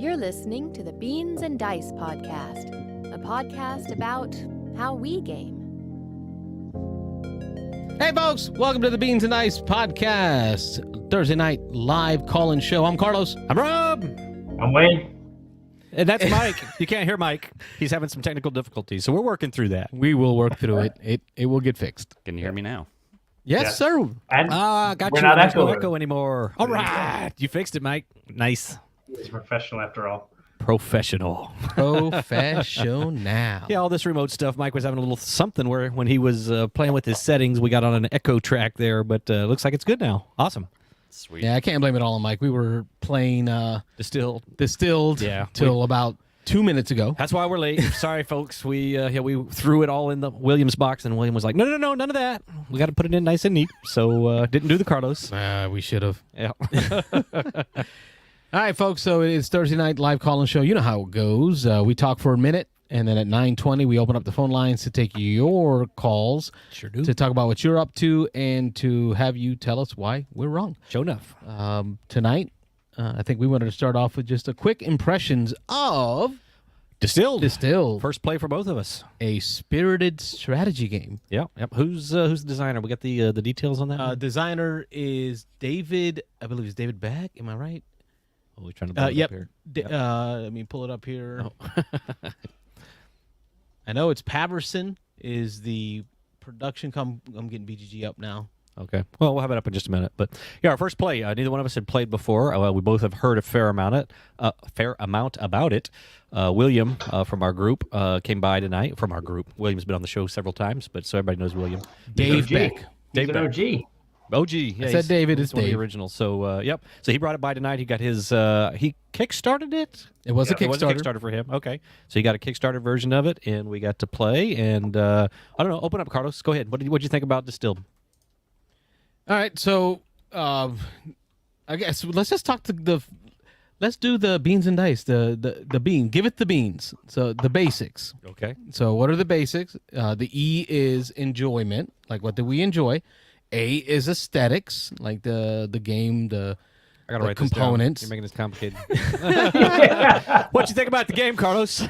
You're listening to the Beans and Dice podcast, a podcast about how we game. Hey folks, welcome to the Beans and Dice podcast, Thursday night live call-in show. I'm Carlos. I'm Rob. I'm Wayne. And that's Mike. You can't hear Mike. He's having some technical difficulties, so we're working through that. We will work through it. It will get fixed. Can you hear me now? Yes, sir. And Got we're you. not There's no echoing. echo anymore. All right. You fixed it, Mike. Nice. He's professional after all. Professional. Professional. Yeah, all this remote stuff. Mike was having a little something where when he was playing with his settings, we got on an echo track there, but looks like it's good now. Awesome. Sweet. Yeah, I can't blame it all on Mike. We were playing Distilled. till about 2 minutes ago. That's why we're late. Sorry, folks. We threw it all in the Williams box, and William was like, no, none of that. We got to put it in nice and neat. So didn't do the Carlos. We should have. Yeah. All right, folks, so it is Thursday night live call-in show. You know how it goes. We talk for a minute, and then at 9:20, we open up the phone lines to take your calls. Sure do. To talk about what you're up to and to have you tell us why we're wrong. Show enough. Tonight, I think we wanted to start off with just a quick impressions of Distilled. First, First play for both of us. a spirited strategy game. Yep. Who's the designer? We got the details on that. Designer is David, I believe it's David Beck. Am I right? Oh, we're trying to pull it Yep. up here. Let me pull it up here. Oh. I know it's Paverson is the production. I'm getting BGG up now. Okay. Well, we'll have it up in just a minute. But yeah, our first play. Neither one of us had played before. We both have heard a fair amount about it. William from our group came by tonight. From our group, William's been on the show several times, but so everybody knows William. Dave OG. Beck. He's Dave an Beck. OG. OG. Yeah, I said David. It's one of the Dave. originals. So yep. So he brought it by tonight. He got his. He kickstarted it. It was a It was a Kickstarter. Kickstarter for him. Okay. So he got a Kickstarter version of it, and we got to play. And I don't know. Open up, Carlos. Go ahead. What did you think about Distilled? All right, so I guess let's just talk to let's do the beans and dice. The bean. Give it the beans. So the basics. Okay. So what are the basics? The E is enjoyment. Like what do we enjoy? A is aesthetics, like the game, I gotta the write this down. components. You're making this complicated. What you think about the game, Carlos?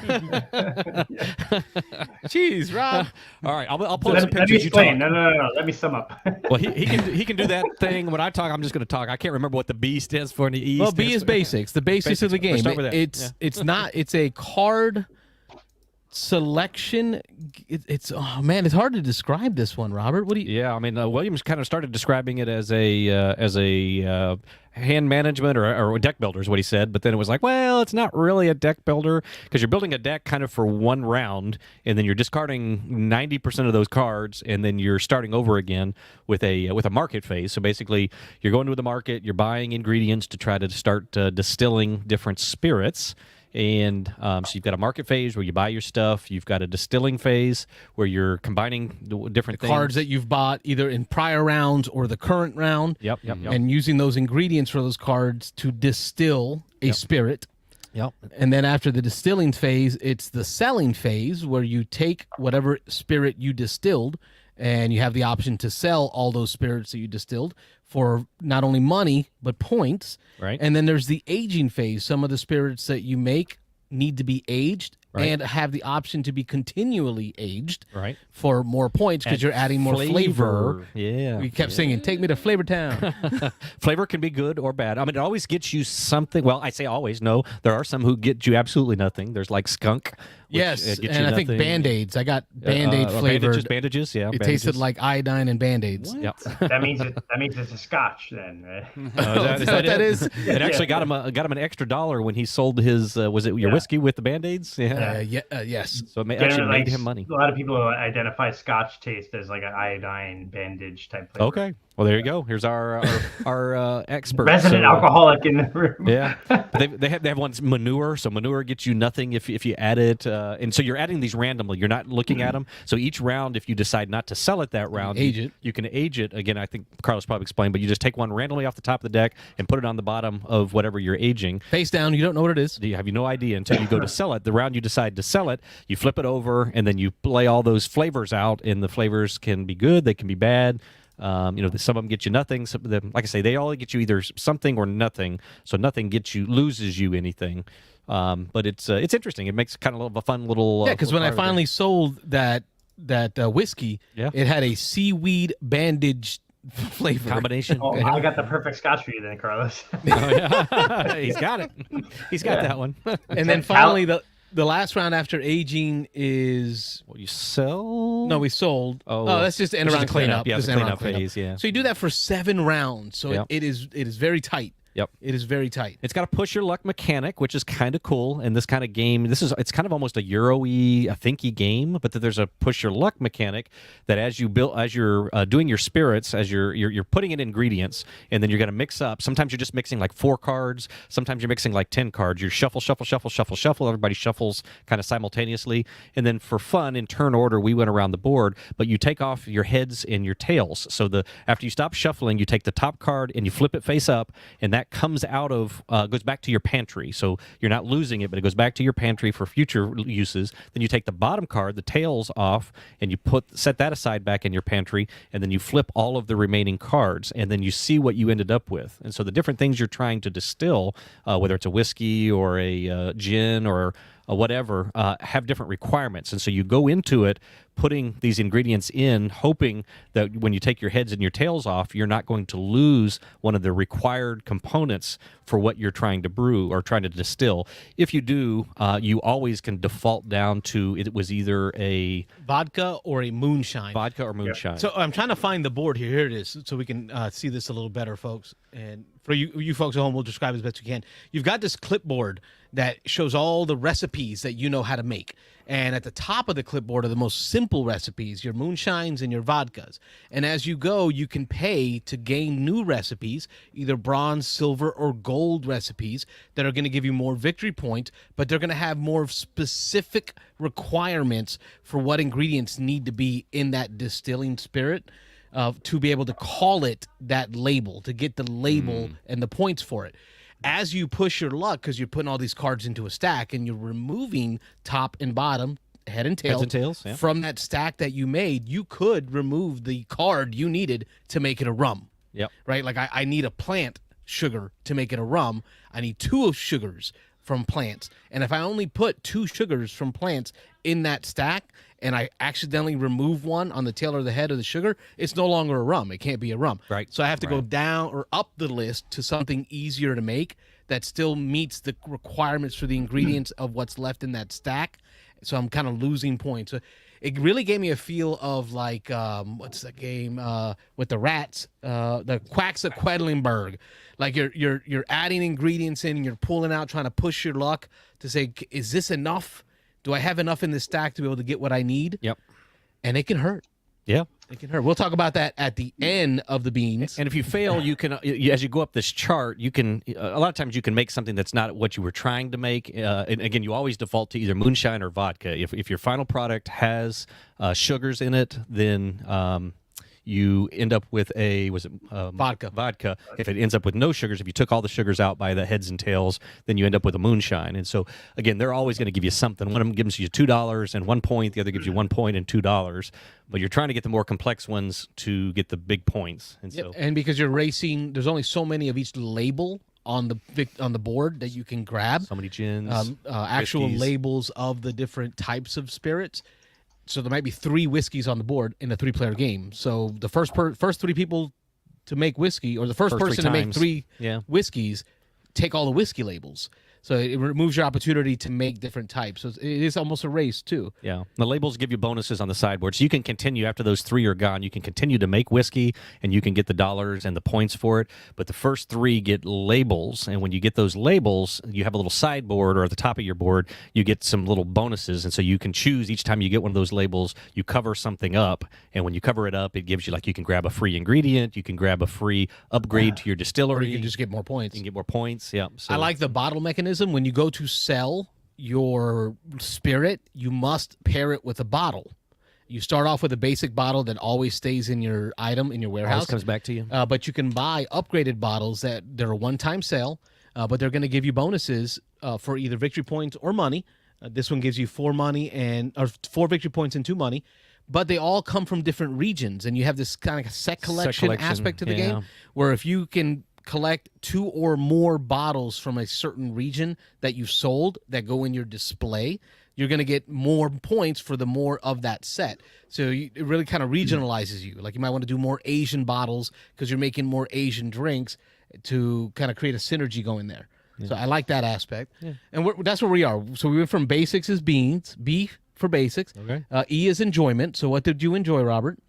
Jeez, Rob. All right, I'll pull up some Let me pictures. You explain. talk. No. Let me sum up. Well, he can do that thing. When I talk, I'm just going to talk. I can't remember what the B stands for and the E. Well, stands B is for. basics. The basics of the Basics. game. Let's start with that. It's not. It's a card selection. It's it's hard to describe this one, Robert. What do you? Yeah, I mean, Williams kind of started describing it as a hand management or a deck builder is what he said, but then it was like, well, it's not really a deck builder because you're building a deck kind of for one round, and then you're discarding 90% of those cards, and then you're starting over again with a market phase. So basically, you're going to the market, you're buying ingredients to try to start distilling different spirits. And so you've got a market phase where you buy your stuff. You've got a distilling phase where you're combining different things. Cards that you've bought either in prior rounds or the current round. Yep. And using those ingredients for those cards to distill a spirit. Yep. And then after the distilling phase, it's the selling phase where you take whatever spirit you distilled and you have the option to sell all those spirits that you distilled for not only money, but points. Right. And then there's the aging phase. Some of the spirits that you make need to be aged and have the option to be continually aged Right. for more points because you're adding more flavor. Yeah. We kept singing, "Take me to Flavor Town." Flavor can be good or bad. I mean, it always gets you something. Well, I say always. No, there are some who get you absolutely nothing. There's like skunk. Which, Yes, gets you and I think nothing. Band-Aids. I got Band-Aid flavored. Bandages, yeah. It tasted like iodine and Band-Aids. Yep. That means it's a Scotch then, right? Is that what that is? It actually got him an extra $1 when he sold his. Was it your whiskey with the Band-Aids? Yeah. Yes. So it actually Generally, made him money. A lot of people identify Scotch taste as like an iodine bandage type flavor. Okay. Well, there you go. Here's our expert. Resident alcoholic in the room. Yeah, but they have one manure. So manure gets you nothing if you add it, and so you're adding these randomly. You're not looking at them. So each round, if you decide not to sell it that round, you can age it again. I think Carlos probably explained, but you just take one randomly off the top of the deck and put it on the bottom of whatever you're aging. Face down. You don't know what it is. You have no idea until you go to sell it. The round you decide to sell it, you flip it over, and then you lay all those flavors out. And the flavors can be good, they can be bad. Some of them get you nothing. Some of them, like I say, they all get you either something or nothing. So nothing loses you anything. But it's interesting. It makes kind of a fun little because when I finally sold that whiskey, it had a seaweed bandage flavor combination. Oh, I got the perfect scotch for you then, Carlos. He's got it. He's got that one. And then finally, the last round after aging is you sell. No, we sold. Oh, that's just end around cleanup. Yeah, just the cleanup phase. Yeah. So you do that for 7 rounds. So it is very tight. Yep. It is very tight. It's got a push your luck mechanic, which is kind of cool. In this kind of game, it's kind of almost a Euro-y, a thinky game, but that there's a push your luck mechanic that as you're doing your spirits, as you're putting in ingredients, and then you're going to mix up. Sometimes you're just mixing like 4 cards. Sometimes you're mixing like 10 cards. You shuffle. Everybody shuffles kind of simultaneously, and then for fun, in turn order, we went around the board. But you take off your heads and your tails. So after you stop shuffling, you take the top card and you flip it face up, and that comes out of goes back to your pantry, so you're not losing it, but it goes back to your pantry for future uses. Then you take the bottom card, the tails off, and you set that aside back in your pantry, and then you flip all of the remaining cards, and then you see what you ended up with. And so the different things you're trying to distill, whether it's a whiskey or a gin or whatever, have different requirements. And so you go into it putting these ingredients in, hoping that when you take your heads and your tails off, you're not going to lose one of the required components for what you're trying to brew or trying to distill. If you do, you always can default down to it was either a vodka or a moonshine. Vodka or moonshine. So I'm trying to find the board here. Here it is, so we can see this a little better, folks. And for you folks at home, we'll describe as best we can. You've got this clipboard that shows all the recipes that you know how to make. And at the top of the clipboard are the most simple recipes, your moonshines and your vodkas. And as you go, you can pay to gain new recipes, either bronze, silver, or gold recipes that are going to give you more victory points, but they're going to have more specific requirements for what ingredients need to be in that distilling spirit to be able to call it that label, to get the label and the points for it. As you push your luck, because you're putting all these cards into a stack and you're removing top and bottom, head and tails, from that stack that you made, you could remove the card you needed to make it a rum. Yep. Right? Like I need a plant sugar to make it a rum. I need 2 sugars from plants. And if I only put 2 sugars from plants in that stack and I accidentally remove one on the tail or the head of the sugar, it's no longer a rum. It can't be a rum. Right. So I have to go down or up the list to something easier to make that still meets the requirements for the ingredients of what's left in that stack. So I'm kind of losing points. So it really gave me a feel of like, what's the game with the rats? The Quacks of Quedlinburg. Like you're adding ingredients in and you're pulling out, trying to push your luck to say, is this enough? Do I have enough in the stack to be able to get what I need? Yep. And it can hurt. Yeah. It can hurt. We'll talk about that at the end of the beans. And if you fail, you can, as you go up this chart, you can, a lot of times you can make something that's not what you were trying to make. And again, you always default to either moonshine or vodka. If your final product has sugars in it, then you end up with vodka. If it ends up with no sugars, if you took all the sugars out by the heads and tails, then you end up with a moonshine. And so, again, they're always going to give you something. One of them gives you $2 and 1 point. The other gives you 1 point and $2. But you're trying to get the more complex ones to get the big points. And so, and because you're racing, there's only so many of each label on the board that you can grab. So many gins, actual whiskeys. labels of the different types of spirits. So there might be 3 whiskeys on the board in a 3-player game. So the first 3 people to make whiskey, or the first person to make 3 whiskeys, take all the whiskey labels. So it removes your opportunity to make different types. So it is almost a race, too. Yeah. The labels give you bonuses on the sideboard. So you can continue, after those 3 are gone, you can continue to make whiskey, and you can get the dollars and the points for it. But the first 3 get labels, and when you get those labels, you have a little sideboard, or at the top of your board, you get some little bonuses. And so you can choose each time you get one of those labels, you cover something up. And when you cover it up, it gives you, like, you can grab a free ingredient, you can grab a free upgrade to your distillery. Or you can just get more points. You can get more points, yeah. So, I like the bottle mechanism. When you go to sell your spirit, you must pair it with a bottle. You start off with a basic bottle that always stays in your item in your warehouse. always comes back to you. But you can buy upgraded bottles that they're a one-time sale, but they're going to give you bonuses for either victory points or money. This one gives you 4 victory points and 2 money. but they all come from different regions, and you have this kind of set collection aspect to the game, where if you can collect 2 or more bottles from a certain region that you sold that go in your display, you're going to get more points for the more of that set. So it really kind of regionalizes you. Like you might want to do more Asian bottles because you're making more Asian drinks to kind of create a synergy going there. So I like that aspect. And that's where we are. So we went from basics is beans, B for basics. Okay. E is enjoyment. So what did you enjoy, Robert?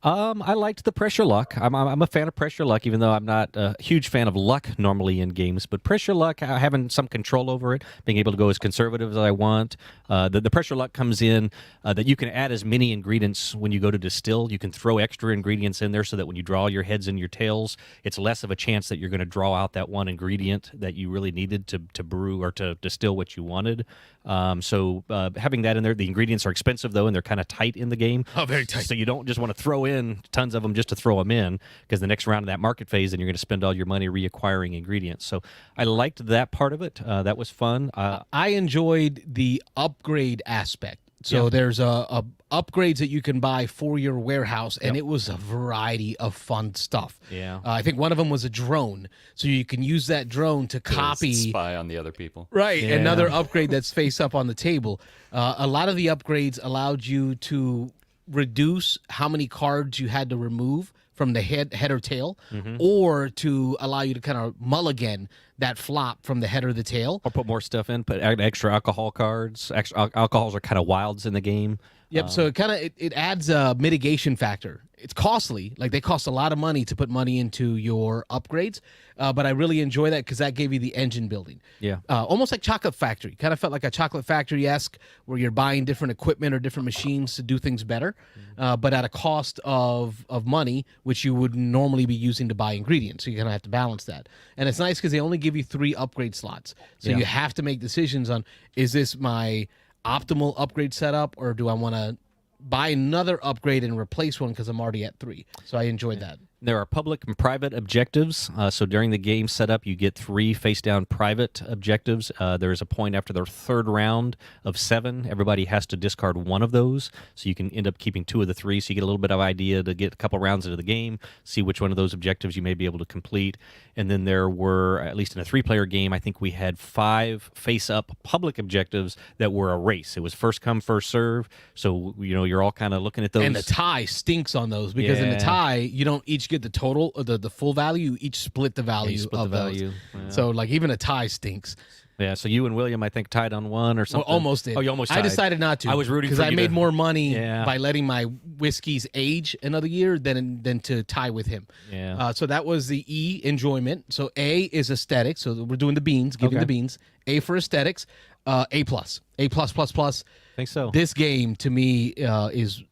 I liked the pressure luck. I'm a fan of pressure luck, even though I'm not a huge fan of luck normally in games. But pressure luck, having some control over it, being able to go as conservative as I want. The pressure luck comes in that you can add as many ingredients when you go to distill. You can throw extra ingredients in there so that when you draw your heads and your tails, it's less of a chance that you're going to draw out that one ingredient that you really needed to brew or to distill what you wanted. So having that in there, the ingredients are expensive though, and they're kind of tight in the game. Oh, very tight. So you don't just want to throw in tons of them just to throw them in, because the next round of that market phase, then you're going to spend all your money reacquiring ingredients. So I liked that part of it. That was fun. I enjoyed the upgrade aspect. So there's a upgrades that you can buy for your warehouse, and it was a variety of fun stuff. Yeah. I think one of them was a drone, so you can use that drone to copy, spy on the other people. right? Another upgrade that's face up on the table. A lot of the upgrades allowed you to reduce how many cards you had to remove from the head or tail, or to allow you to kind of mulligan that flop from the head or the tail. Or put more stuff in, put extra alcohol cards. Extra alcohols are kind of wilds in the game. Yep. So it adds a mitigation factor. It's costly. Like they cost a lot of money to put money into your upgrades. But I really enjoy that because that gave you the engine building. Yeah. Almost like Chocolate Factory. Kind of felt like a Chocolate Factory-esque where you're buying different equipment or different machines to do things better, but at a cost of money, which you would normally be using to buy ingredients. So you're going to have to balance that. And it's nice because they only give you 3 upgrade slots. So you have to make decisions on, is this my optimal upgrade setup, or do I want to buy another upgrade and replace one because I'm already at 3? So I enjoyed that. There are public and private objectives. So during the game setup, you get 3 face-down private objectives. There is a point after the 3rd round of 7. Everybody has to discard 1 of those. So you can end up keeping 2 of the 3. So you get a little bit of idea to get a couple rounds into the game, see which one of those objectives you may be able to complete. And then there were, at least in a 3-player game, I think we had 5 face-up public objectives that were a race. It was first come, first serve. So, you're all kind of looking at those. And the tie stinks on those because in the tie, you don't each get the total, the full value. You each split the value of those. Yeah. So like even a tie stinks. Yeah, so you and William, I think, tied on 1 or something. Well, almost did. Oh, you almost tied. I decided not to. I was rooting for because I you made more money Yeah. by letting my whiskeys age another year than to tie with him. Yeah. So that was the E, enjoyment. So A is aesthetics. So we're doing the beans, giving the beans. A for aesthetics. A plus. A plus plus plus. I think so. This game to me is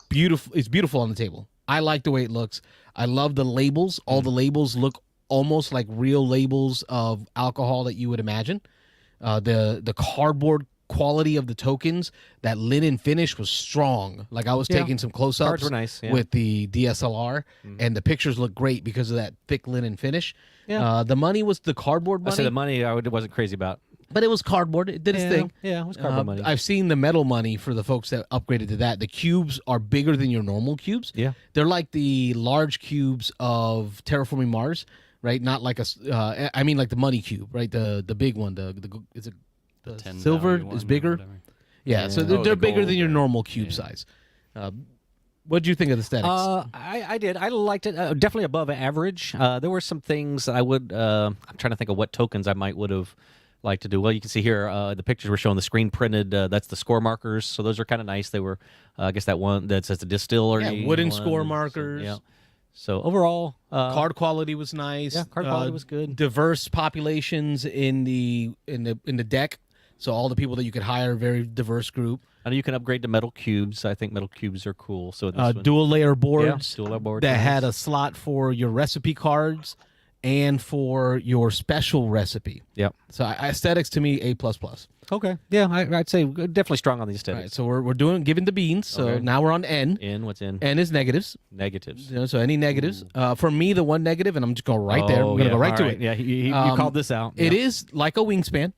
beautiful. It's beautiful on the table. I like the way it looks. I love the labels. All the labels look almost like real labels of alcohol that you would imagine. The cardboard quality of the tokens, that linen finish was strong. Like I was taking some close-ups Cards were nice, with the DSLR, and the pictures look great because of that thick linen finish. Yeah. The money was the cardboard money. I said the money I wasn't crazy about. But it was cardboard. It did its thing. Yeah, it was cardboard money. I've seen the metal money for the folks that upgraded to that. The cubes are bigger than your normal cubes. Yeah. They're like the large cubes of Terraforming Mars, right? Not like I mean like the money cube, right? The big one. Is it the 10 silver value one is or bigger? whatever. Yeah, so Oh, they're the bigger gold, than your yeah. normal cube size. What do you think of the aesthetics? I did. I liked it. Definitely above average. There were some things that I would. I'm trying to think of what tokens I would have liked to do. Well, you can see here the pictures were showing the screen printed. That's the score markers. So those are kind of nice. They were, I guess that one that says the distillery. wooden one. score markers. So, yeah. So overall, card quality was nice. Yeah, card quality was good. Diverse populations in the deck. So all the people that you could hire, very diverse group. I know you can upgrade to metal cubes. I think metal cubes are cool. So this one, Dual layer boards, dual layer boards, that nice. had a slot for your recipe cards and for your special recipe. Yep. So aesthetics to me, A++. Okay. Yeah, I'd say definitely strong on the All aesthetics. right, so we're giving the beans. So Okay. now we're on N. What's in? N is negatives. Negatives. So any negatives. For me, the one negative, and I'm just going right there. We're going to go right to it. Yeah, you called this out. It Yeah. is like a wingspan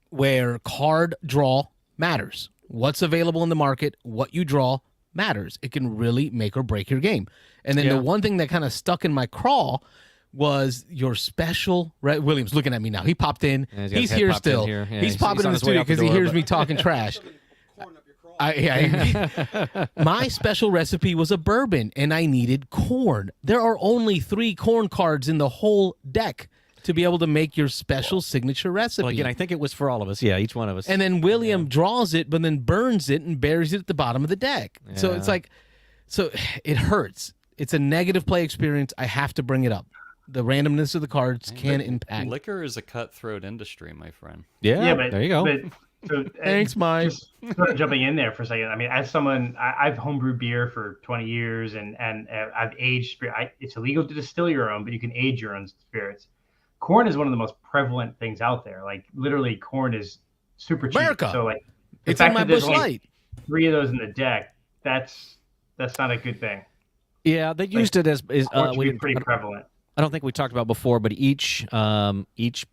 where card draw matters. What's available in the market, what you draw matters. It can really make or break your game. And then the one thing that kind of stuck in my craw was your special. William's looking at me now. He popped in. Yeah, he's got he's his head here popped in still. here. Yeah, he's popping he's in on the his way studio out the because he door, hears but- me talking trash. My special recipe was a bourbon, and I needed corn. There are only 3 corn cards in the whole deck to be able to make your special signature recipe. Well, again, I think it was for all of us. Yeah, each one of us. And then William draws it, but then burns it and buries it at the bottom of the deck. So it's Yeah. like, so it hurts. It's a negative play experience. I have to bring it up. The randomness of the cards can impact. Liquor is a cutthroat industry, my friend. yeah, but there you go. But, so, Thanks, Mike. Just sort of jumping in there for a second. I mean, as someone, I've homebrewed beer for 20 years, and I've aged spirit. It's illegal to distill your own, but you can age your own spirits. Corn is one of the most prevalent things out there. Like literally, corn is super cheap. America. So like, the It's fact in my that there's Busch only Light. 3 of those in the deck, that's not a good thing. Yeah, they used it as Corn should we be didn't- pretty prevalent. I don't think we talked about before, but each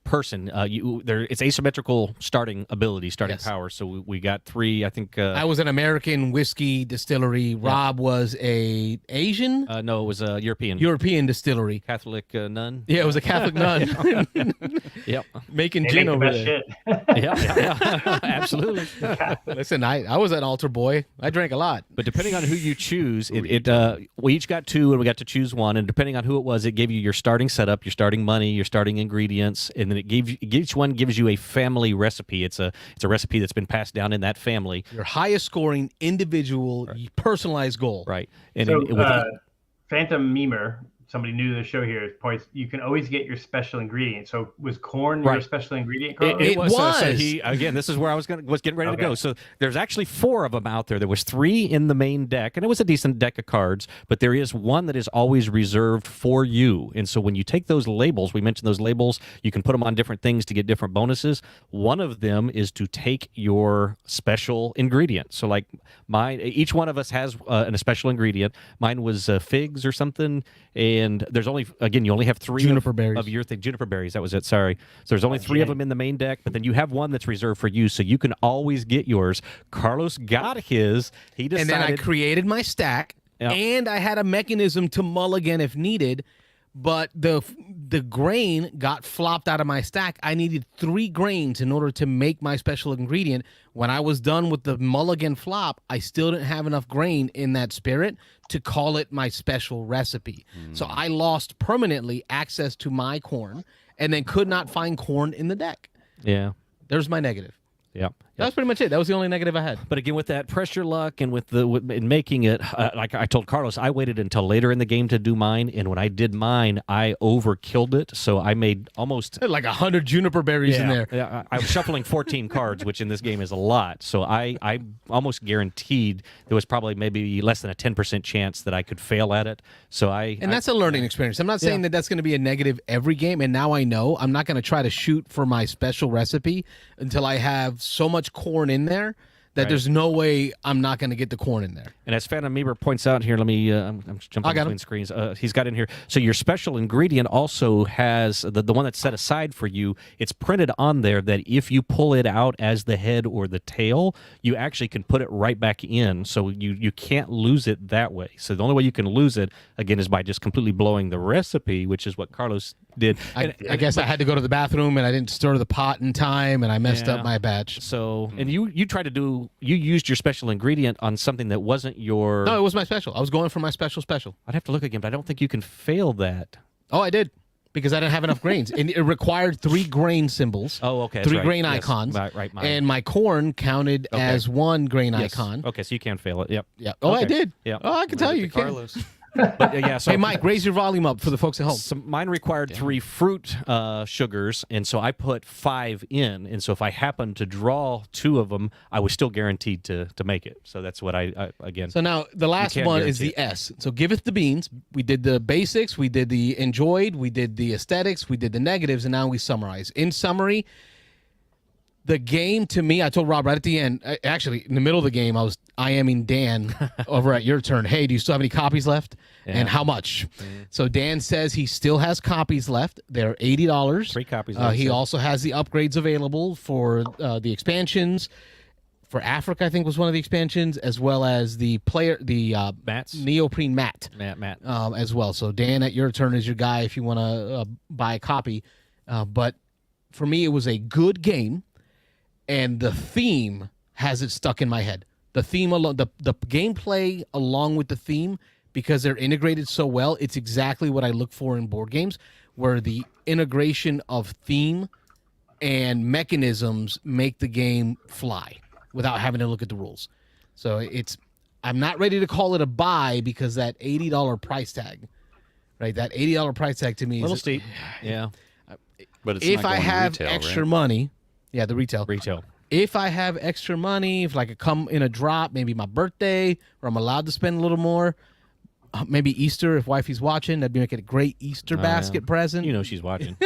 person, it's asymmetrical starting ability, starting Yes. power. So we got 3. I think. I was an American whiskey distillery. Rob was a Asian No, it was a European distillery. Catholic nun. Yeah, it was a Catholic nun Yep. making They gin make the over best there. shit. yeah, absolutely. Listen, I was an altar boy. I drank a lot. But depending on who you choose, we each got 2, and we got to choose one. And depending on who it was, it gave you your starting setup, your starting money, your starting ingredients, and then each one gives you a family recipe. It's a recipe that's been passed down in that family, Your highest scoring individual personalized goal. right? And So, with Phantom Memer, somebody new to the show here, points you can always get your special ingredient. So was corn your Right. special ingredient, Carlos? It was. So he again. This is where I was getting ready to Okay. go. So there's actually 4 of them out there. There was 3 in the main deck, and it was a decent deck of cards. But there is one that is always reserved for you. And so when you take those labels, we mentioned those labels. You can put them on different things to get different bonuses. One of them is to take your special ingredient. So like mine, each one of us has a special ingredient. Mine was figs or something. And there's only, again, you only have 3 Juniper berries. of your thing. Juniper berries, that was it, sorry. So there's only 3 of them in the main deck, but then you have one that's reserved for you, so you can always get yours. Carlos got his. He decided. And then I created my stack, Yep. and I had a mechanism to mulligan if needed, but the grain got flopped out of my stack. I needed 3 grains in order to make my special ingredient. When I was done with the mulligan flop, I still didn't have enough grain in that spirit to call it my special recipe. So I lost permanently access to my corn and then could not find corn in the deck. Yeah. There's my negative. Yep. That was pretty much it. That was the only negative I had. But again, with that pressure luck and in making it, like I told Carlos, I waited until later in the game to do mine, and when I did mine, I overkilled it. So I made almost Like 100 juniper berries in there. Yeah, I was shuffling 14 cards, which in this game is a lot. So I almost guaranteed there was probably maybe less than a 10% chance that I could fail at it. So And that's a learning experience. I'm not saying that that's going to be a negative every game, and now I know I'm not going to try to shoot for my special recipe until I have so much corn in there that there's no way I'm not going to get the corn in there. And as Phantom Meber points out here, let me, I'm jumping I got between him. screens. He's got in here. So your special ingredient also has the one that's set aside for you. It's printed on there that if you pull it out as the head or the tail, you actually can put it right back in. So you can't lose it that way. So the only way you can lose it, again, is by just completely blowing the recipe, which is what Carlos did. I guess I had to go to the bathroom, and I didn't stir the pot in time, and I messed up my batch. So, and you tried to do, you used your special ingredient on something that wasn't your. No, it was my special. I was going for my special. I'd have to look again, but I don't think you can fail that. Oh, I did. Because I didn't have enough grains. And it required 3 grain symbols. Oh, okay. That's 3 right. grain Yes. icons. Right. Mine. And my corn counted as 1 grain Yes. icon. Okay, so you can fail it. Yep. Yeah. Oh, I Okay. did. Yeah. Oh, I can tell you. You can. Carlos. But, yeah. So Hey, Mike, raise your volume up for the folks at home. So mine required 3 fruit sugars, and so I put 5 in. And so if I happened to draw 2 of them, I was still guaranteed to make it. So that's what I again. So now the last can't one is guarantee the S. So giveth the beans. We did the basics. We did the enjoyed. We did the aesthetics. We did the negatives, and now we summarize. In summary, the game to me, I told Rob right at the end. Actually, in the middle of the game, I was IMing Dan over at your turn. Hey, do you still have any copies left? And how much? So Dan says he still has copies left. They're $80. 3 copies. He also has the upgrades available for the expansions. for Africa, I think was one of the expansions, as well as the Mats. neoprene mat. Matt. As well. So Dan, at your turn is your guy if you want to buy a copy. But for me, it was a good game, and the theme has it stuck in my head. The theme alone, the gameplay along with the theme, because they're integrated so well, it's exactly what I look for in board games, where the integration of theme and mechanisms make the game fly without having to look at the rules. So I'm not ready to call it a buy because that $80 price tag, right? That $80 price tag to me A little is steep. Yeah. But it's if not I going have retail, extra right? money, the retail. If I have extra money, if like it come in a drop, maybe my birthday, or I'm allowed to spend a little more, maybe Easter if wifey's watching, that'd be like a great Easter basket present. You know she's watching.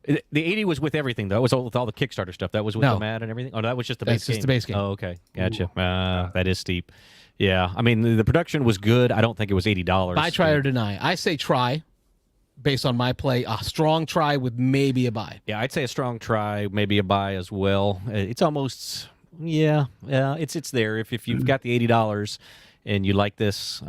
The 80 was with everything, though. It was with all the Kickstarter stuff. That was with the mat and everything? Oh, that was just the base That's game? just the base game. Oh, okay. Gotcha. That is steep. Yeah. I mean, the production was good. I don't think it was $80. Buy, try, or deny. I say try, based on my play. A strong try with maybe a buy. Yeah, I'd say a strong try, maybe a buy as well. It's almost, it's there. If you've got the $80 and you like this,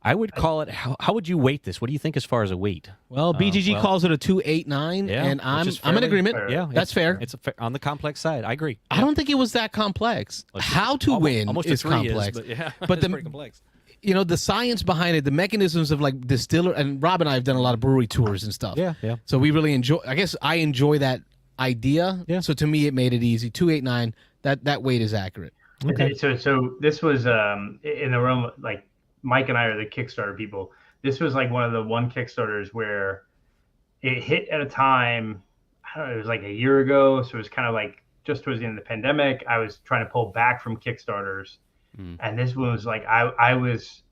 I would call it. How would you weight this? What do you think as far as a weight? Well, BGG calls it a 289, and I'm in agreement. Yeah, that's fair. It's on the complex side. I agree. I don't think it was that complex. How to win almost is a 3 complex, but it's pretty complex. The science behind it, the mechanisms of like distiller, and Rob and I have done a lot of brewery tours and stuff. Yeah. So we really enjoy. I guess I enjoy that idea. Yeah. So to me, it made it easy. 289. That weight is accurate. Okay. So this was in the realm, like Mike and I are the Kickstarter people. This was like one of the Kickstarters where it hit at a time, I don't know, it was like a year ago. So it was kind of like just towards the end of the pandemic. I was trying to pull back from Kickstarters. And this one was like, I was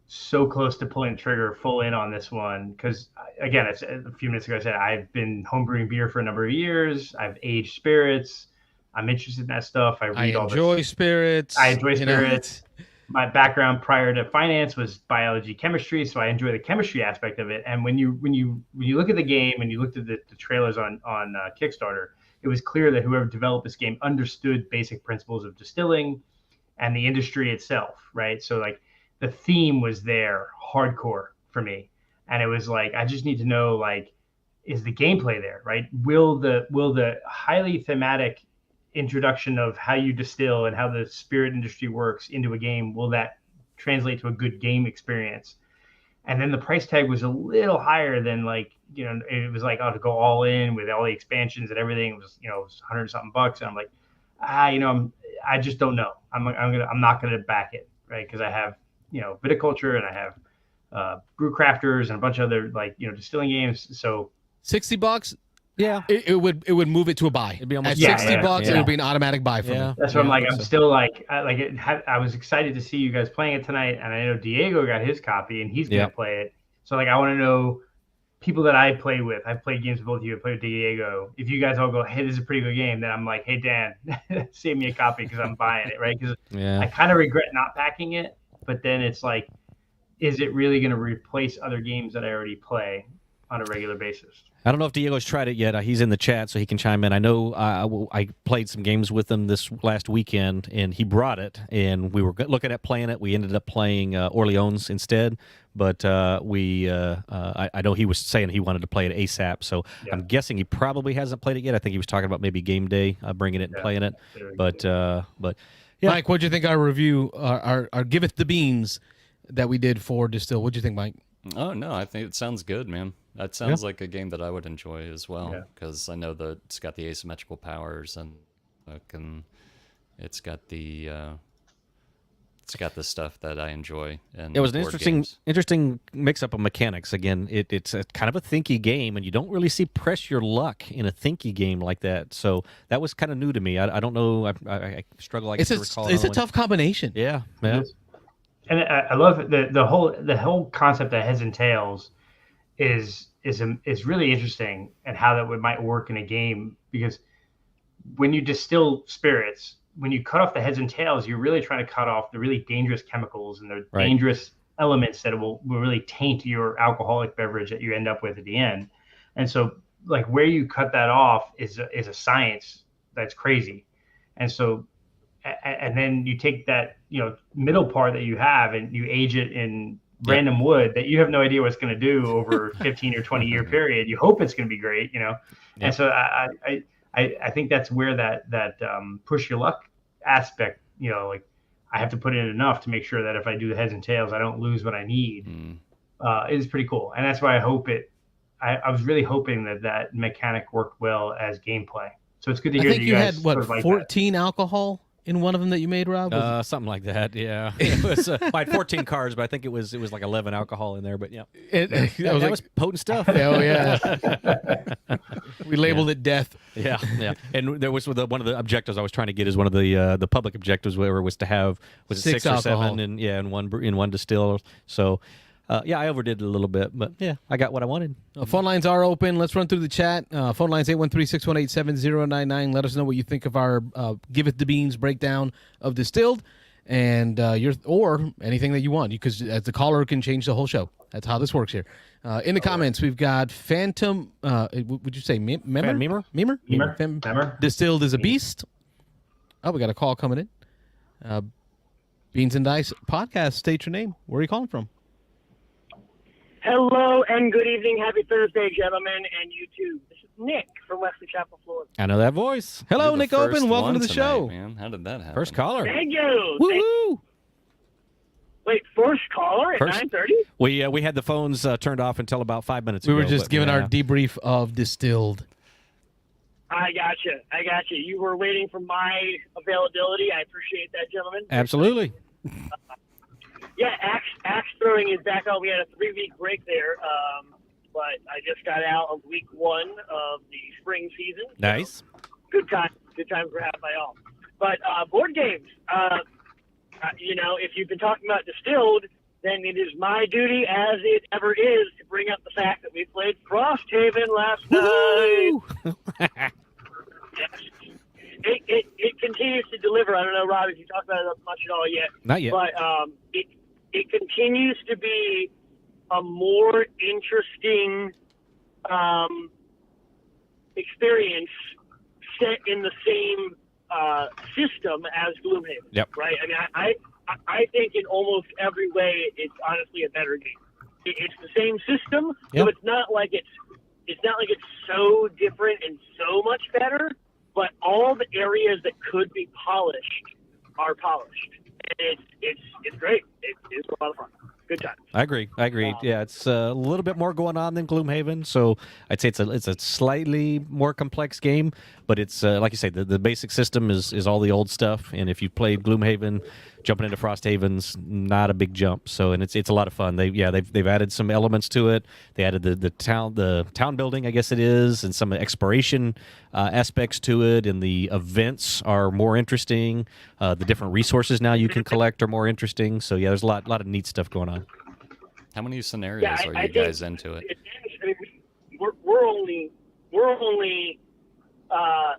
so close to pulling the trigger full in on this one. Because again, it's a few minutes ago, I said, I've been homebrewing beer for a number of years. I've aged spirits. I'm interested in that stuff. I enjoy spirits. I enjoy spirits. My background prior to finance was biology, chemistry, so I enjoy the chemistry aspect of it. And when you look at the game and you looked at the trailers on Kickstarter, it was clear that whoever developed this game understood basic principles of distilling and the industry itself, right? So like the theme was there, hardcore for me, and it was like I just need to know, like, is the gameplay there, right? Will the highly thematic introduction of how you distill and how the spirit industry works into a game, will that translate to a good game experience? And then the price tag was a little higher than, like, it was like, to go all in with all the expansions and everything. It was, it was $100 something bucks. And I'm like, I just don't know. I'm not gonna back it, right? Because I have, viticulture and I have brew crafters and a bunch of other, like, distilling games. So $60. Yeah, it would move it to a buy. It'd be almost at $60. Yeah. It would be an automatic buy for me. That's what I'm like. I'm still like, I was excited to see you guys playing it tonight, and I know Diego got his copy and he's gonna play it. So like, I want to know people that I play with. I've played games with both of you. I played with Diego. If you guys all go, hey, this is a pretty good game, then I'm like, hey Dan, save me a copy because I'm buying it, right? Because I kind of regret not packing it, but then it's like, is it really going to replace other games that I already play on a regular basis? I don't know if Diego's tried it yet. He's in the chat, so he can chime in. I know I played some games with him this last weekend, and he brought it, and we were looking at playing it. We ended up playing Orleans instead, but I know he was saying he wanted to play it ASAP, so I'm guessing he probably hasn't played it yet. I think he was talking about maybe game day, bringing it and playing it. But yeah. Mike, what'd you think our review, our Giveth the Beans that we did for Distill? What'd you think, Mike? Oh, no, I think it sounds good, man. That sounds like a game that I would enjoy as well, because I know that it's got the asymmetrical powers and it's got the stuff that I enjoy. And it was an interesting mix-up of mechanics. Again, it's a kind of a thinky game, and you don't really see press your luck in a thinky game like that. So that was kind of new to me. I don't know. I struggle. I guess to recall. It's a tough combination. Yeah. And I love the whole concept that Heads and Tails is really interesting, and how that might work in a game, because when you distill spirits, when you cut off the heads and tails, you're really trying to cut off the really dangerous chemicals and the dangerous elements that will really taint your alcoholic beverage that you end up with at the end. And so, like, where you cut that off is a science that's crazy. And so, and then you take that, middle part that you have and you age it in random wood that you have no idea what it's going to do over 15 or 20 year period. You hope it's going to be great, And so I think that's where that push your luck aspect, like I have to put in enough to make sure that if I do the heads and tails, I don't lose what I need. Is pretty cool. And that's why I was really hoping that mechanic worked well as gameplay. So it's good to hear I think that you guys had sort of like 14 alcohol in one of them that you made, Rob? Something like that. Yeah, it was. I had 14 cards, but I think it was like 11 alcohol in there. But yeah, that was potent stuff. Oh yeah, we labeled it death. Yeah. And there was one of the objectives I was trying to get is one of the public objectives where it was to have it 6 or 7 and in one distill. So. I overdid it a little bit, but yeah, I got what I wanted. Phone lines are open. Let's run through the chat. Phone lines 813-618-7099. Let us know what you think of our Give It the Beans breakdown of Distilled, and or anything that you want. Because as the caller can change the whole show. That's how this works here. In the comments, we've got Phantom. Would you say Memer? Memer. Distilled is a beast. Oh, we got a call coming in. Beans and Dice podcast. State your name. Where are you calling from? Hello and good evening. Happy Thursday, gentlemen, and you too. This is Nick from Wesley Chapel, Florida. I know that voice. Hello, Nick Oben. Welcome to the show. Man, how did that happen? First caller. Thank you. Woohoo! Wait, first caller at 9:30? We had the phones turned off until about 5 minutes ago. We were just giving our debrief of Distilled. I gotcha. You were waiting for my availability. I appreciate that, gentlemen. Absolutely. Yeah, axe throwing is back on. We had a 3-week break there, but I just got out of week 1 of the spring season. Nice. So good time for half by all. But board games, if you've been talking about Distilled, then it is my duty, as it ever is, to bring up the fact that we played Frosthaven last night. Yes. It continues to deliver. I don't know, Rob, if you talked about it much at all yet. Not yet. But it continues to be a more interesting experience set in the same system as Gloomhaven. Yep. Right? I mean, I think in almost every way it's honestly a better game. It's the same system, so it's not like it's so different and so much better, but all the areas that could be polished are polished. And it's great. It's a lot of fun. Good time. I agree. Yeah, it's a little bit more going on than Gloomhaven, so I'd say it's a slightly more complex game. But it's like you say, the basic system is all the old stuff. And if you played Gloomhaven, jumping into Frosthaven's not a big jump. So it's a lot of fun. They've added some elements to it. They added the town building, I guess it is, and some exploration aspects to it. And the events are more interesting. The different resources now you can collect are more interesting. So yeah, there's a lot of neat stuff going on. How many scenarios are you guys into it? I mean, we're only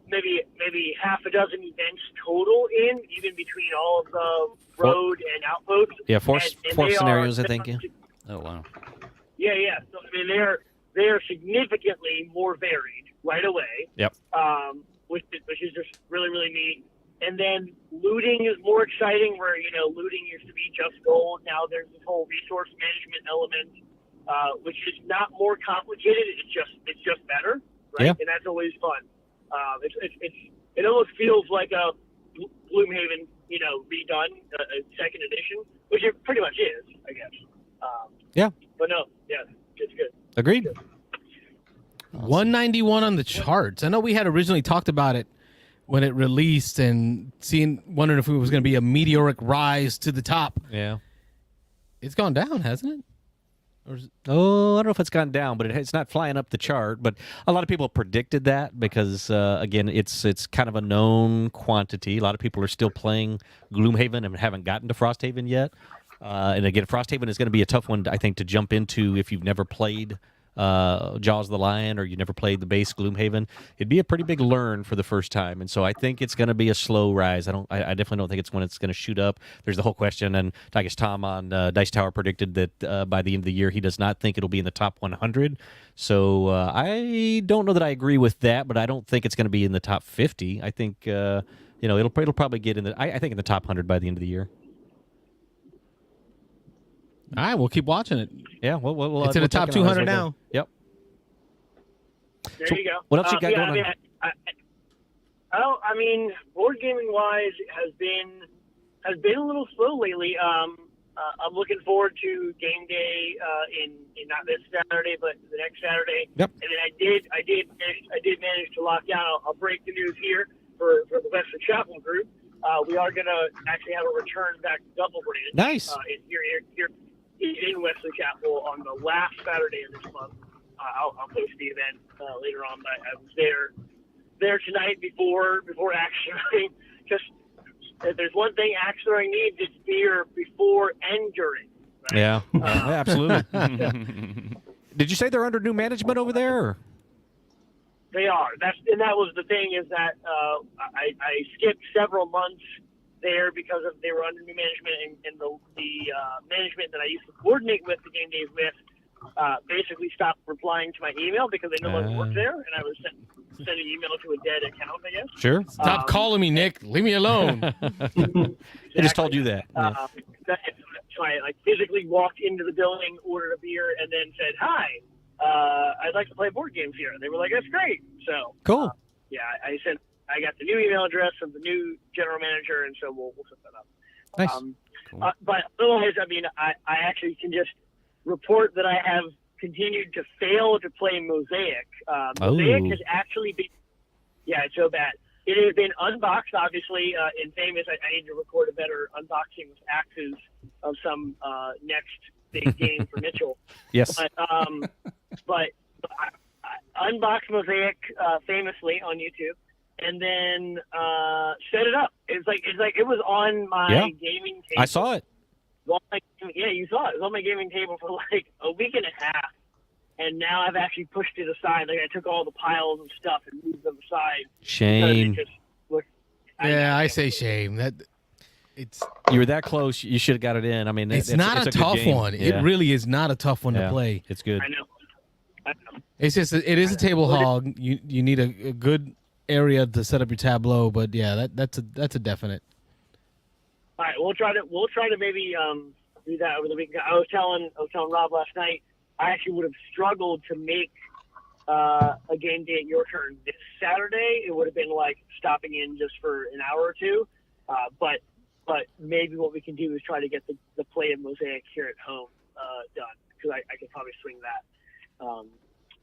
maybe half a dozen events total in, even between all of the road and outposts. Yeah, four scenarios, I think. Yeah. Oh wow. Yeah. So I mean, they are significantly more varied right away. Yep. Which is just really, really neat. And then looting is more exciting, where looting used to be just gold. Now there's this whole resource management element, which is not more complicated. It's just better, right? Yeah. And that's always fun. It almost feels like a Gloomhaven, redone, second edition, which it pretty much is, I guess. Yeah. But no, yeah, it's good. Agreed. It's good. Awesome. 191 on the charts. I know we had originally talked about it when it released and wondering if it was going to be a meteoric rise to the top. Yeah. It's gone down, hasn't it? Or is it? Oh, I don't know if it's gone down, but it's not flying up the chart. But a lot of people predicted that because, again, it's kind of a known quantity. A lot of people are still playing Gloomhaven and haven't gotten to Frosthaven yet. And again, Frosthaven is going to be a tough one, I think, to jump into if you've never played Jaws of the Lion, or you never played the base Gloomhaven, it'd be a pretty big learn for the first time. And so I think it's going to be a slow rise. I definitely don't think it's when it's going to shoot up. There's the whole question, and I guess Tom on Dice Tower predicted that by the end of the year he does not think it'll be in the top 100. So I don't know that I agree with that, but I don't think it's going to be in the top 50. I think it'll probably get in the I think in the top 100 by the end of the year. All right, we'll keep watching it. Yeah, we'll it's in the top 200 now. Yep. There So you go. what else you got going on? I mean, board gaming wise has been a little slow lately. I'm looking forward to game day in not this Saturday, but the next Saturday. Yep. And then I did manage to lock down. I'll break the news here for the Western Chapel group. We are going to actually have a return back to Double Branch. Nice. Here in Wesley Chapel on the last Saturday of this month. I'll post the event later on, but I was there tonight before axe throwing. Just if there's one thing axe throwing needs, it's beer before and during. Right? Yeah, absolutely. Did you say they're under new management over there? Or? They are. That was the thing, is that I skipped several months there because they were under new management, and the management that I used to coordinate with the game days with basically stopped replying to my email because they no longer worked there, and I was sending email to a dead account, I guess. Sure. Stop calling me, Nick. Leave me alone. They just told you that. Yeah. So I physically walked into the building, ordered a beer, and then said, "Hi, I'd like to play board games here." And they were like, "That's great." So cool. I got the new email address of the new general manager, and so we'll set that up. Nice. Cool. But otherwise, I mean, I actually can just report that I have continued to fail to play Mosaic. Mosaic has actually been, it's so bad. It has been unboxed, obviously, in Famous. I need to record a better unboxing with axes of some next big game for Mitchell. Yes. But I unboxed Mosaic famously on YouTube, and then set it up. It's like it was on my gaming table. I saw it. You saw it. It was on my gaming table for like a week and a half, and now I've actually pushed it aside. Like I took all the piles of stuff and moved them aside. Shame. I say shame. You were that close. You should have got it in. I mean, it's not a tough one. Yeah. It really is not a tough one to play. It's good. I know. It is a table hog. You need a good area to set up your tableau, but yeah, that's a definite. All right, we'll try to maybe do that over the weekend. I was telling Rob last night, I actually would have struggled to make a game day at your turn this Saturday. It would have been like stopping in just for an hour or two, but maybe what we can do is try to get the play of Mosaic here at home done, because I could probably swing that.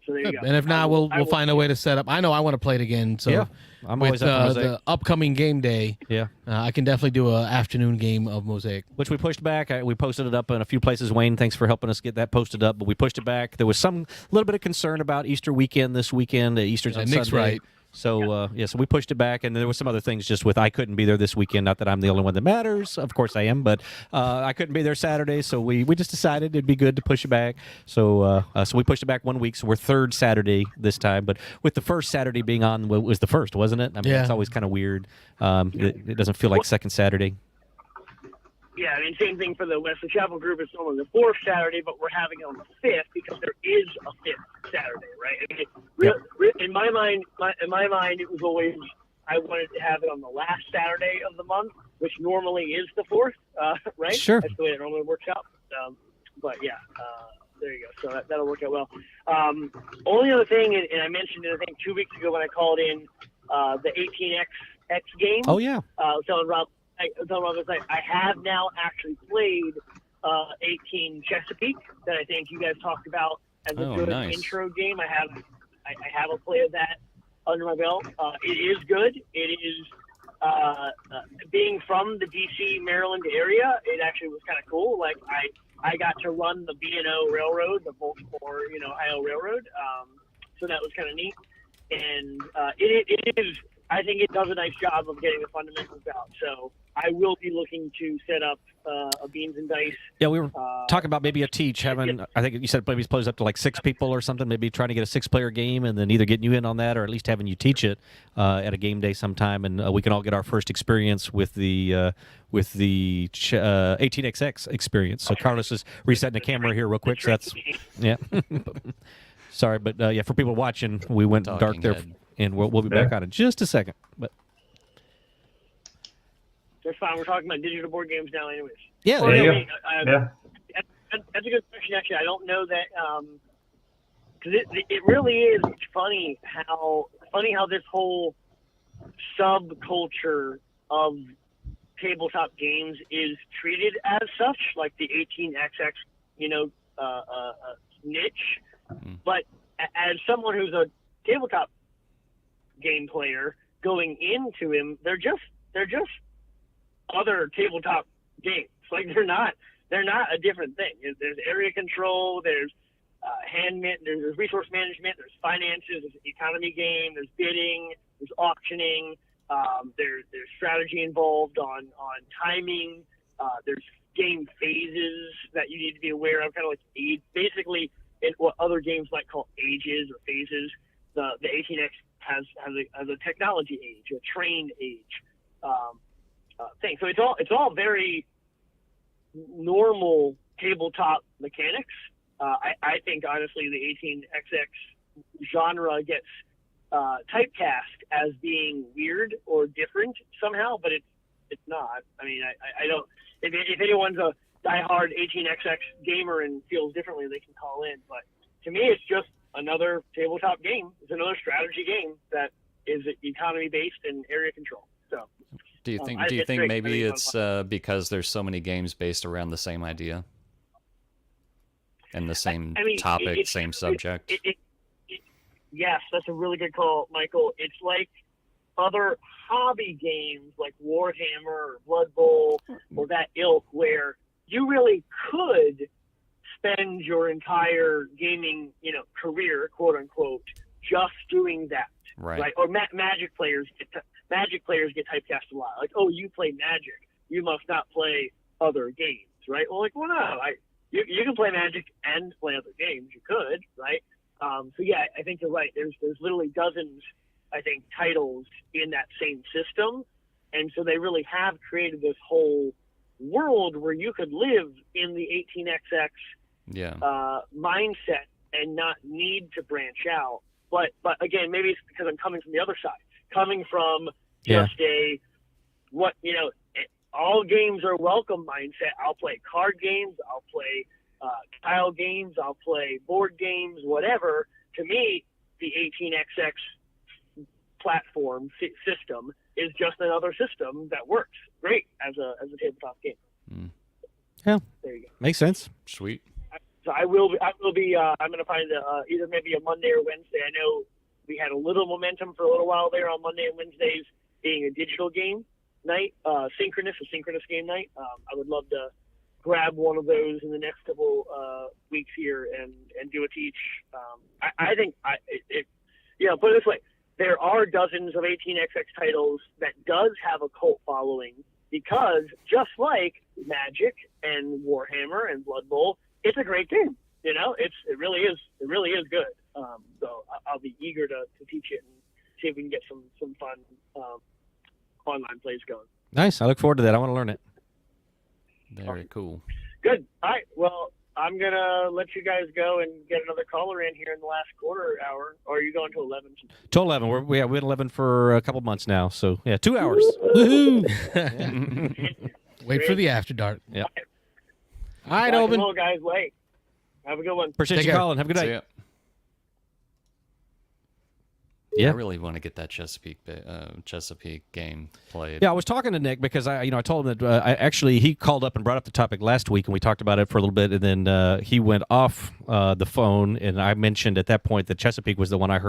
So there you go. And if not, we'll find a way to set up. I know I want to play it again. So yeah, I'm always with up for Mosaic. the upcoming game day, I can definitely do an afternoon game of Mosaic. Which we pushed back. We posted it up in a few places. Wayne, thanks for helping us get that posted up. But we pushed it back. There was some little bit of concern about Easter weekend this weekend. Easter's on Nick's Sunday. right. So, so we pushed it back, and there was some other things just with I couldn't be there this weekend. Not that I'm the only one that matters. Of course I am, but I couldn't be there Saturday, so we just decided it'd be good to push it back. So so we pushed it back 1 week, so we're third Saturday this time. But with the first Saturday being on, it was the first, wasn't it? I mean, it's always kind of weird. It doesn't feel like second Saturday. Yeah, I mean, same thing for the Wesley Chapel group. It's only the fourth Saturday, but we're having it on the fifth because there is a fifth Saturday, right? I mean, in my mind, it was always I wanted to have it on the last Saturday of the month, which normally is the fourth, right? Sure. That's the way it normally works out. But yeah, there you go. So that'll work out well. Only other thing, and I mentioned it I think 2 weeks ago when I called in the 18X game. Oh yeah. I was telling Rob. I have now actually played 18 Chesapeake that I think you guys talked about as a good intro game. I have a play of that under my belt. It is good. It is being from the DC, Maryland area. It actually was kind of cool. Like I got to run the B&O Railroad, the Baltimore, Ohio Railroad. So that was kind of neat. And it is. I think it does a nice job of getting the fundamentals out. So I will be looking to set up a Beans and Dice. Yeah, we were talking about maybe a teach, having, I think you said maybe plays up to like 6 people or something, maybe trying to get a 6-player game and then either getting you in on that or at least having you teach it at a game day sometime, and we can all get our first experience with the 18XX experience. So Carlos is resetting the camera here real quick, so that's, yeah. Sorry, but yeah, for people watching, we went dark there, and we'll be back on in just a second. But that's fine. We're talking about digital board games now, anyways. Yeah, There you go. Yeah. That's a good question, actually. I don't know that because it really is funny how this whole subculture of tabletop games is treated as such, like the 18XX, niche. But as someone who's a tabletop game player going into him, they're just other tabletop games. Like they're not a different thing. There's area control, there's there's resource management, there's finances, there's economy game, there's bidding, there's auctioning, there's strategy involved on timing, there's game phases that you need to be aware of, kind of like basically in what other games might call ages or phases. The 18X has a technology age, a trained age thing. So it's all very normal tabletop mechanics. I think honestly the 18XX genre gets typecast as being weird or different somehow, but it's not. I mean, I don't. If anyone's a diehard 18XX gamer and feels differently, they can call in. But to me, it's just another tabletop game. It's another strategy game that is economy based and area control. So. Do you think maybe it's because there's so many games based around the same idea and the same topic, same subject? Yes, that's a really good call, Michael. It's like other hobby games like Warhammer or Blood Bowl or that ilk, where you really could spend your entire gaming, career, quote unquote, just doing that. Right? Or Magic players get typecast a lot. Like, oh, you play Magic, you must not play other games, right? Well, like, well, no, you can play Magic and play other games. You could, right? So yeah, I think you're right. There's literally dozens, I think, titles in that same system, and so they really have created this whole world where you could live in the 18XX mindset and not need to branch out. But again, maybe it's because I'm coming from the other side, coming from just all games are welcome mindset. I'll play card games, I'll play tile games, I'll play board games, whatever. To me, the 18XX platform system is just another system that works great as a tabletop game. Yeah, there you go. Makes sense. Sweet. So I will be. I'm going to find either maybe a Monday or Wednesday. I know we had a little momentum for a little while there on Monday and Wednesdays being a digital game night, synchronous game night. I would love to grab one of those in the next couple weeks here and do a teach. I think put it this way: there are dozens of 18XX titles that does have a cult following because just like Magic and Warhammer and Blood Bowl, it's a great game. It really is good. So I'll be eager to teach it and see if we can get some fun online plays going. Nice. I look forward to that. I want to learn it. Very cool. Good. All right. Well, I'm going to let you guys go and get another caller in here in the last quarter hour. Or are you going to 11? To 11. We had 11 for a couple months now. So, 2 hours. Woohoo! Wait for the after dark. Yep. All right, Oben. Hello, guys. Wait. Have a good one. Appreciate you calling. Have a good night. Yeah, I really want to get that Chesapeake game played. Yeah, I was talking to Nick because I told him that he called up and brought up the topic last week, and we talked about it for a little bit, and then he went off the phone, and I mentioned at that point that Chesapeake was the one I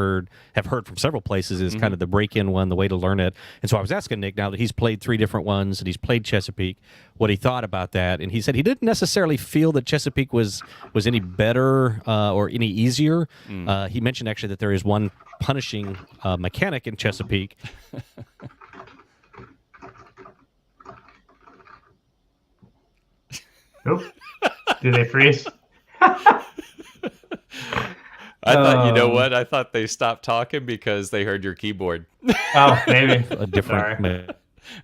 have heard from several places is kind of the break-in one, the way to learn it. And so I was asking Nick, now that he's played 3 different ones and he's played Chesapeake, what he thought about that, and he said he didn't necessarily feel that Chesapeake was any better or any easier. He mentioned actually that there is one punishing mechanic in Chesapeake. Nope. Did they freeze? I thought, you know what? I thought they stopped talking because they heard your keyboard. Oh, maybe. A different.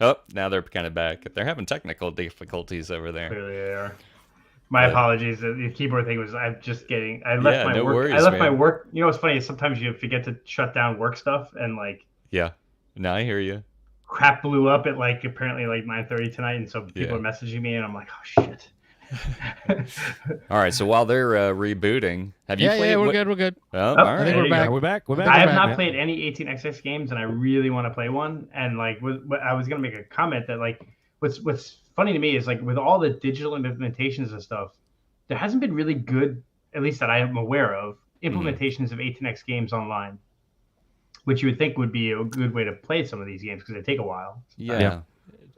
Oh, now they're kind of back. They're having technical difficulties over there. Clearly they are. My apologies. The keyboard thing was I left my no work. worries, I left man. my work. You know what's funny is sometimes you forget to shut down work stuff and like Yeah. No, I hear you. crap blew up at like apparently like 9:30 tonight, and so people are messaging me and I'm like, oh shit. All right. So while they're rebooting, have you played? Yeah, we're good. We're good. Oh, Oh, all I think right. we're back. Yeah, we're back. We're back. I have We're not back, played any 18xx games, and I really want to play one. And like, I was gonna make a comment that like, what's funny to me is like with all the digital implementations and stuff, there hasn't been really good, at least that I am aware of, implementations of 18x games online, which you would think would be a good way to play some of these games because they take a while. Yeah.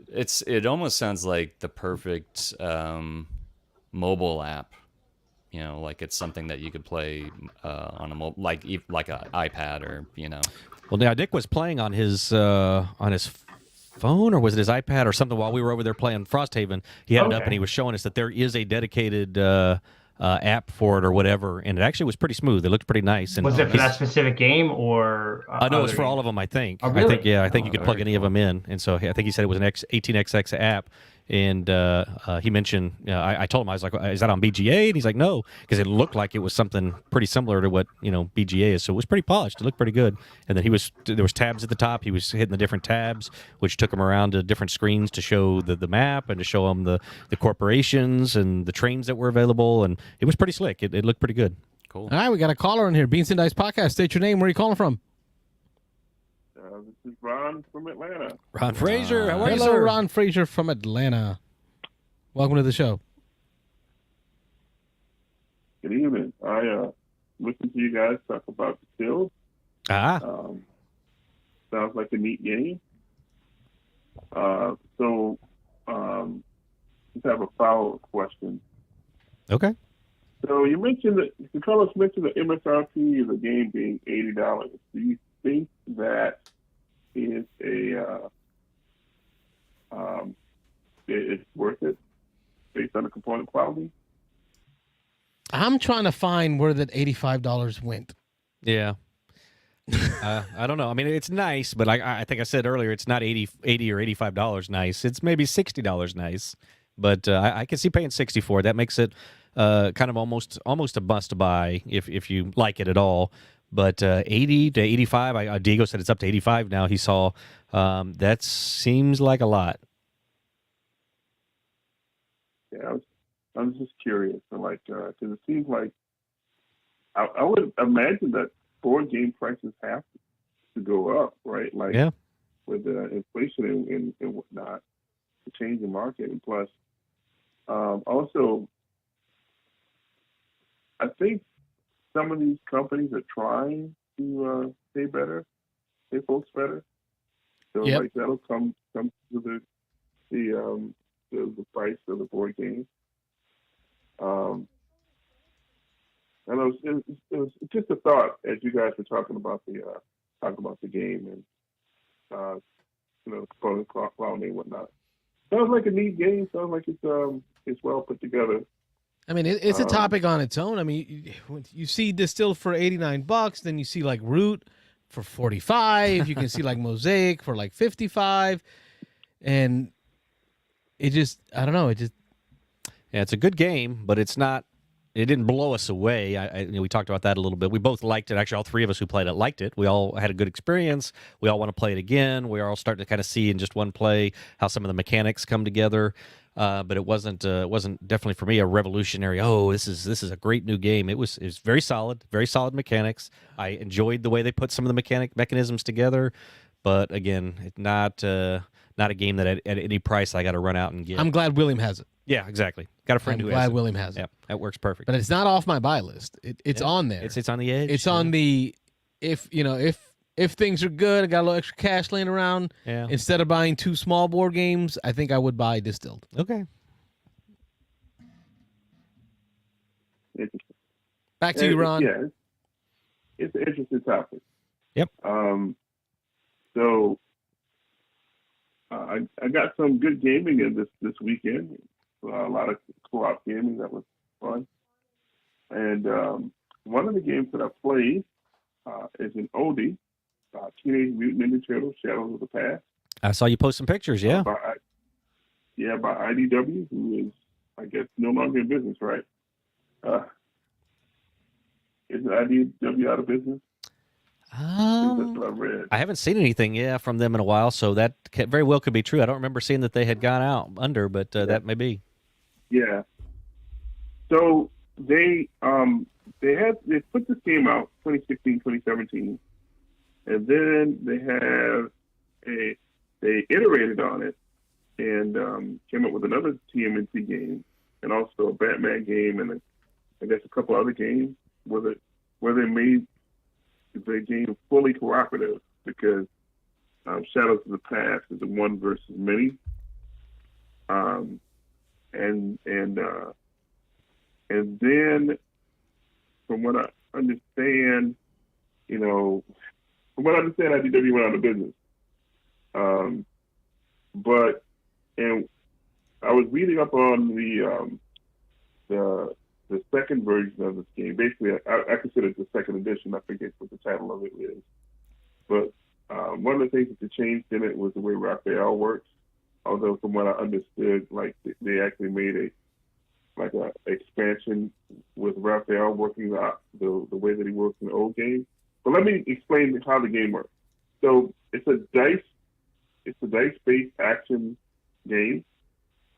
It almost sounds like the perfect mobile app. You know, like it's something that you could play on a like an iPad or Well, now Dick was playing on his phone, or was it his iPad or something while we were over there playing Frosthaven. He had it up and he was showing us that there is a dedicated app for it or whatever, and it actually was pretty smooth. It looked pretty nice. And Was it for that specific game or? I know it's for all of them. I think. Oh, really? I think you could plug any of them in, and so I think he said it was an 18xx app. And he mentioned, I told him, I was like, is that on BGA? And he's like, no, because it looked like it was something pretty similar to what BGA is. So it was pretty polished. It looked pretty good. And then there was tabs at the top. He was hitting the different tabs, which took him around to different screens to show the map and to show him the corporations and the trains that were available. And it was pretty slick. It looked pretty good. Cool. All right, we got a caller in here. Beans and Dice Podcast. State your name. Where are you calling from? This is Ron from Atlanta. Ron Fraser, how are you, Hello, sir? Ron Fraser from Atlanta. Welcome to the show. Good evening. I listened to you guys talk about Distilled. Sounds like a neat game. So just have a follow-up question. Okay. So you mentioned that Carlos mentioned the MSRP of the game being $80. Do you think that is it's worth it based on the component quality? I'm trying to find where that $85 went. Yeah. I don't know. I mean, it's nice, but I think I said earlier, it's not $80 or $85 nice. It's maybe $60 nice. But I can see paying $60 for it. That makes it kind of almost a must buy if you like it at all. But 80 to 85, Diego said it's up to 85 now. He saw that seems like a lot. Yeah, I was just curious, because it seems like I would imagine that board game prices have to go up, right? Like with inflation and whatnot, the change in market, and plus also I think some of these companies are trying to pay folks better. So like that'll come to the price of the board game. And it was just a thought as you guys were talking about the game and component quality and whatnot. Sounds like a neat game. Sounds like it's well put together. I mean, it's a topic on its own. I mean, you see Distilled for $89, then you see like Root for $45. You can see like Mosaic for like $55, and it just, I don't know. It just, yeah, it's a good game, but it's not. It didn't blow us away. We talked about that a little bit. We both liked it. Actually, all three of us who played it liked it. We all had a good experience. We all want to play it again. We are all starting to kind of see in just one play how some of the mechanics come together. But it wasn't definitely for me a revolutionary. Oh, this is a great new game. It was very solid mechanics. I enjoyed the way they put some of the mechanisms together. But again, not a game that at any price I got to run out and get. I'm glad William has it. Yeah, exactly. Got a friend I'm who glad has it. William has it. Yeah, that works perfect. But it's not off my buy list. It's on there. It's on the edge. It's on the if if things are good, I got a little extra cash laying around. Yeah. Instead of buying 2 small board games, I think I would buy Distilled. Okay. Interesting. Back to you, Ron. Yeah, it's an interesting topic. Yep. So I got some good gaming in this weekend. A lot of co-op gaming that was fun. And one of the games that I played is an oldie, Teenage Mutant Ninja Turtles: Shadows of the Past. I saw you post some pictures. Yeah. By IDW, who is, I guess, no longer in business, right? Is IDW out of business? That's what I read. I haven't seen anything, from them in a while, so that very well could be true. I don't remember seeing that they had gone out under, but that may be. Yeah. So they put this game out 2016, 2017, and then they iterated on it and came up with another TMNT game and also a Batman game and I guess a couple other games where they made the game fully cooperative because Shadows of the Past is a one versus many, and then from what I understand, IDW went out of business. But I was reading up on the second version of this game. Basically, I consider it the second edition. I forget what the title of it is. But one of the things that they changed in it was the way Raphael works. Although from what I understood, like they actually made a expansion with Raphael working the way that he works in the old game. But let me explain how the game works. So it's a dice-based action game.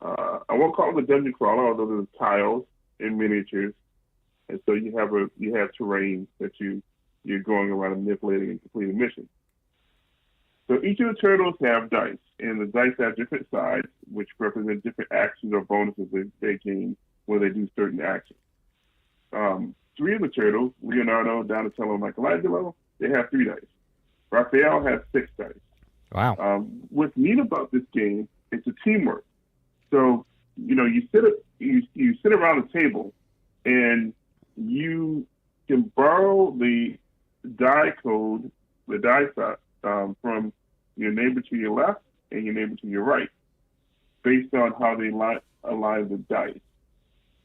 I won't call it a dungeon crawler, although there's tiles and miniatures, and so you have terrain that you're going around and manipulating and completing missions. So each of the turtles have dice, and the dice have different sides, which represent different actions or bonuses they gain when they do certain actions. 3 of the turtles, Leonardo, Donatello, and Michelangelo, they have 3 dice. Raphael has 6 dice. Wow. What's neat about this game is the teamwork. So, you sit around the table and you can borrow the die code, the die set, from your neighbor to your left and your neighbor to your right, based on how they align the dice.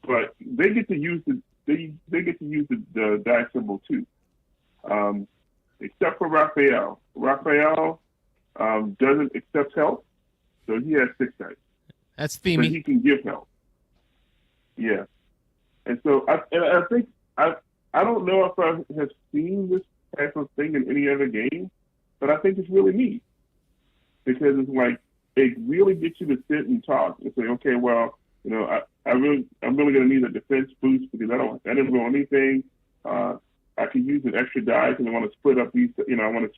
But they get to use the die symbol too, except for Raphael. Raphael doesn't accept help, so he has 6 dice. That's But themey. he can give help. Yeah, and so I think I don't know if I have seen this type of thing in any other game, but I think it's really neat because it's like it really gets you to sit and talk and say, okay, well, I'm really going to need a defense boost because I didn't roll anything. I can use an extra die because I want to split up these. I want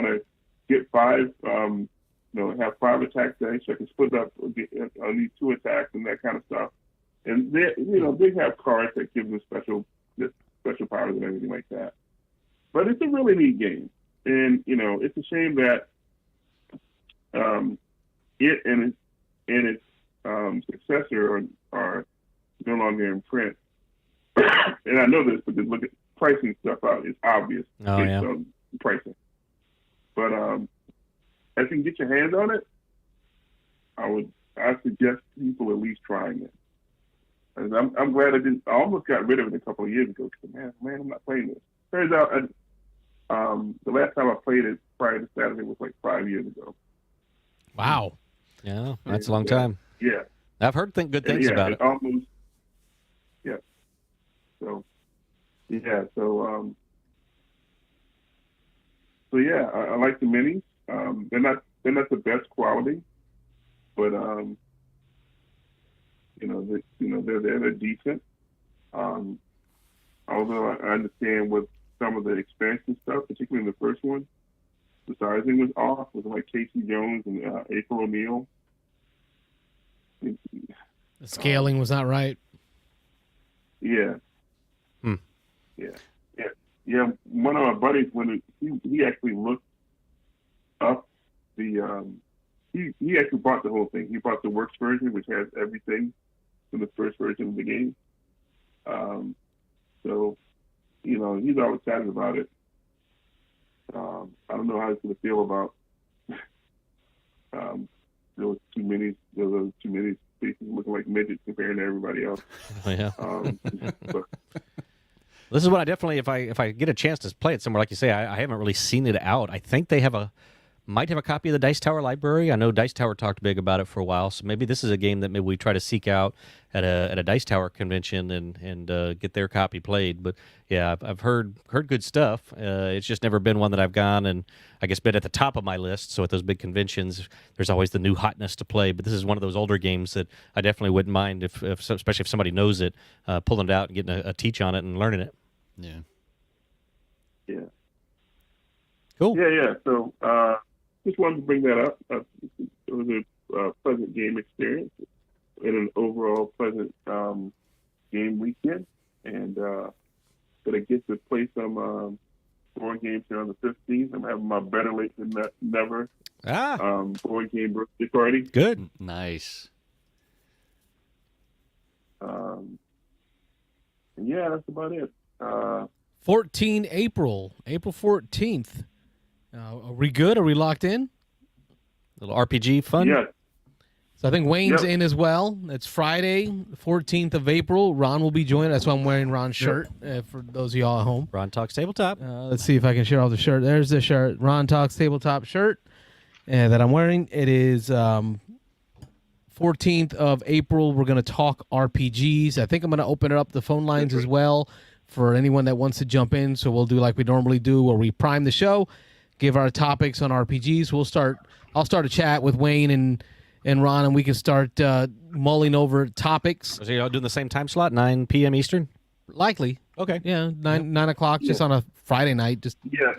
to get 5. Have 5 attack dice. So I can split up on these 2 attacks and that kind of stuff. And they have cards that give them special powers and everything like that. But it's a really neat game, and it's a shame that it and its successor are no longer in print. And I know this because look at pricing stuff out; it's obvious based on pricing. But if you can get your hands on it, I suggest people at least trying it. And I'm glad I didn't. I almost got rid of it a couple of years ago because man, I'm not playing this. Turns out, the last time I played it prior to Saturday was like 5 years ago. Wow. Yeah, that's a long time. Yeah, I've heard good things about it. Almost. Yeah. So. Yeah. So. So yeah, I like the minis. They're not the best quality, but they're decent. Although I understand with some of the expansion stuff, particularly in the first one, the sizing was off with like Casey Jones and April O'Neil. The scaling was not right. Yeah. Hmm. Yeah. Yeah, one of my buddies, when he actually looked up the, he actually bought the whole thing. He bought the works version, which has everything from the first version of the game. So, you know, he's all excited about it. I don't know how he's going to feel about those too many faces looking like midgets compared to everybody else. Oh, yeah. But, This is what I definitely, if I get a chance to play it somewhere, like you say, I haven't really seen it out. I think they might have a copy of the Dice Tower library. I know Dice Tower talked big about it for a while, so maybe this is a game that maybe we try to seek out at a Dice Tower convention and get their copy played. But yeah, I've heard good stuff. It's just never been one that I've gone and I guess been at the top of my list. So at those big conventions, there's always the new hotness to play. But this is one of those older games that I definitely wouldn't mind if especially if somebody knows it, pulling it out and getting a teach on it and learning it. Yeah. yeah. Cool. Yeah. So just wanted to bring that up. It was a pleasant game experience and an overall pleasant game weekend. And gonna get to play some board games here on the 15th. I'm having my better late than never board game birthday party. Good. Nice. And yeah, that's about it. 14 April 14th. Are we good? Are we locked in? Little RPG fun. Yeah. So I think Wayne's in as well. It's Friday, 14th of April. Ron will be joining. That's why I'm wearing Ron's shirt for those of y'all at home. Ron Talks Tabletop. Let's see if I can share off the shirt. There's the shirt. Ron Talks Tabletop shirt that I'm wearing. It is 14th of April. We're going to talk RPGs. I think I'm going to open it up the phone lines as well for anyone that wants to jump in. So we'll do like we normally do where we prime the show, give our topics on RPGs. I'll start a chat with Wayne and Ron, and we can start mulling over topics. So y'all doing the same time slot, 9 p.m. Eastern? Likely. Okay. Yeah, 9 o'clock, just on a Friday night. Yeah,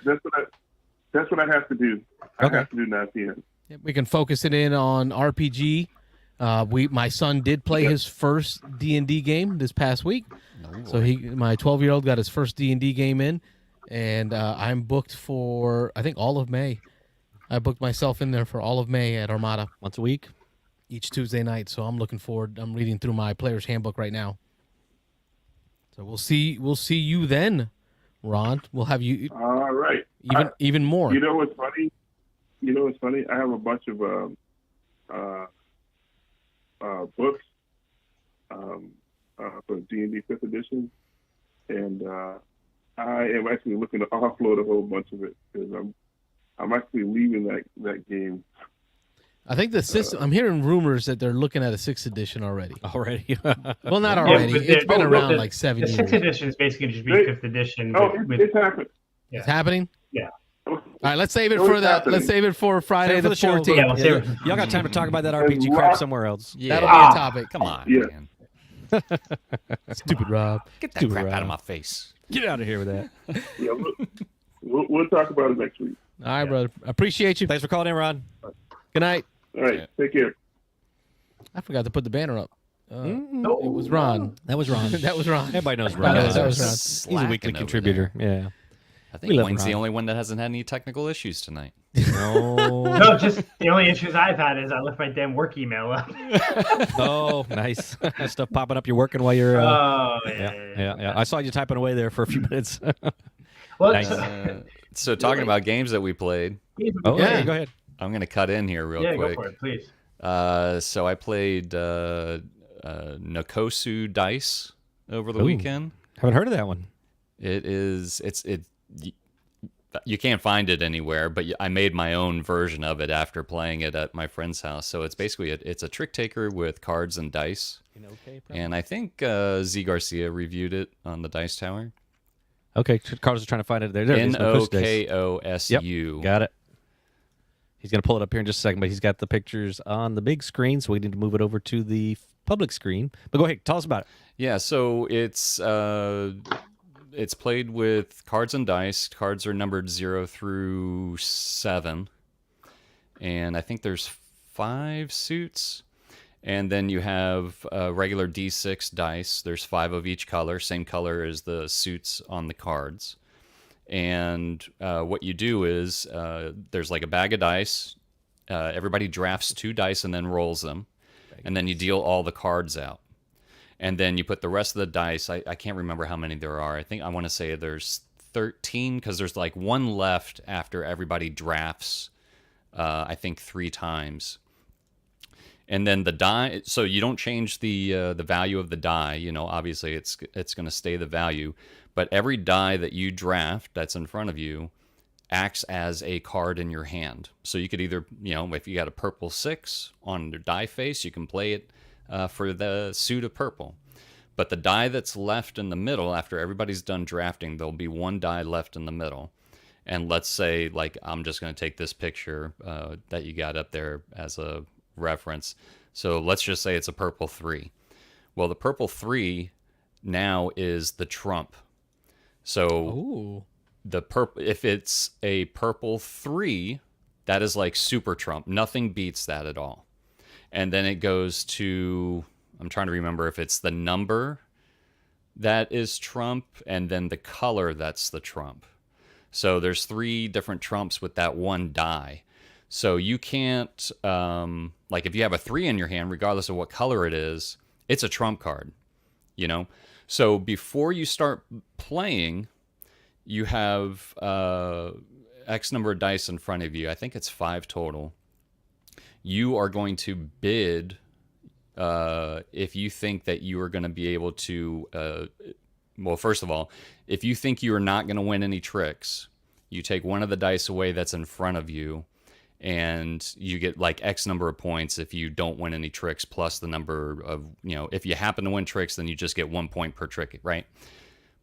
that's what I have to do. I have to do 9 p.m. We can focus it in on RPG. My son did play his first D&D game this past week. So my 12-year-old got his first D&D game in, and I'm booked for, I think, all of May. I booked myself in there for all of May at Armada. Once a week? Each Tuesday night, so I'm looking forward. I'm reading through my player's handbook right now. So we'll see you then, Ron. We'll have you all right. Even more. You know what's funny? I have a bunch of books for D&D 5th edition, and I am actually looking to offload a whole bunch of it because I'm actually leaving that game. I think the system. I'm hearing rumors that they're looking at a 6th edition already. Already? Well, not already. It's been around like 7 years. The 6th edition is basically just be 5th edition. It's happening. Yeah. It's happening. Yeah. All right, let's save it for that. Let's save it for Friday the 14th. Yeah, we'll save it. Y'all got time to talk about that RPG crap somewhere else. Yeah. That'll be a topic. Come on, Yeah. man. Stupid Rob. Get that crap out of my face. Get out of here with that. Yeah, we'll talk about it next week. All right, brother. Appreciate you. Thanks for calling in, Ron. Good night. All right, take care. I forgot to put the banner up. It was Ron. That was Ron. That was Ron. Everybody knows Ron. That was Ron. He's a weekly Slacking over contributor. there. Yeah. I We think love Wayne's the Ron. only one that hasn't had any technical issues tonight. No. No, just the only issues I've had is I left my damn work email up. Oh, nice. Stuff popping up. You're working while you're. Yeah. I saw you typing away there for a few minutes. Well, Nice. So talking about games that we played, Oh, Yeah. yeah. Go ahead. I'm going to cut in here real yeah, quick. go for it, please. So I played Nakosu Dice over the Ooh. weekend. Haven't heard of that one. You can't find it anywhere, but I made my own version of it after playing it at my friend's house. So it's basically it's a trick taker with cards and dice. And I think Z Garcia reviewed it on the Dice Tower. Okay, Carlos is trying to find it. There it is. Nokosu. Yep, got it. He's going to pull it up here in just a second, but he's got the pictures on the big screen, so we need to move it over to the public screen. But go ahead, tell us about it. Yeah, so it's played with cards and dice. Cards are numbered 0 through 7. And I think there's 5 suits. And then you have regular D6 dice. There's 5 of each color, same color as the suits on the cards. And what you do is there's like a bag of dice. Everybody drafts 2 dice and then rolls them. And then you deal all the cards out. And then you put the rest of the dice. I can't remember how many there are. I want to say there's 13 because there's like 1 left after everybody drafts, I think 3 times. And then the die, so you don't change the value of the die. You know, obviously it's going to stay the value. But every die that you draft that's in front of you acts as a card in your hand. So you could either, you know, if you got a purple 6 on your die face, you can play it for the suit of purple. But the die that's left in the middle, after everybody's done drafting, there'll be 1 die left in the middle. And let's say, like, I'm just going to take this picture that you got up there as a reference. So let's just say it's a purple 3. Well, the purple 3 now is the trump. So if it's a purple 3, that is like super trump. Nothing beats that at all. And then it goes to, I'm trying to remember if it's the number that is trump and then the color that's the trump. So there's 3 different trumps with that 1 die. So you can't, like if you have a 3 in your hand, regardless of what color it is, it's a trump card, you know? So before you start playing, you have X number of dice in front of you. I think it's 5 total. You are going to bid if you think that you are going to be able to, well, first of all, if you think you are not going to win any tricks, you take one of the dice away that's in front of you, and you get like X number of points if you don't win any tricks, plus the number of, you know, if you happen to win tricks, then you just get 1 point per trick, right?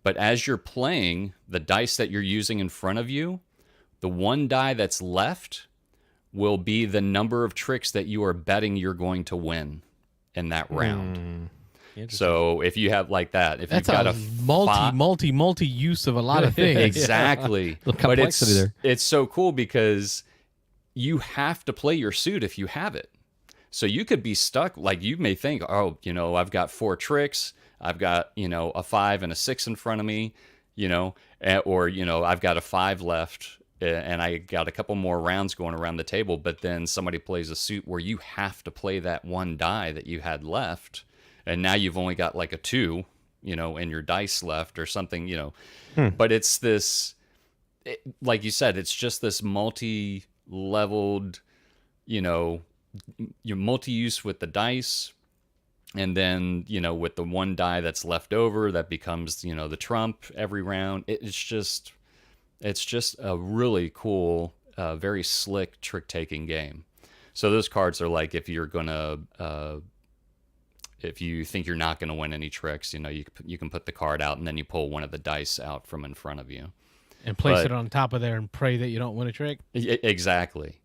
But as you're playing, the dice that you're using in front of you, the 1 die that's left will be the number of tricks that you are betting you're going to win in that round. So if you have like that, if that's you've got a multi use of a lot of things. Exactly. The complexity there. It's so cool because you have to play your suit if you have it. So you could be stuck, like you may think, oh, you know, I've got 4 tricks. I've got, you know, a 5 and a 6 in front of me, you know, or, you know, I've got a 5 left and I got a couple more rounds going around the table. But then somebody plays a suit where you have to play that 1 die that you had left. And now you've only got like a 2, you know, in your dice left or something, you know. But it's this, like you said, it's just this multi-leveled, you know, you're multi-use with the dice. And then, you know, with the 1 die that's left over, that becomes, you know, the trump every round. It's just a really cool, very slick trick-taking game. So those cards are like, if you're gonna, if you think you're not gonna win any tricks, you know, you can put the card out and then you pull one of the dice out from in front of you, and place it on top of there and pray that you don't win a trick. Exactly.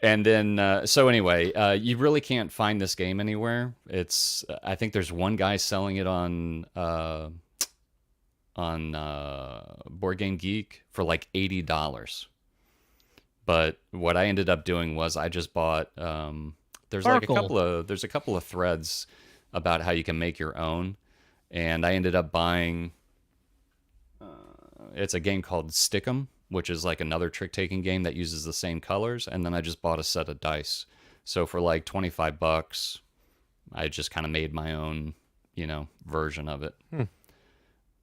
And then, so anyway, you really can't find this game anywhere. It's, I think there's one guy selling it on Board Game Geek for like $80. But what I ended up doing was I just bought, there's like a couple of threads about how you can make your own. And I ended up buying, it's a game called Stick'em, which is like another trick-taking game that uses the same colors. And then I just bought a set of dice. So for like $25, I just kind of made my own, you know, version of it.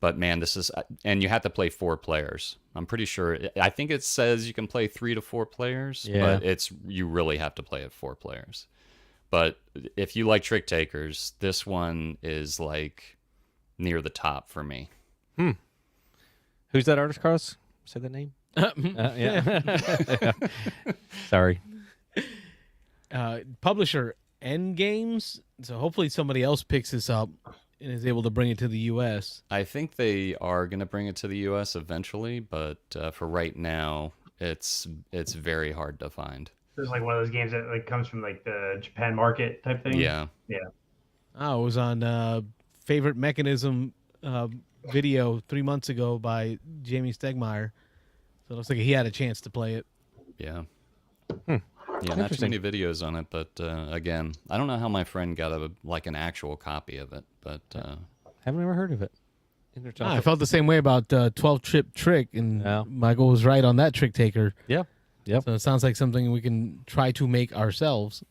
But man, this is, and you have to play 4 players. I'm pretty sure, I think it says you can play 3 to 4 players, but you really have to play it 4 players. But if you like trick takers, this one is like near the top for me. Who's that artist, Carlos? Say the name. Yeah. Sorry. Publisher N Games. So hopefully somebody else picks this up and is able to bring it to the U.S. I think they are going to bring it to the U.S. eventually, but for right now, it's very hard to find. It's like one of those games that like comes from like the Japan market type thing. Yeah. Oh, it was on Favorite Mechanism video 3 months ago by Jamie Stegmaier. So it looks like he had a chance to play it. Yeah. Yeah, not too many videos on it, but again, I don't know how my friend got an actual copy of it, but haven't ever heard of it. I felt the same way about 12-trip trick, and Michael was right on that trick taker. Yeah. Yep. So it sounds like something we can try to make ourselves.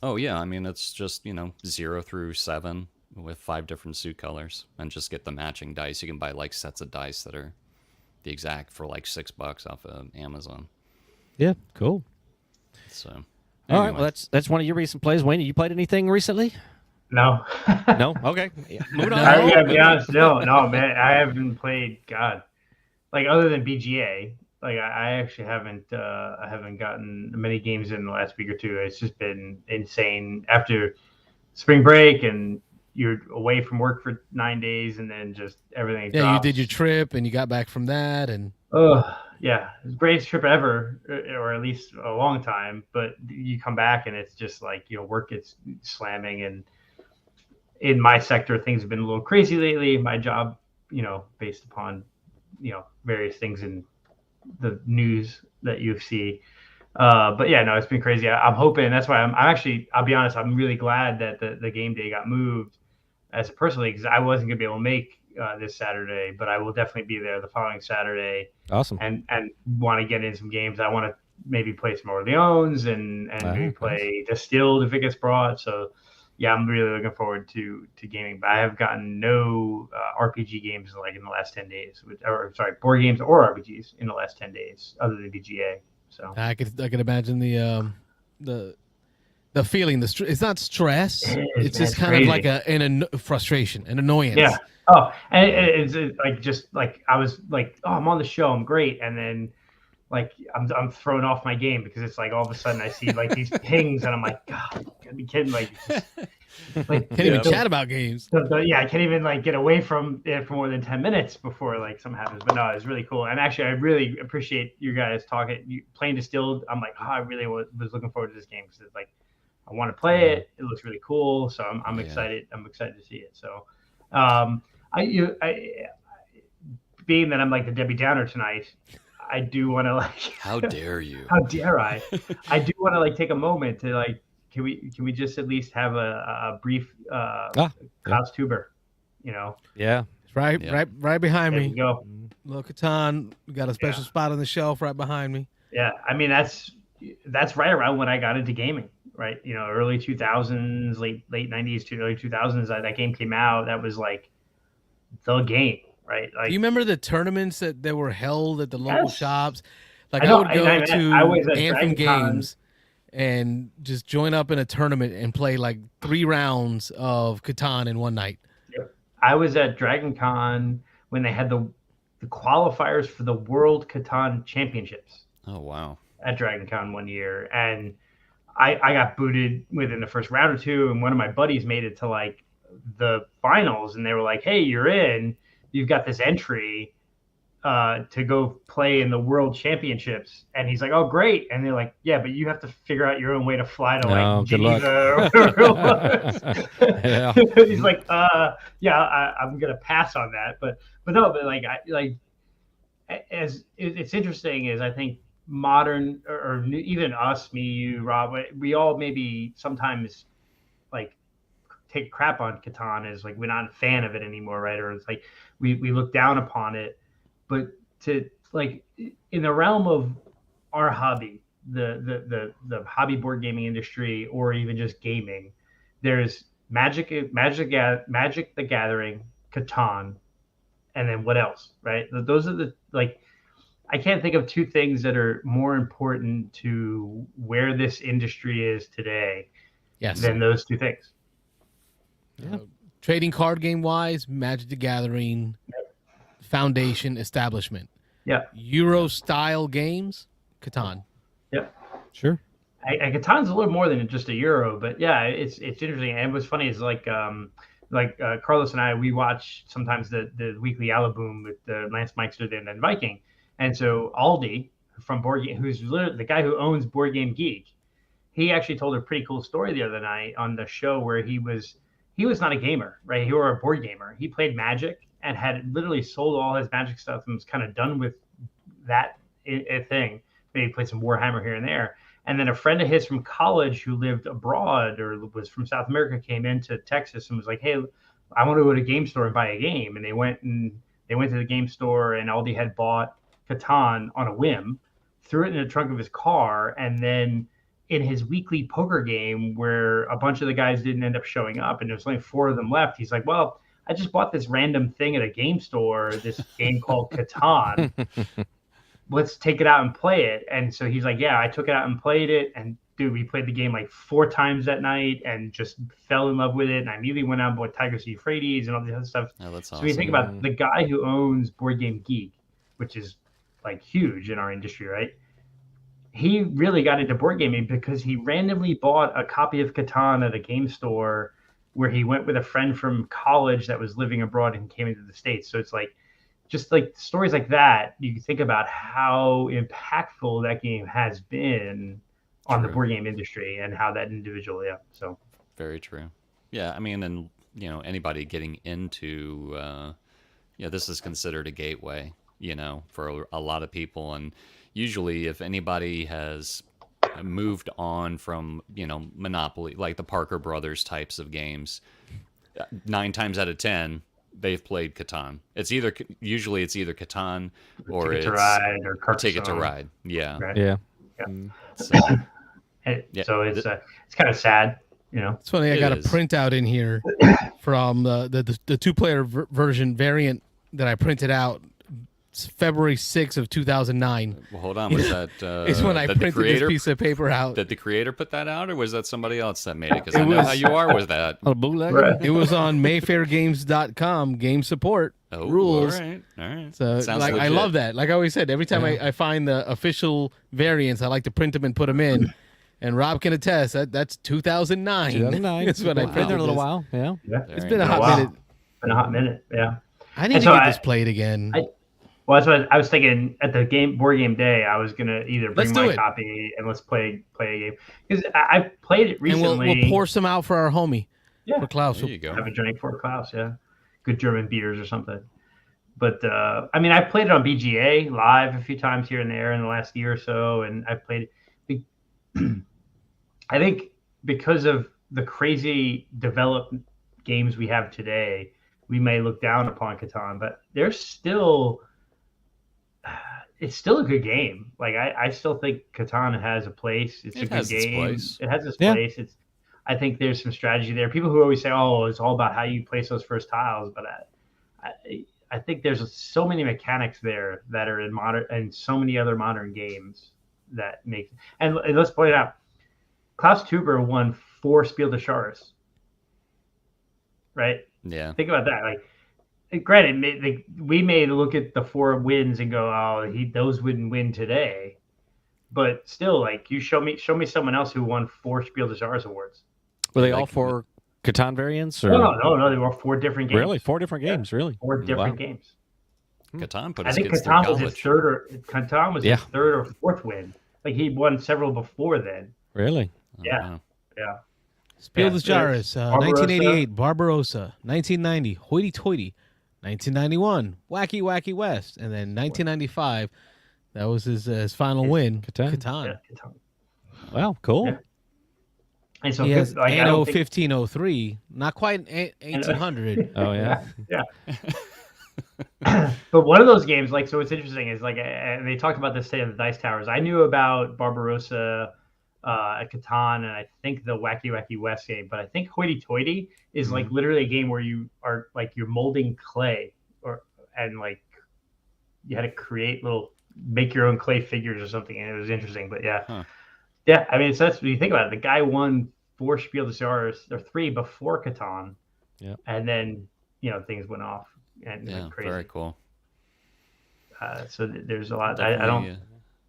Oh yeah, I mean it's just 0 through 7 with 5 different suit colors, and just get the matching dice. You can buy like sets of dice that are the exact for like $6 off of Amazon. Yeah, cool. So, all right, well that's one of your recent plays. Wayne, you played anything recently? No. No. Okay. Moving on. I gotta be honest. No, man. I haven't played. God, like other than BGA, like I actually haven't. I haven't gotten many games in the last week or two. It's just been insane after spring break, and you're away from work for 9 days, and then just everything. Yeah, drops. you did your trip, and you got back from that, and yeah, it was the greatest trip ever, or at least a long time. But you come back, and it's just like work gets slamming, and in my sector, things have been a little crazy lately. My job, based upon, various things in the news that you see. But yeah, no, it's been crazy. I'm hoping. That's why I'm actually, I'll be honest, I'm really glad that the game day got moved as a personally, because I wasn't going to be able to make this Saturday, but I will definitely be there the following Saturday. Awesome. And want to get in some games. I want to maybe play some Orleans and maybe play Distilled if it gets brought. So, yeah, I'm really looking forward to gaming, but I have gotten no RPG games like in the last 10 days, board games or RPGs in the last 10 days, other than BGA. So I could imagine the feeling. It's not stress. It's just kind of like a frustration, an annoyance. Yeah. Oh, and it's like I was like, oh, I'm on the show, I'm great, and then like I'm thrown off my game because it's like all of a sudden I see like these pings and I'm like, God, you gotta be kidding! Like can't even chat about games. Yeah, I can't even like get away from it for more than 10 minutes before like something happens. But no, it's really cool. And actually, I really appreciate you guys playing Distilled. I'm like, I really was looking forward to this game because it's like I want to play it. It looks really cool, so I'm excited. I'm excited to see it. So, I being that I'm like the Debbie Downer tonight. I do want to like. How dare you? How dare I? I do want to like take a moment to like. Can we just at least have a brief Klaus Tuber? Yeah. Right behind There me. you go. Little Catan. We got a special spot on the shelf right behind me. Yeah, I mean that's right around when I got into gaming. Right, early 2000s, late 90s to early 2000s. That game came out. That was like the game. Right. Like, do you remember the tournaments that were held at the local shops? Like I would go to at Anthem Games and just join up in a tournament and play like 3 rounds of Catan in one night. I was at Dragon Con when they had the qualifiers for the World Catan Championships. Oh wow! At Dragon Con one year, and I got booted within the first round or two, and one of my buddies made it to like the finals, and they were like, "Hey, you're in. You've got this entry to go play in the World Championships." And he's like, "Oh, great!" And they're like, "Yeah, but you have to figure out your own way to fly to like Geneva." Yeah. He's like, I'm gonna pass on that." But as it's interesting is I think modern or even us, me, you, Rob, we all maybe sometimes like take crap on Catan as like we're not a fan of it anymore, right? Or it's like we look down upon it. But to like in the realm of our hobby, the hobby board gaming industry, or even just gaming, there's Magic the Gathering, Catan, and then what else, right? Those are the like. I can't think of 2 things that are more important to where this industry is today than those 2 things. Yeah. Trading card game wise, Magic the Gathering, Foundation, Establishment. Yeah. Euro style games, Catan. Yeah. Sure. Catan's a little more than just a Euro, but yeah, it's interesting. And what's funny is like Carlos and I, we watch sometimes the weekly Alaboom with Lance Meister and Viking. And so Aldi from Board Game, who's literally the guy who owns Board Game Geek, he actually told a pretty cool story the other night on the show where he was not a gamer, right? He was a board gamer. He played Magic and had literally sold all his Magic stuff and was kind of done with that thing. Maybe played some Warhammer here and there. And then a friend of his from college who lived abroad or was from South America came into Texas and was like, "Hey, I want to go to a game store and buy a game. And they went to the game store, and Aldi had bought Catan on a whim, threw it in the trunk of his car, and then in his weekly poker game where a bunch of the guys didn't end up showing up and there's only 4 of them left, he's like, well, I just bought this random thing at a game store, this game called Catan. Let's take it out and play it. And so he's like, yeah, I took it out and played it. And dude, we played the game like 4 times that night and just fell in love with it. And I immediately went out and bought Tigris and Euphrates and all this other stuff. Oh, that's awesome. So when you think about the guy who owns Board Game Geek, which is like huge in our industry, right? He really got into board gaming because he randomly bought a copy of Catan at a game store where he went with a friend from college that was living abroad and came into the States. So it's like, just like stories like that, you think about how impactful that game has been on the board game industry and how that individual, so. Very true. Yeah, I mean, and, anybody getting into, this is considered a gateway, for a lot of people. And usually if anybody has moved on from, Monopoly, like the Parker Brothers types of games, 9 times out of 10, they've played Catan. Usually it's either Catan or Ticket to Ride or Carcassonne. Ticket to Ride. Yeah. Right. Yeah. So it's kind of sad, It's funny. I got a printout in here from the 2-player version variant that I printed out. It's February 6th of 2009. Well, hold on. Was that it's when I printed this piece of paper out. Did the creator put that out, or was that somebody else that made it? Because I know how you are with that. It was on MayfairGames.com, game support rules. All right. So like, I love that. Like I always said, every time I find the official variants, I like to print them and put them in. And Rob can attest that's 2009. 2009. It's when I printed there a little this. while. Yeah. It's been a hot minute. Been a hot minute. Yeah. I need to get this played again. Well, that's what I was thinking at the board game day. I was gonna either bring my copy and let's play a game because I played it recently. And we'll pour some out for our homie. Yeah, for Klaus. There you go. Have a drink for Klaus. Yeah, good German beers or something. But I mean, I played it on BGA live a few times here and there in the last year or so, and I played it. I think because of the crazy developed games we have today, we may look down upon Catan, but it's still a good game. Like I still think Catan has a place. It's a good game. It has its place. I think there's some strategy there. People who always say, "Oh, it's all about how you place those first tiles," but I think there's so many mechanics there that are in modern and so many other modern games that make. And let's point it out, Klaus Tuber won 4 Spiel des Jahres. Right? Yeah. Think about that. Like, granted, we may look at the 4 wins and go, "Oh, those wouldn't win today," but still, like, you show me someone else who won 4 Spiel des Jahres awards. Were they all 4 Catan variants? Or? No. They were 4 different games. Really, 4 different games? Really, 4 different games. Catan put. I his think kids Catan through was his third or fourth win. Like he won several before then. Really? Yeah. Spiel des Jahres, 1988, Barbarossa, 1990, Hoity Toity, 1991, Wacky Wacky West, and then 1995, that was his final win, Catan. Yeah, Catan. Wow, cool. Yeah. And so he has like, Anno 1503, not quite 1800. Oh, yeah. Yeah. But one of those games, like, so what's interesting is, like, and they talked about the State of the Dice Towers. I knew about Barbarossa, Catan, and I think the Wacky Wacky West game, but I think Hoity Toity is like literally a game where you are like you're molding clay, and like you had to make your own clay figures or something, and it was interesting. But yeah, I mean, so that's when you think about it. The guy won 4 Spiel des Jahres or 3 before Catan, and then things went off and went crazy. Very cool. So there's a lot. I don't.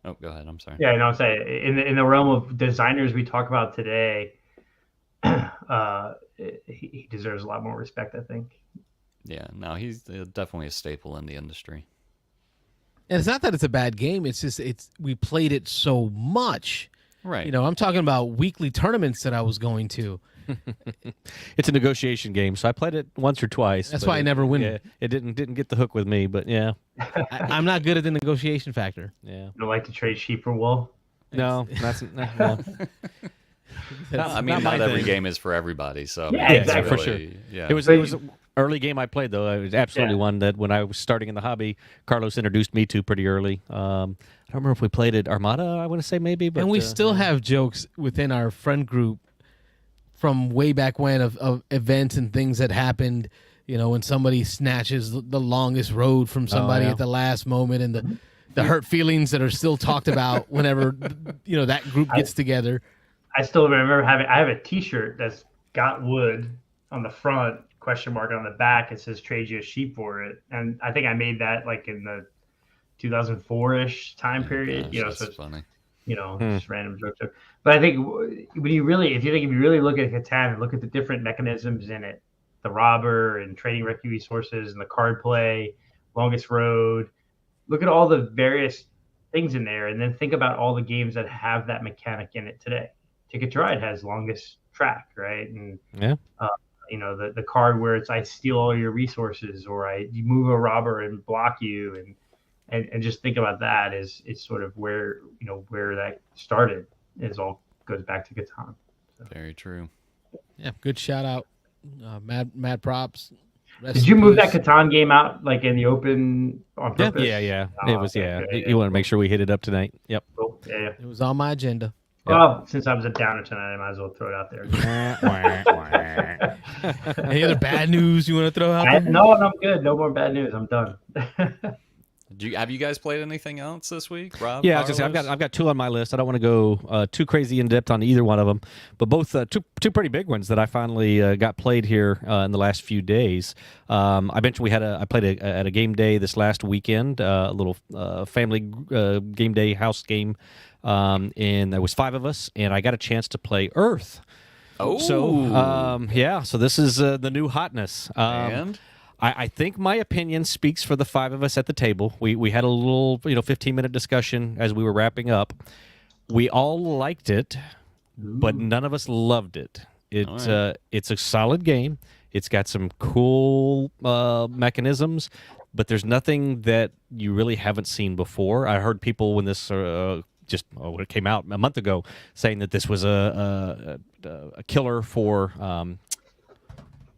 Oh, go ahead. I'm sorry. Yeah, I'm saying in the realm of designers we talk about today, he deserves a lot more respect, I think. Yeah, no, he's definitely a staple in the industry. And it's not that it's a bad game. It's just we played it so much. Right. I'm talking about weekly tournaments that I was going to. It's a negotiation game, so I played it once or twice. That's why I never win. Yeah, it didn't get the hook with me, but yeah. I'm not good at the negotiation factor. Yeah. You don't like to trade sheep for wool? No, that's no. I mean, not every game is for everybody. So Yeah, exactly. For sure. Yeah. It was early game I played, though. It was absolutely one that when I was starting in the hobby, Carlos introduced me to pretty early. I don't remember if we played it Armada, I want to say maybe. But, and we still have jokes within our friend group from way back when of events and things that happened, when somebody snatches the longest road from somebody at the last moment, and the hurt feelings that are still talked about whenever, that group gets together. I still remember I have a T-shirt that's got wood on the front, question mark on the back. It says "Trade you a sheep for it," and I think I made that like in the 2004-ish time period. Gosh, so it's funny. Just random joke. But I think if you really look at Catan and look at the different mechanisms in it, the robber and trading resources and the card play, longest road, look at all the various things in there, and then think about all the games that have that mechanic in it today. Ticket to Ride has longest track, right? And the card where it's I steal all your resources, or you move a robber and block you, and just think about that is sort of where that started. Is all goes back to Catan. So. Very true. Yeah, good shout out, mad props. Did you move that Catan game out like in the open on purpose? Yeah. It was You want to make sure we hit it up tonight. Yep. Cool. Yeah. It was on my agenda. Well, since I was a downer tonight, I might as well throw it out there. Any other bad news you want to throw out there? No, I'm good. No more bad news. I'm done. Have you guys played anything else this week, Rob? Yeah, I've got two on my list. I don't want to go too crazy in depth on either one of them, but both two pretty big ones that I finally got played here in the last few days. I mentioned I played at a game day this last weekend, a little family game day house game, and there was 5 of us, and I got a chance to play Earth. Oh, so this is the new hotness. And I think my opinion speaks for the 5 of us at the table. We had a little 15-minute discussion as we were wrapping up. We all liked it, but none of us loved it. It's a solid game. It's got some cool mechanisms, but there's nothing that you really haven't seen before. I heard people when this when it came out a month ago saying that this was a killer for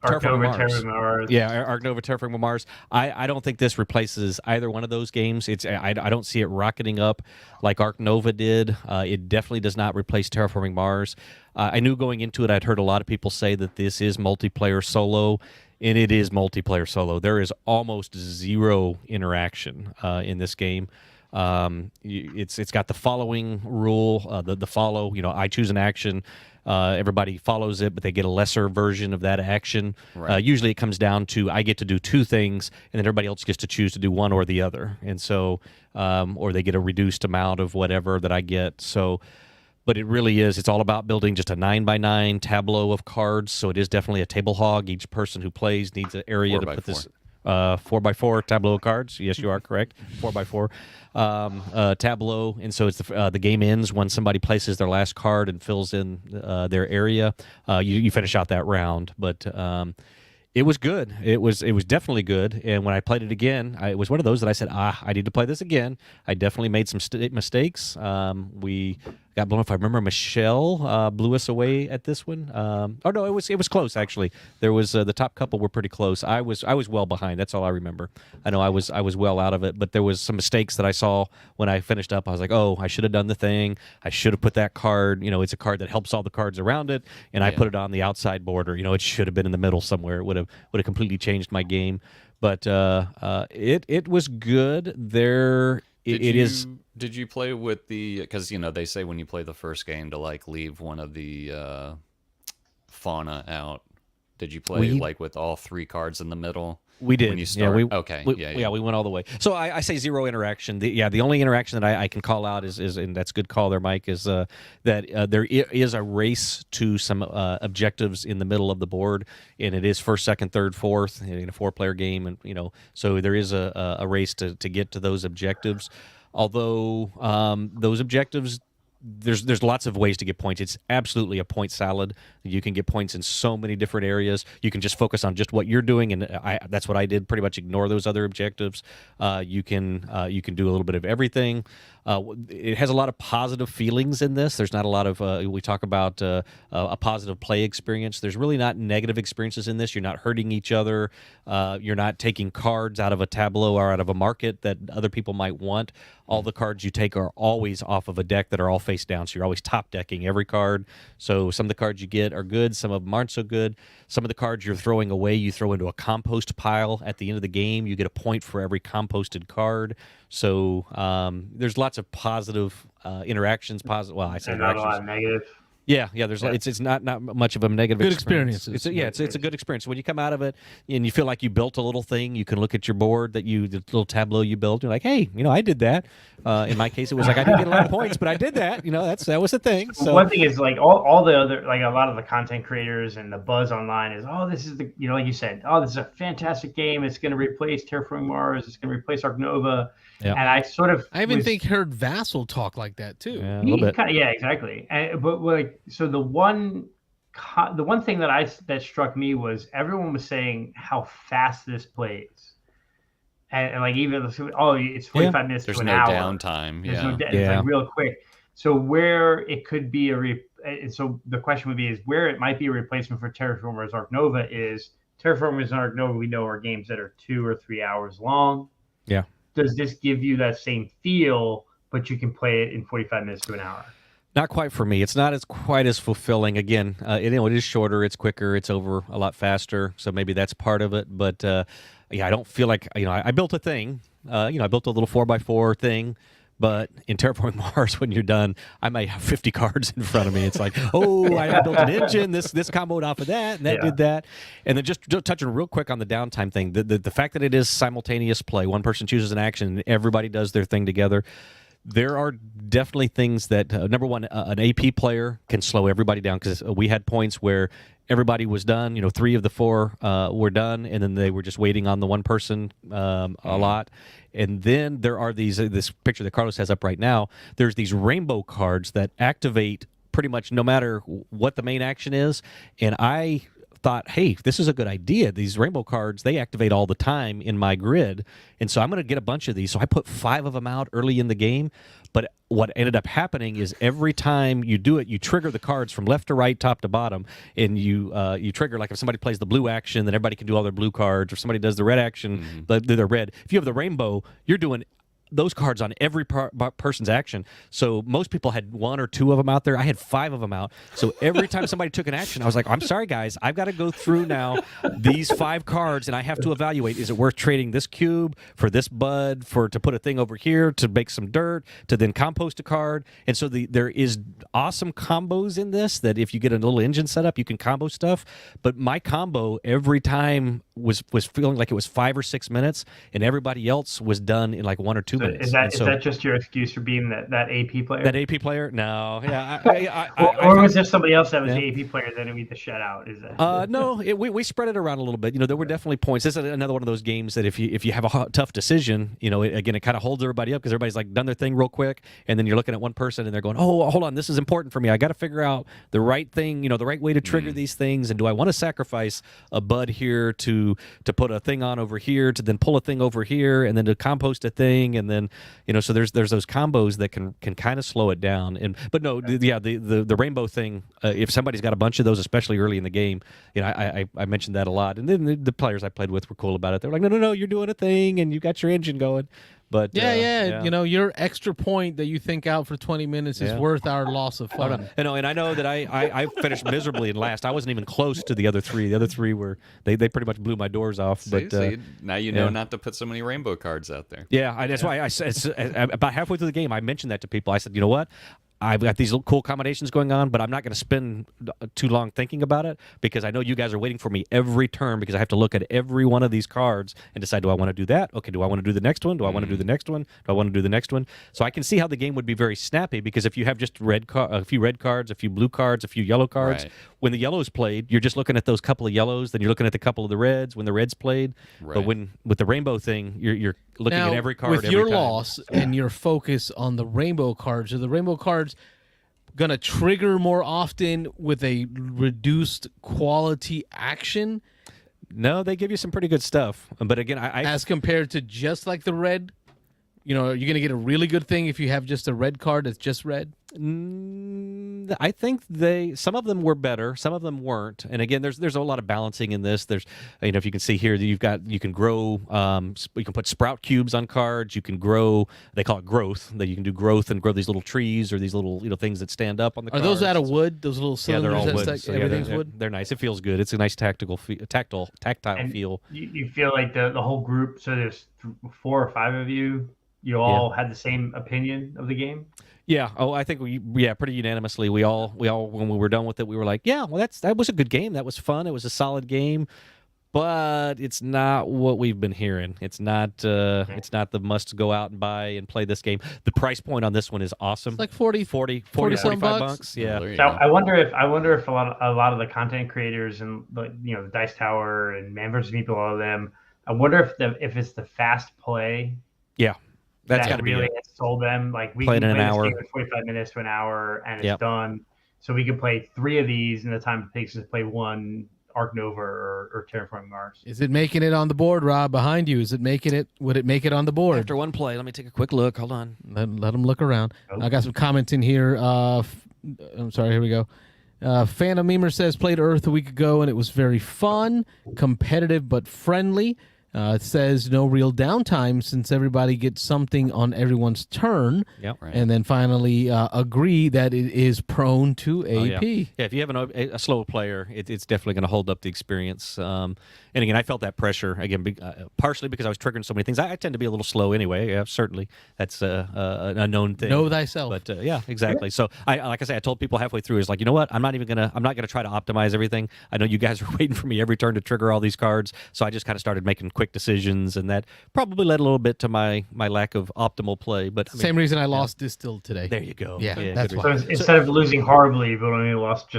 Ark Nova, Terraforming Mars. Yeah, Ark Nova, Terraforming Mars. I don't think this replaces either one of those games. I don't see it rocketing up like Ark Nova did. It definitely does not replace Terraforming Mars. I knew going into it, I'd heard a lot of people say that this is multiplayer solo, and it is multiplayer solo. There is almost zero interaction in this game. It's got the following rule, the follow. I choose an action. Everybody follows it, but they get a lesser version of that action. Right. Usually it comes down to I get to do 2 things, and then everybody else gets to choose to do one or the other. And so, or they get a reduced amount of whatever that I get. So, but it really is. It's all about building just a 9x9 tableau of cards. So it is definitely a table hog. Each person who plays needs an area to put this 4x4 tableau of cards. Yes, you are correct. 4x4 tableau, and so it's the game ends when somebody places their last card and fills in their area. You finish out that round, but it was good. It was definitely good. And when I played it again, it was one of those that I said, I need to play this again. I definitely made some mistakes. We got blown. If I remember, Michelle blew us away at this one. No, it was close actually. There was the top couple were pretty close. I was well behind. That's all I remember. I know I was well out of it, but there was some mistakes that I saw when I finished up. I was like, oh, I should have done the thing. I should have put that card. It's a card that helps all the cards around it, and I put it on the outside border. It should have been in the middle somewhere. It would have completely changed my game. But it was good. Did you play with the? Because they say when you play the first game to leave one of the fauna out. Did you play with all 3 cards in the middle? We did. When you start? We went all the way. So I say zero interaction. The only interaction that I can call out is and that's a good call there, Mike, is that there is a race to some objectives in the middle of the board, and it is first, second, third, fourth in a 4-player game, and so there is a race to get to those objectives. Although those objectives, there's lots of ways to get points. It's absolutely a point salad. You can get points in so many different areas. You can just focus on just what you're doing, and that's what I did. Pretty much ignore those other objectives. You can do a little bit of everything. It has a lot of positive feelings in this. There's not a lot of we talk about a positive play experience. There's really not negative experiences in this. You're not hurting each other. You're not taking cards out of a tableau or out of a market that other people might want. All the cards you take are always off of a deck that are all face down, so you're always top decking every card. So some of the cards you get are good, some of them aren't so good. Some of the cards you're throwing away, you throw into a compost pile at the end of the game. You get a point for every composted card. So there's lots of positive interactions. Positive. Well, I say and not a interactions. lot of negative. Yeah. There's it's not much of a negative Good experience. experiences. It's a good experience. When you come out of it and you feel like you built a little thing, you can look at your board the little tableau you built. You're like, hey, I did that. In my case, it was like I didn't get a lot of points, but I did that. That was the thing. So one thing is like all the other, like a lot of the content creators and the buzz online is, oh, this is the, like you said, oh, this is a fantastic game. It's going to replace Terraforming Mars. It's going to replace Ark Nova. Yeah. And I even think heard Vassal talk like that too. Yeah, a little bit. Yeah, exactly. But like, so the one thing that struck me was everyone was saying how fast this plays, and like even it's 45 minutes There's to an no hour. downtime. It's like real quick. So where it could be so the question would be is where it might be a replacement for Terraformers Ark Nova is Terraformers and Ark Nova we know are games that are 2 or 3 hours long. Yeah. Does this give you that same feel, but you can play it in 45 minutes to an hour? Not quite for me. It's not quite as fulfilling. Again, it is shorter, it's quicker, it's over a lot faster. So maybe that's part of it. But I don't feel like I built a thing. I built a little 4x4 thing. But in Terraforming Mars, when you're done, I might have 50 cards in front of me. It's like, oh, I built an engine. This comboed off of that, and that did that. And then just touching real quick on the downtime thing, the fact that it is simultaneous play, one person chooses an action, and everybody does their thing together. There are definitely things that, number one, an AP player can slow everybody down because we had points where everybody was done. 3 of the 4 were done, and then they were just waiting on the one person a lot. And then there are this picture that Carlos has up right now. There's these rainbow cards that activate pretty much no matter what the main action is. And I thought, hey, this is a good idea. These rainbow cards, they activate all the time in my grid. And so I'm going to get a bunch of these. So I put 5 of them out early in the game. But what ended up happening is every time you do it, you trigger the cards from left to right, top to bottom, and you trigger, like if somebody plays the blue action, then everybody can do all their blue cards, or somebody does the red action, they're red. If you have the rainbow, you're doing those cards on every person's action. So most people had 1 or 2 of them out there. I had 5 of them out. So every time somebody took an action, I was like, I'm sorry, guys. I've got to go through now these 5 cards, and I have to evaluate, is it worth trading this cube for this bud, to put a thing over here, to make some dirt, to then compost a card? And so there is awesome combos in this that if you get a little engine set up, you can combo stuff. But my combo every time was feeling like it was 5 or 6 minutes, and everybody else was done in like 1 or 2 minutes. Is that just your excuse for being that AP player? That AP player? No. Yeah. Or was there somebody else that was the AP player that didn't beat the shutout? Is that? No. We spread it around a little bit. There were definitely points. This is another one of those games that if you have a tough decision, it kind of holds everybody up because everybody's like done their thing real quick, and then you're looking at one person and they're going, oh, hold on, this is important for me. I got to figure out the right thing, the right way to trigger these things, and do I want to sacrifice a bud here to put a thing on over here, to then pull a thing over here, and then to compost a thing, and then so there's those combos that can kind of slow it down. But no, the rainbow thing. If somebody's got a bunch of those, especially early in the game, I mentioned that a lot. And then the players I played with were cool about it. They're like, no, you're doing a thing, and you got your engine going. But your extra point that you think out for 20 minutes is worth our loss of fun. And I know that I finished miserably in last. I wasn't even close to the other 3. The other 3 were they pretty much blew my doors off. See, now you know not to put so many rainbow cards out there. Yeah, that's why I said about halfway through the game I mentioned that to people. I said, you know what? I've got these little cool combinations going on, but I'm not going to spend too long thinking about it because I know you guys are waiting for me every turn because I have to look at every one of these cards and decide, do I want to do that? Okay, do I want to do the next one? Do I want to do the next one? Do I want to do the next one? So I can see how the game would be very snappy because if you have just a few red cards, a few blue cards, a few yellow cards, when the yellows played, you're just looking at those couple of yellows, then you're looking at the couple of the reds when the reds played. But with the rainbow thing, you're looking at every card with your loss and your focus on the rainbow cards. Are the rainbow cards going to trigger more often with a reduced quality action? No, they give you some pretty good stuff. But again, as compared to just like the red are you going to get a really good thing if you have just a red card that's just red? I think some of them were better, some of them weren't. And again, there's a lot of balancing in this. There's, if you can see here, you can grow, you can put sprout cubes on cards. You can grow, they call it growth. That you can do growth and grow these little trees or these little things that stand up on the cards. Are those out of wood? Those little cylinders? Yeah, they're all wood. So everything's wood. They're nice. It feels good. It's a nice tactile And feel. You feel like the whole group. So there's 4 or 5 of you. You all had the same opinion of the game. Yeah. Oh, I think pretty unanimously. We all when we were done with it, we were like, yeah, well, that was a good game. That was fun. It was a solid game, but it's not what we've been hearing. It's not the must go out and buy and play this game. The price point on this one is awesome. It's like 45 bucks. Yeah. Well, So I wonder if a lot of the content creators and the Dice Tower and Man vs. Meeple, all of them. I wonder if it's the fast play. Yeah. That's that got to really be has sold them. Like we play can it in play an this hour. game in 45 minutes to an hour, and it's done. So we can play 3 of these in the time it takes to play one Ark Nova or Terraforming Mars. Is it making it on the board, Rob? Behind you, would it make it on the board? After one play, let me take a quick look. Hold on. Let them look around. Oh. I got some comments in here. I'm sorry. Here we go. Phantom Memer says played Earth a week ago and it was very fun, competitive but friendly. It says no real downtime since everybody gets something on everyone's turn. Yep. Right. And then finally agree that it is prone to AP. Yeah, if you have a slow player, it's definitely going to hold up the experience. And again, I felt that pressure, again, partially because I was triggering so many things. I tend to be a little slow anyway, certainly. That's a known thing. Know thyself. But yeah, exactly. So like I say, I told people halfway through, it's like, you know what? I'm not going to try to optimize everything. I know you guys are waiting for me every turn to trigger all these cards. So I just kind of started making quick decisions, and that probably led a little bit to my lack of optimal play. But same reason I lost Distilled today. There you go. Yeah, that's why. So instead of losing horribly, you've only lost.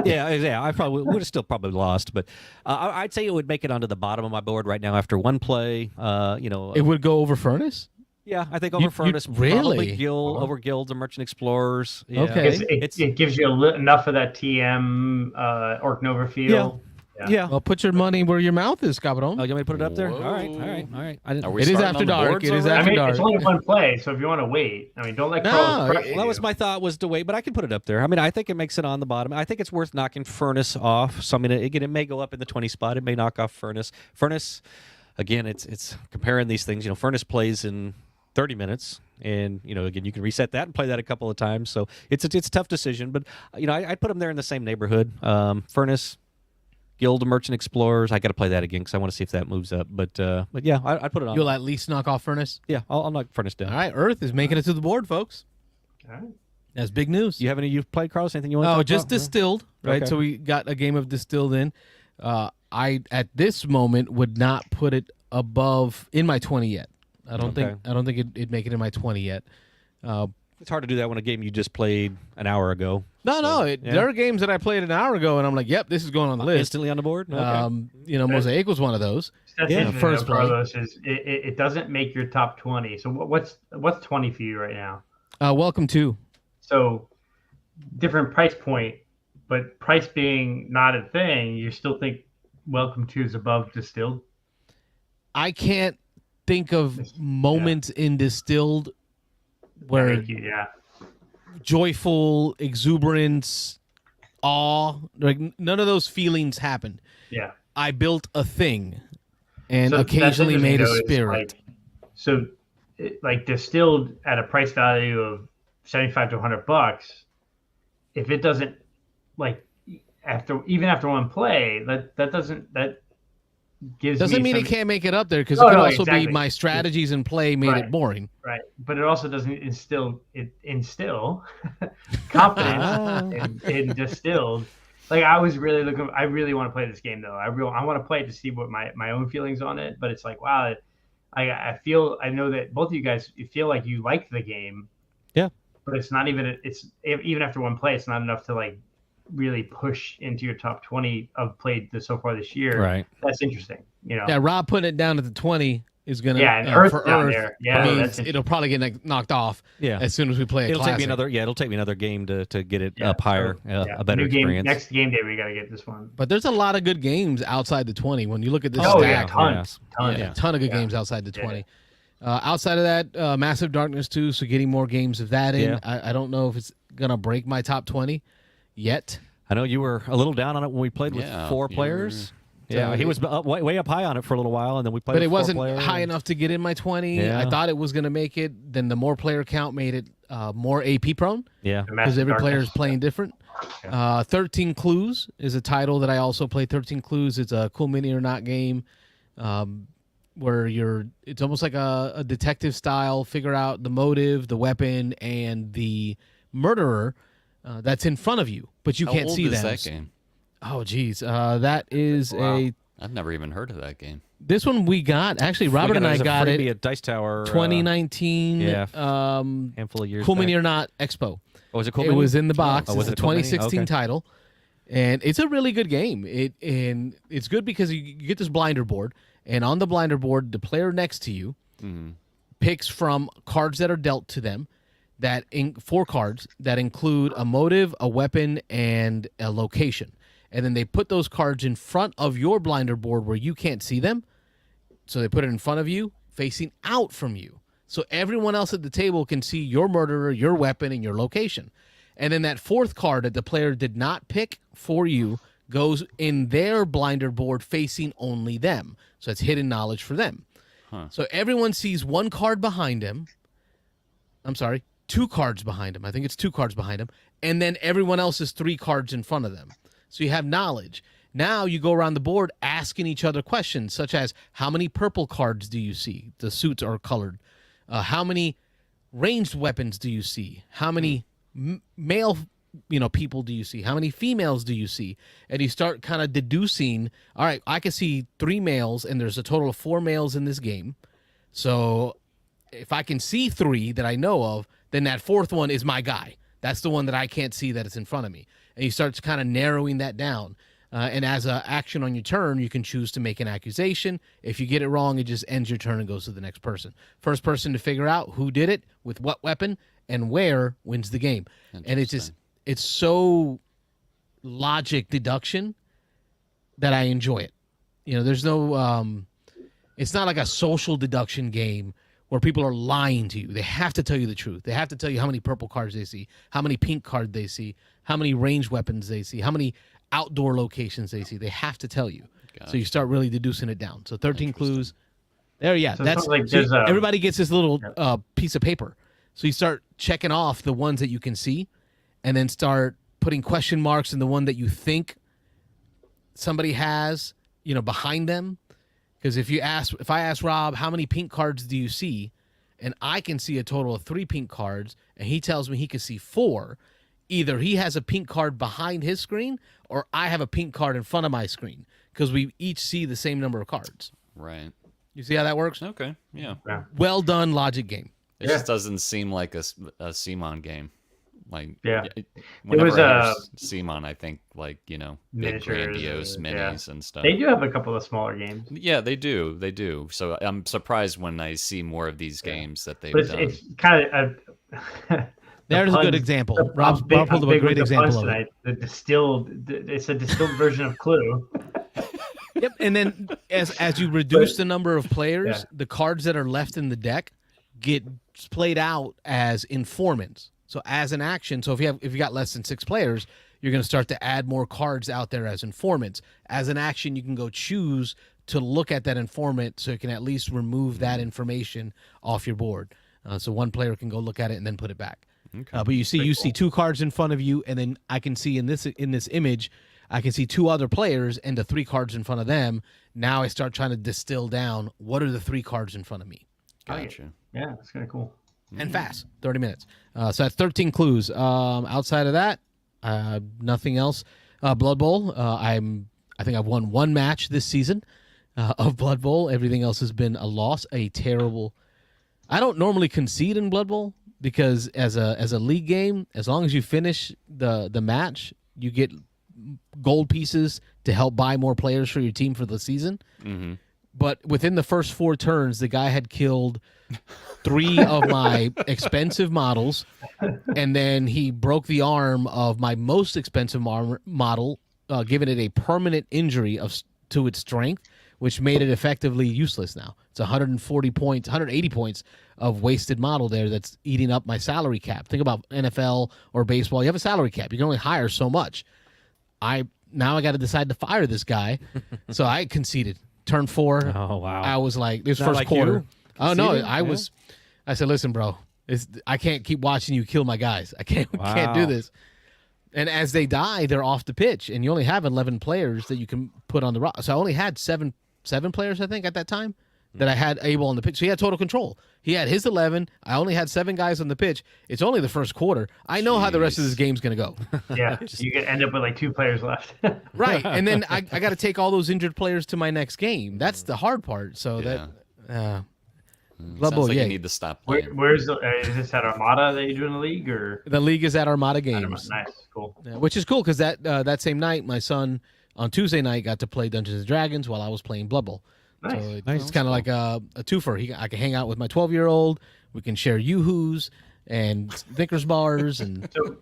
Yeah. I probably would have still probably lost, but I'd say it would make it onto the bottom of my board right now after one play. It would go over Furnace? Yeah, I think over Furnace, really? probably over Guilds and Merchant Explorers. Yeah. Okay. It gives you enough of that TM Orc Nova feel. Yeah. Well, put your money where your mouth is, Cabron. Oh, you want me to put it up there? Whoa. All right. It is after dark. It is I after mean, dark. it's only one play, so if you want to wait, don't let Carlos pressure you. That was my thought, was to wait, but I can put it up there. I mean, I think it makes it on the bottom. I think it's worth knocking Furnace off. So, I mean, again, it may go up in the 20 spot. It may knock off Furnace. Furnace, again, it's comparing these things. Furnace plays in 30 minutes, and again, you can reset that and play that a couple of times. So it's a tough decision, but I'd put them there in the same neighborhood. Furnace, Guild of Merchant Explorers. I got to play that again because I want to see if that moves up. But yeah, I'd put it on. You'll at least knock off Furnace? Yeah, I'll knock Furnace down. All right, Earth is making it to the board, folks. All right. That's big news. You have any you've played, Carlos? Anything you want to talk just about? Distilled, right? Okay. So we got a game of Distilled in. I at this moment would not put it above in my 20 yet. I don't think it'd make it in my 20 yet. It's hard to do that when a game you just played an hour ago. There are games that I played an hour ago, and I'm like, yep, this is going on the list. Instantly on the board? Okay. Mosaic was one of those. That's interesting, first play. Carlos, is it doesn't make your top 20. So what's 20 for you right now? Welcome to. So different price point, but price being not a thing, you still think Welcome to is above Distilled? I can't think of moments in Distilled where joyful exuberance, awe, like none of those feelings happened. Yeah. I built a thing and So occasionally made a that's interesting, spirit. Like Distilled at a price value of $75 to $100, if it doesn't after one play, that gives doesn't me mean some, it can't make it up there because it could also exactly. be my strategies in play made it boring. Right, but it also doesn't instill confidence in Distilled. Like I was really looking. I really want to play this game though. I want to play it to see what my own feelings on it. But it's like, wow, I know that both of you guys feel like you like the game. Yeah. But it's not even. It's even after one play, it's not enough to really push into your top 20 of played so far this year. Right. That's interesting. Yeah, Rob putting it down at the 20 is gonna. And Earth for down Earth there. Yeah, means it'll probably get knocked off. Yeah. As soon as we play a It'll classic. take me another game to get it up higher, a better New game, experience. next game day, we got to get this one. But there's a lot of good games outside the 20 when you look at this Oh stack. yeah, ton of A ton of good games outside the 20. Outside of that, Massive Darkness 2, so getting more games of that in. Yeah. I don't know if it's going to break my top 20 yet. I know you were a little down on it when we played with Yeah, 4 you players. were- Yeah, he was way up high on it for a little while, and then we played But with it 4 wasn't players. high enough to get in my 20. Yeah. I thought it was going to make it. Then the more player count made it more AP prone Yeah. because every player is playing different. 13 Clues is a title that I also play. 13 Clues is a cool mini or not game where it's almost like a detective style, figure out the motive, the weapon, and the murderer that's in front of you, but you How can't old see is them. that game? Oh, geez. That is I've never even heard of that game. this one we got. Actually, Robert and I got it. At Dice Tower. 2019 handful of years Cool back. Mini or Not Expo. Oh, was it Cool It Mini? was in the box. Oh, was It's it a a Cool Mini? 2016 Okay. title, and it's a really good game. And it's good because you get this blinder board, and on the blinder board, the player next to you picks from cards that are dealt to them, 4 cards that include a motive, a weapon, and a location. And then they put those cards in front of your blinder board where you can't see them. So they put it in front of you, facing out from you. So everyone else at the table can see your murderer, your weapon, and your location. And then that 4th card that the player did not pick for you goes in their blinder board facing only them. So it's hidden knowledge for them. So everyone sees 1 card behind him. I'm sorry, 2 cards behind him. I think it's 2 cards behind him. And then everyone else is 3 cards in front of them. So you have knowledge. Now you go around the board asking each other questions, such as how many purple cards do you see? The suits are colored. How many ranged weapons do you see? How many male people do you see? How many females do you see? And you start kind of deducing, all right, I can see 3 males, and there's a total of 4 males in this game. So if I can see 3 that I know of, then that 4th one is my guy. That's the one that I can't see that is in front of me. And you start kind of narrowing that down. And as an action on your turn, you can choose to make an accusation. If you get it wrong, it just ends your turn and goes to the next person. First person to figure out who did it, with what weapon, and where wins the game. And it's so logic deduction that I enjoy it. There's no it's not like a social deduction game where people are lying to you. They have to tell you the truth. They have to tell you how many purple cards they see, how many pink cards they see, how many ranged weapons they see, how many outdoor locations they see. They have to tell you. Gotcha. So you start really deducing it down. So 13 clues. There, yeah. So it That's sounds like so there's a- everybody gets this little piece of paper. So you start checking off the ones that you can see, and then start putting question marks in the one that you think somebody has, behind them. Because if I ask Rob, how many pink cards do you see? And I can see a total of 3 pink cards, and he tells me he can see 4, either he has a pink card behind his screen or I have a pink card in front of my screen, because we each see the same number of cards. Right. You see how that works? Okay. Yeah. Well done logic game. It just doesn't seem like a CMON game. Like, Yeah. Whenever was, I hear CMON, I think big Miniatures, grandiose minis and stuff. They do have a couple of smaller games. Yeah, they do. They do. So I'm surprised when I see more of these games that they've But done. it's kind of There's a good example. Rob pulled up a great example of it. The distilled, it's a distilled version of Clue. Yep, and then as you reduce the number of players, the cards that are left in the deck get played out as informants. So as an action, so if you got less than 6 players, you're going to start to add more cards out there as informants. As an action, you can go choose to look at that informant, so you can at least remove that information off your board. So one player can go look at it and then put it back. Okay. But you see 2 cards in front of you, and then I can see in this image, I can see 2 other players and the 3 cards in front of them. Now I start trying to distill down what are the 3 cards in front of me. Gotcha. Yeah, that's kind of cool. And fast, 30 minutes. So that's 13 clues. Outside of that, nothing else. Blood Bowl. I think I've won 1 match this season of Blood Bowl. Everything else has been a loss. A terrible. I don't normally concede in Blood Bowl because as a league game, as long as you finish the match, you get gold pieces to help buy more players for your team for the season. Mm-hmm. But within the first 4 turns, the guy had killed 3 of my expensive models, and then he broke the arm of my most expensive model, giving it a permanent injury to its strength, which made it effectively useless now. It's 140 points, 180 points of wasted model there that's eating up my salary cap. Think about NFL or baseball. You have a salary cap. You can only hire so much. Now I got to decide to fire this guy. So I conceded. Turn 4. Oh, wow. I was like, this Not first like quarter. you? Oh, no. Conceded? I said, listen, bro, I can't keep watching you kill my guys. I can't do this. And as they die, they're off the pitch. And you only have 11 players that you can put on the roster. So I only had seven players, I think, at that time that I had able on the pitch. So he had total control. He had his 11. I only had 7 guys on the pitch. It's only the first quarter. I know how the rest of this game's going to go. Yeah, you could end up with like 2 players left. Right. And then I got to take all those injured players to my next game. That's the hard part. So Sounds like you need to stop playing. Where's is this at Armada that you do in the league, or the league is at Armada Games? Nice, cool. Yeah, which is cool because that same night, my son on Tuesday night got to play Dungeons and Dragons while I was playing Blood Bowl. Nice. So it's kind of like a twofer. I can hang out with my 12-year-old. We can share Yoo-hoos and Snickers bars. And So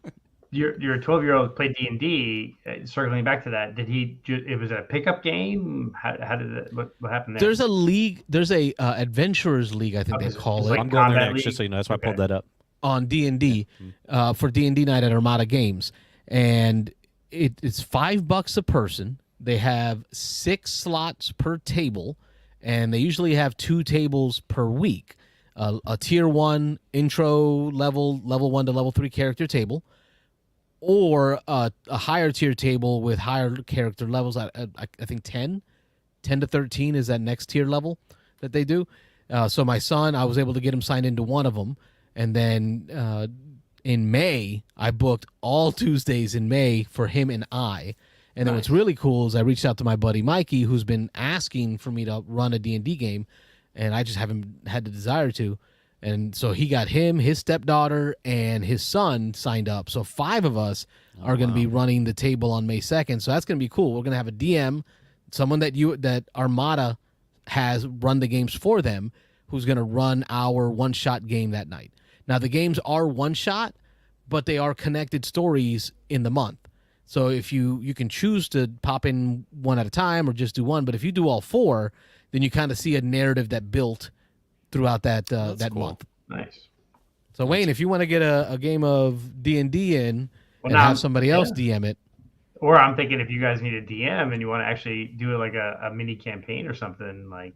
your 12-year-old played D&D. Circling back to that, it was a pickup game? How did it? What happened there? there's a league. There's a adventurers league, I think they it's call like it, I'm going there Combat next, just so you know. That's why I pulled Okay. that up. on D&D for D&D night at Armada Games, and it's $5 a person. They have 6 slots per table, and they usually have 2 tables per week. A tier 1 intro level 1 to level 3 character table, or a higher tier table with higher character levels. I think 10 to 13 is that next tier level that they do. So my son, I was able to get him signed into one of them. And then in May, I booked all Tuesdays in May for him and I. And then what's really cool is I reached out to my buddy Mikey, who's been asking for me to run a D&D game, and I just haven't had the desire to. And so he got him, his stepdaughter, and his son signed up. So 5 of us are going to be running the table on May 2nd. So that's going to be cool. We're going to have a DM, someone that Armada has run the games for them, who's going to run our one-shot game that night. Now, the games are one-shot, but they are connected stories in the month. So if you can choose to pop in one at a time or just do one, but if you do all 4, then you kind of see a narrative that built throughout that cool. month. Nice. So Wayne, if you want to get a game of D&D in and now- have somebody else DM it, Or I'm thinking if you guys need a DM and you want to actually do it like a mini campaign or something, like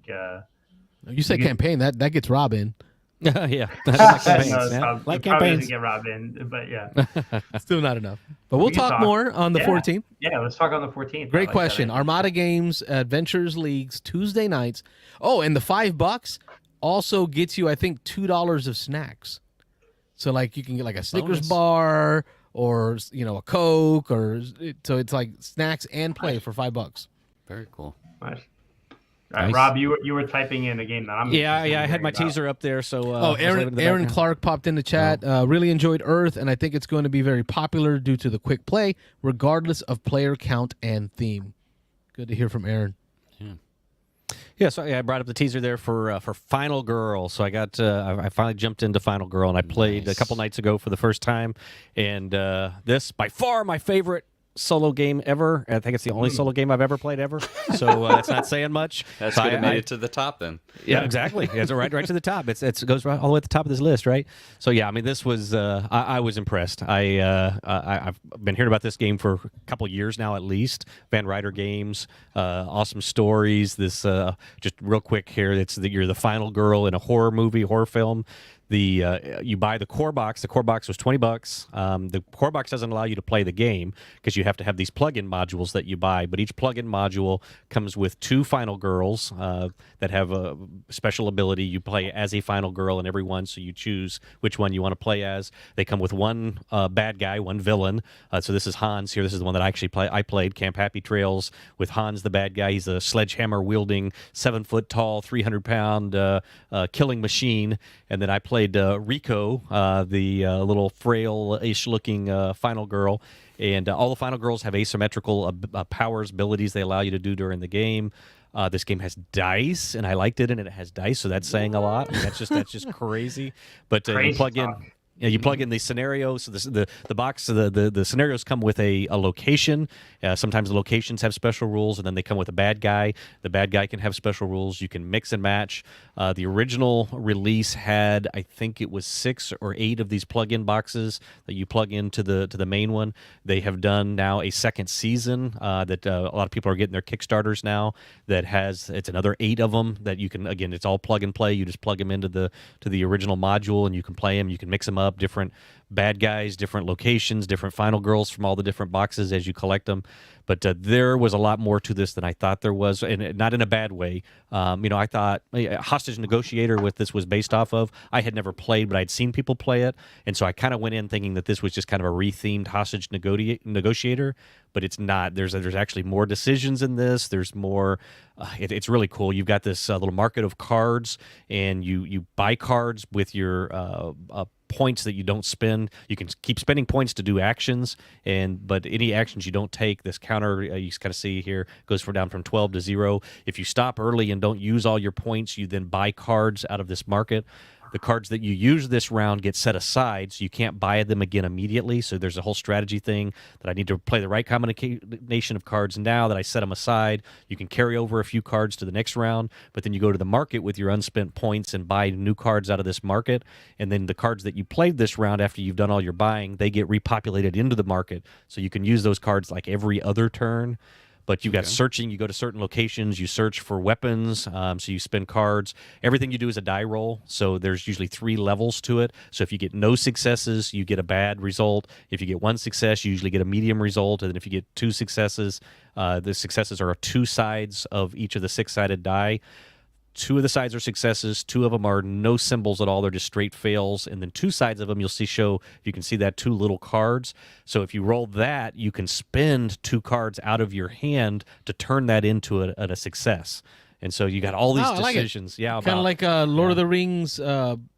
you say campaign that gets Rob in. Yeah. no, Like it's campaigns, probably- man. it Like probably campaigns. doesn't get Rob in, but yeah. Still not enough. But we'll We can talk talk. more on the Yeah. 14th. Yeah, let's talk on the 14th. I Great like that question. idea. Armada Games Adventures Leagues Tuesday nights. Oh, and the $5 also gets you, I think, $2 of snacks. So like you can get like a Snickers Bonus. bar or a Coke so it's like snacks and play for $5. Very cool. Nice. All right, Nice. Rob, you were typing in a game that I'm. Yeah, interested in I had my hearing about. teaser up there. So Aaron Clark popped in the chat. Really enjoyed Earth, and I think it's going to be very popular due to the quick play, regardless of player count and theme. Good to hear from Aaron. Yeah, so I brought up the teaser there for Final Girl. So I got I finally jumped into Final Girl, and I played a couple nights ago for the first time. And this, by far, my favorite solo game ever. I think it's the only solo game I've ever played ever. So it's not saying much. That's So good. It made it to the top then. Yeah, exactly. It's right to the top. It goes right all the way at the top of this list, right? So yeah, I mean, this was I was impressed. I've been hearing about this game for a couple years now, at least. Van Ryder Games, awesome stories. This just real quick here. You're the final girl in a horror film. You buy the core box. The core box was $20. The core box doesn't allow you to play the game because you have to have these plug-in modules that you buy. But each plug-in module comes with 2 final girls that have a special ability. You play as a final girl in every one, so you choose which one you want to play as. They come with 1 bad guy, 1 villain. So this is Hans here. This is the one that I played, Camp Happy Trails, with Hans the bad guy. He's a sledgehammer-wielding, 7-foot-tall, 300-pound killing machine. And then I played Rico, the little frail-ish looking final girl. And all the final girls have asymmetrical powers, abilities they allow you to do during the game. This game has dice, and I liked it, and it has dice, so that's saying a lot. I mean, that's just crazy. But you Crazy plug in. talk. Yeah, you plug in the scenario. So the box, the scenarios come with a location. Sometimes the locations have special rules, and then they come with a bad guy. The bad guy can have special rules. You can mix and match. The original release had, I think it was 6 or 8 of these plug-in boxes that you plug into the main one. They have done now a second season that a lot of people are getting their Kickstarters now. It's another 8 of them that you can, again, it's all plug and play. You just plug them into the original module, and you can play them. You can mix them up, different bad guys, different locations, different final girls from all the different boxes as you collect them. But there was a lot more to this than I thought there was, and not in a bad way. I thought Hostage Negotiator, what this was based off of, I had never played, but I'd seen people play it, and so I kind of went in thinking that this was just kind of a rethemed Hostage Negotiator, but it's not. There's actually more decisions in this. There's more. It's really cool. You've got this little market of cards, and you buy cards with your points that you don't spend. You can keep spending points to do actions, but any actions you don't take, this counter you kind of see here goes down from 12 to 0. If you stop early and don't use all your points, you then buy cards out of this market. The cards that you use this round get set aside, so you can't buy them again immediately. So there's a whole strategy thing that I need to play the right combination of cards now that I set them aside. You can carry over a few cards to the next round, but then you go to the market with your unspent points and buy new cards out of this market. And then the cards that you played this round after you've done all your buying, they get repopulated into the market. So you can use those cards like every other turn. But you've got searching. You go to certain locations. You search for weapons. So you spend cards. Everything you do is a die roll. So there's usually 3 levels to it. So if you get no successes, you get a bad result. If you get 1 success, you usually get a medium result. And then if you get 2 successes, the successes are 2 sides of each of the 6-sided die. 2 of the sides are successes, 2 of them are no symbols at all, they're just straight fails, and then 2 sides of them you can see that 2 little cards. So if you roll that, you can spend 2 cards out of your hand to turn that into a success. And so you got all these decisions. Yeah, kind of like Lord of the Rings,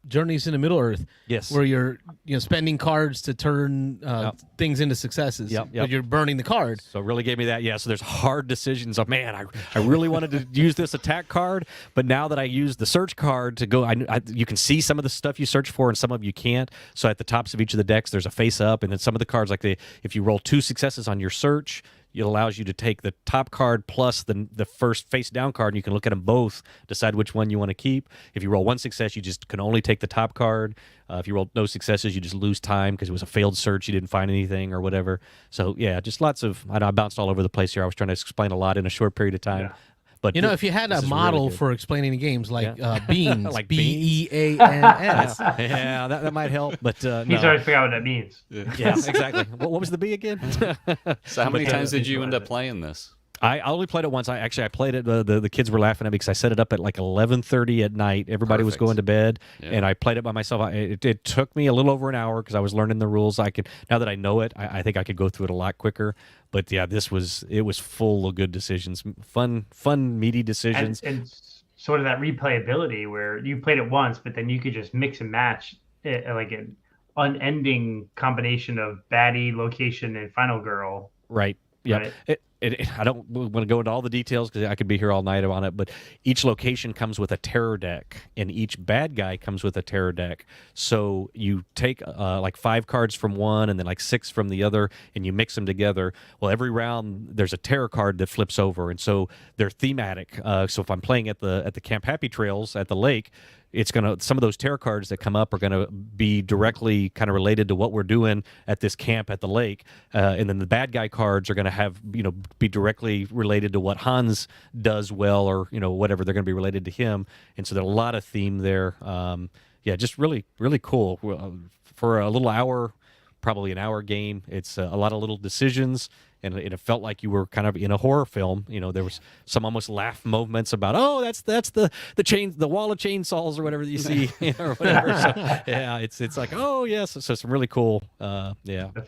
Journeys into Middle Earth. Yes, where you're spending cards to turn things into successes. But you're burning the card. So it really gave me that. Yeah. So there's hard decisions. Of man, I really wanted to use this attack card, but now that I use the search card to go, you can see some of the stuff you search for, and some of you can't. So at the tops of each of the decks, there's a face up, and then some of the cards, like if you roll 2 successes on your search, it allows you to take the top card plus the first face down card, and you can look at them both, decide which one you want to keep. If you roll 1 success, you just can only take the top card. If you roll no successes, you just lose time because it was a failed search. You didn't find anything or whatever. So, yeah, just lots of – I bounced all over the place here. I was trying to explain a lot in a short period of time. Yeah. But if you had a model really for explaining the games like beans, like BEANS. Yeah, that might help. But he's already figured out what that means. Yeah, exactly. What was the B again? So how many times did you end up playing this? I only played it once. I played it. The kids were laughing at me because I set it up at like 11:30 at night. Everybody was going to bed, and I played it by myself. It took me a little over an hour because I was learning the rules. Now that I know it, I think I could go through it a lot quicker. But yeah, it was full of good decisions, fun, meaty decisions, and sort of that replayability where you played it once, but then you could just mix and match it, like an unending combination of baddie, location, and final girl. Right. Yeah. Right? I don't want to go into all the details because I could be here all night on it, but each location comes with a terror deck, and each bad guy comes with a terror deck. So you take like 5 cards from one and then like 6 from the other, and you mix them together. Well, every round there's a terror card that flips over, and so they're thematic. So if I'm playing at the Camp Happy Trails at the lake, some of those terror cards that come up are gonna be directly kind of related to what we're doing at this camp at the lake, and then the bad guy cards are gonna be directly related to what Hans does well, or whatever, they're gonna be related to him, and so there's a lot of theme there. Just really, really cool for a little hour, probably an hour game. It's a lot of little decisions. And it felt like you were kind of in a horror film. There was some almost laugh moments about, that's the wall of chainsaws or whatever that you see, or whatever. So, yeah, it's like, oh yes, so some really cool. Why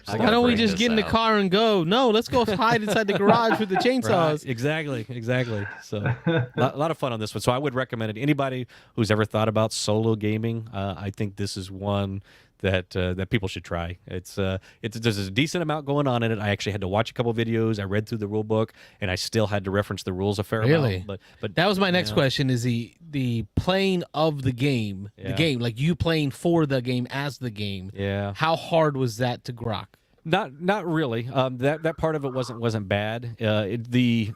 don't we just get in the car and go? No, let's go hide inside the garage with the chainsaws. Right. Exactly. So a lot of fun on this one. So I would recommend it. Anybody who's ever thought about solo gaming, I think this is one that people should try. It's there's a decent amount going on in it. I actually had to watch a couple videos. I read through the rule book, and I still had to reference the rules a fair amount. But that was my next question: is the playing of the game, like you playing for the game as the game? Yeah. How hard was that to grok? Not really. That part of it wasn't bad. The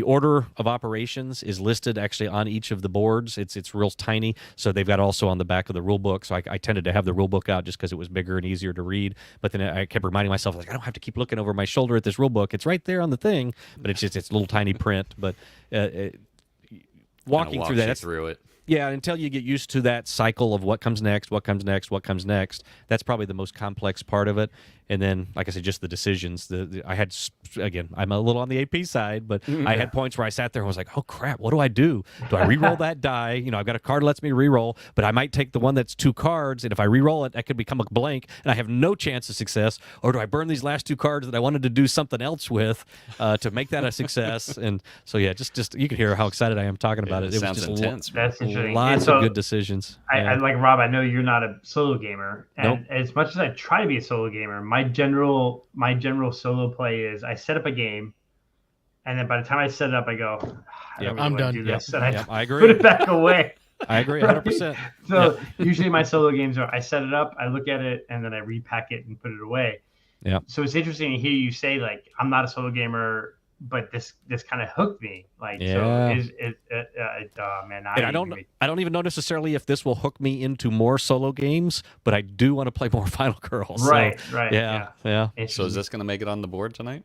order of operations is listed actually on each of the boards. It's real tiny, so they've got also on the back of the rule book. So I tended to have the rule book out just because it was bigger and easier to read. But then I kept reminding myself, like, I don't have to keep looking over my shoulder at this rule book. It's right there on the thing, but it's little tiny print. But walking through that, that's through it. Yeah, until you get used to that cycle of what comes next, what comes next, what comes next. That's probably the most complex part of it. And then, like I said, just the decisions. I had, again, I'm a little on the AP side, but I had points where I sat there and was like, oh, crap, what do I do? Do I re-roll that die? You know, I've got a card that lets me re-roll, but I might take the one that's 2 cards, and if I re-roll it, that could become a blank, and I have no chance of success. Or do I burn these last 2 cards that I wanted to do something else with to make that a success? And so, yeah, just you can hear how excited I am talking about it. It sounds was just intense. That's interesting. Lots of good decisions. I like Rob. I know you're not a solo gamer, and as much as I try to be a solo gamer, my general solo play is I set up a game, and then by the time I set it up, I go, I'm done. Do this, and I agree. put it back away. I agree 100%. So usually my solo games are I set it up, I look at it, and then I repack it and put it away. Yeah. So it's interesting to hear you say, like, I'm not a solo gamer, but this kind of hooked me. Like, so is it man. And I don't even know necessarily if this will hook me into more solo games, but I do want to play more Final Girls. Right. Yeah. So is this going to make it on the board tonight?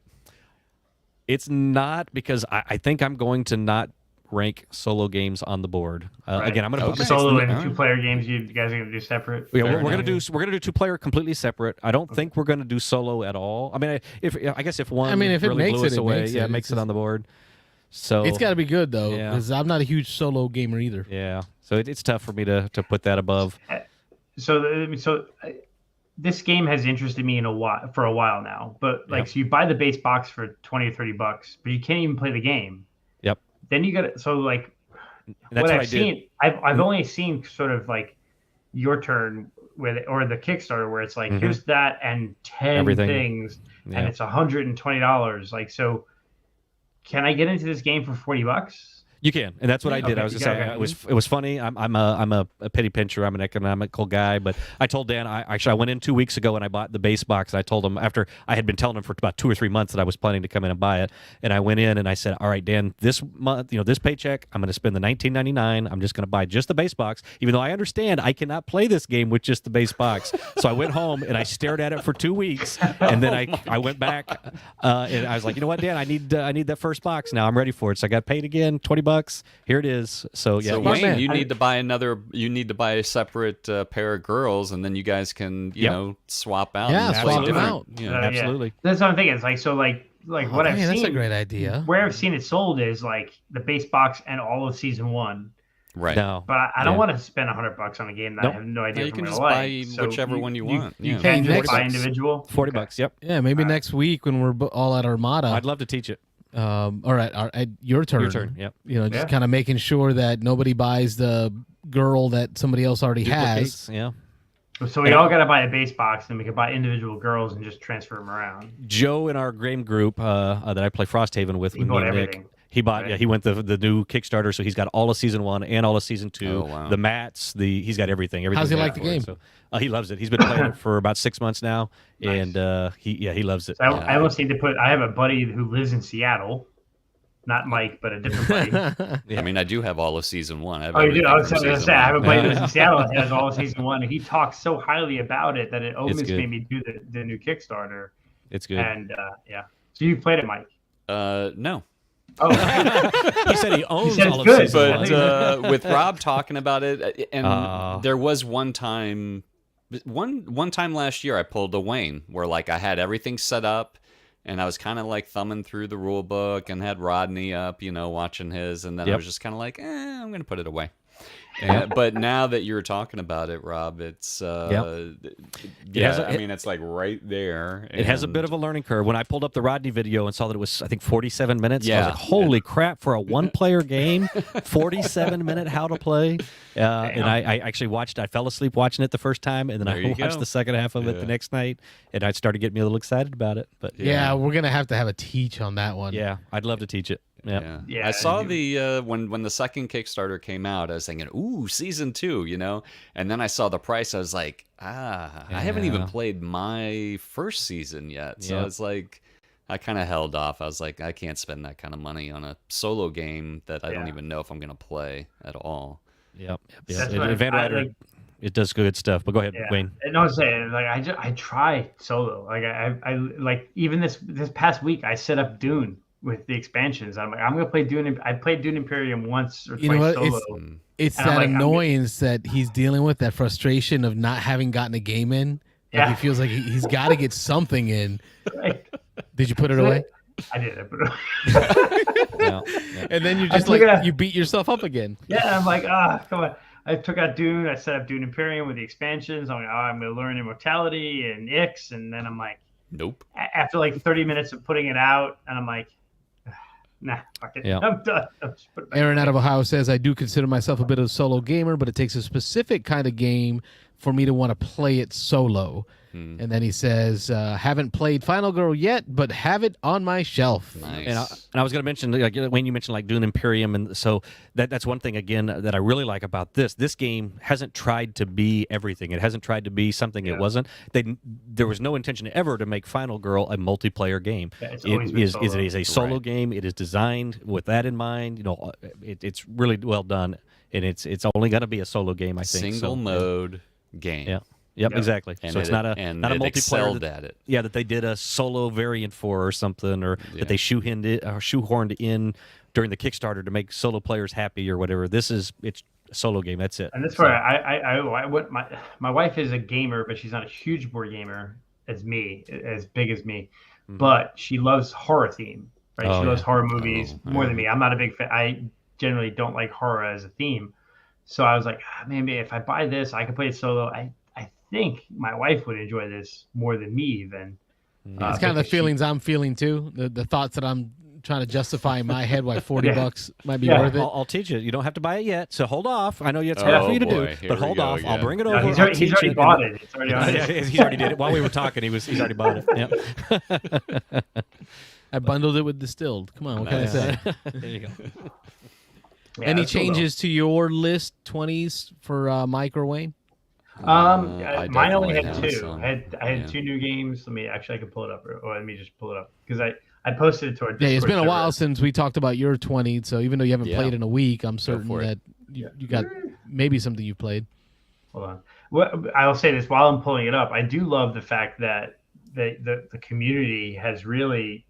It's not, because I think I'm going to not rank solo games on the board. Again, I'm going to put solo and 2-player games. You guys are going to do separate. Yeah, we're going to do 2-player completely separate. I don't think we're going to do solo at all. I mean, I guess if one if it really makes blew us it away, makes makes it on the board. So it's got to be good though, because I'm not a huge solo gamer either. Yeah, so it's tough for me to put that above. So this game has interested me for a while now. But so you buy the base box for $20 or $30, but you can't even play the game. Yep. Then you got it. So like, that's what I've seen, I've only seen sort of like your turn with it, or the Kickstarter where it's like, here's that and 10 things, and it's $120. Like, so can I get into this game for $40? You can, and that's what I did. I was just saying, it was funny. I'm a penny pincher. I'm an economical guy, but I told Dan. I went in 2 weeks ago and I bought the base box. I told him, after I had been telling him for about 2 or 3 months that I was planning to come in and buy it, and I went in and I said, all right, Dan, this month, this paycheck, I'm going to spend the $19.99. I'm just going to buy just the base box, even though I understand I cannot play this game with just the base box. So I went home and I stared at it for 2 weeks, and then I went back and I was like, you know what, Dan, I need that first box now. I'm ready for it. So I got paid again, $20. Here it is. So yeah, so Wayne, you need to buy a separate pair of girls, and then you guys can swap out. Yeah, swap them out. Absolutely. That's what I'm thinking. It's like, so like what I've seen. That's a great idea. Where I've seen it sold is like the base box and all of season 1. Right. No. But I don't want to spend $100 on a game that I have no idea. You can just buy whichever one you want. You can just buy individual. $40. Yep. Yeah, maybe next week when we're all at Armada. I'd love to teach it. All right, your turn. Your turn. Yep. Just kind of making sure that nobody buys the girl that somebody else already has. Yeah. So we all got to buy a base box, and we can buy individual girls and just transfer them around. Joe in our game group that I play Frosthaven with, he bought everything. Nick, he bought, he went the new Kickstarter, so he's got all of season 1 and all of season 2. Oh, wow. The mats, he's got everything. How's he like the game? So, he loves it. He's been playing it for about 6 months now, and he loves it. So I almost need to I have a buddy who lives in Seattle. Not Mike, but a different buddy. I mean, I do have all of season 1. You do? I was going to say, I have a buddy who lives in Seattle that has all of season 1, and he talks so highly about it that it almost made me do the new Kickstarter. It's good. And so you played it, Mike? No. Oh, he said he owns all of good, season 1. But with Rob talking about it, and there was one time last year I pulled a Wayne where like I had everything set up. And I was kind of like thumbing through the rule book and had Rodney up, watching his. And then I was just kind of like, I'm going to put it away. But now that you're talking about it, Rob, it's I mean, it's like right there. It has a bit of a learning curve. When I pulled up the Rodney video and saw that it was, I think, 47 minutes, I Yeah. was like, holy crap, for a one-player game, 47-minute how to play. And I actually watched, I fell asleep watching it the first time, and then There I you watched go. the second half of it the next night, and I started getting me a little excited about it. But Yeah, we're gonna have to have a teach on that one. yeah, I'd love to teach it. Yeah. Yeah, I saw and the when the second Kickstarter came out, I was thinking, ooh, season 2, you know, and then I saw the price. I was like, I haven't even Yeah. played my first season yet, so Yeah. it's like I kind of held off. I was like, I can't spend that kind of money on a solo game that I don't even know if I'm gonna play at all. Yep. That's Yeah. what Van I Ryder, like. it does good stuff. But go ahead, Yeah. Wayne. And I was saying, like, I try solo. Like, I like even this past week, I set up Dune with the expansions. I'm like, I'm gonna play Dune. I played Dune Imperium once or You know twice what? solo. It's And I'm that like, I'm annoyance that he's dealing with, that frustration of not having gotten a game in. Like Yeah. he feels like he's got to get something in. Right. Did you put it away? I did it, but Yeah. And then you're I just took like, a- you beat yourself up again. yeah, I'm like, come on. I took out Dune. I set up Dune Imperium with the expansions. I'm like, I'm gonna learn Immortality and Ix, and then I'm like, Nope. after like 30 minutes of putting it out, and I'm like, nah, fuck it. Yeah. I'm done. I'll just put it back Aaron away. out of Ohio says, I do consider myself a bit of a solo gamer, but it takes a specific kind of game for me to want to play it solo. And then he says, haven't played Final Girl yet, but have it on my shelf. Nice. And I was going to mention, like, Wayne, you mentioned like Dune Imperium, and so that's one thing again that I really like about this. This game hasn't tried to be everything. It hasn't tried to be something it wasn't. There was no intention ever to make Final Girl a multiplayer game. Yeah, it's It always been is solo. it is a solo Right. game. It is designed with that in mind. You know, it's really well done, and it's only going to be a solo game. I think Single mode game. Yeah. Yep, Yeah. exactly. And So it's it- not a and not a it multiplayer excelled that, at it. yeah, that they did a solo variant for or something, or Yeah. that they shoehorned in during the Kickstarter to make solo players happy or whatever. It's a solo game. That's it. And that's So- where I went. My wife is a gamer, but she's not a huge board gamer as big as me. But she loves horror theme, right? Oh, She loves yeah. horror movies Oh, more yeah. than me. I'm not a big fan. I generally don't like horror as a theme. So I was like, maybe if I buy this, I can play it solo. I think my wife would enjoy this more than me even. It's kind of the because she- feelings I'm feeling too. The thoughts that I'm trying to justify in my head why $40 might be Yeah. worth it. I'll teach you. You don't have to buy it yet, so hold off. I know it's hard for you to boy. do, Here but we hold go off. I'll again. bring it No, over. he's I'll already teach you, bought and- it. It's already on Yeah, it. he's already did it while we were talking. He's already bought it. Yep. I bundled it with Distilled. Come on, what can I say? There you go. Yeah, Any that's cool, though. changes to your list, 20s for Mike or Wayne? I Mine only definitely had have two. some. I had Yeah. 2 new games. I can pull it up, or let me just pull it up because I posted it to our Yeah, Discord it's been a server. while since we talked about your 20, so even though you haven't Yeah. played in a week, I'm certain for it. that you got maybe something you played. Hold on. Well, I'll say this while I'm pulling it up. I do love the fact that the community has really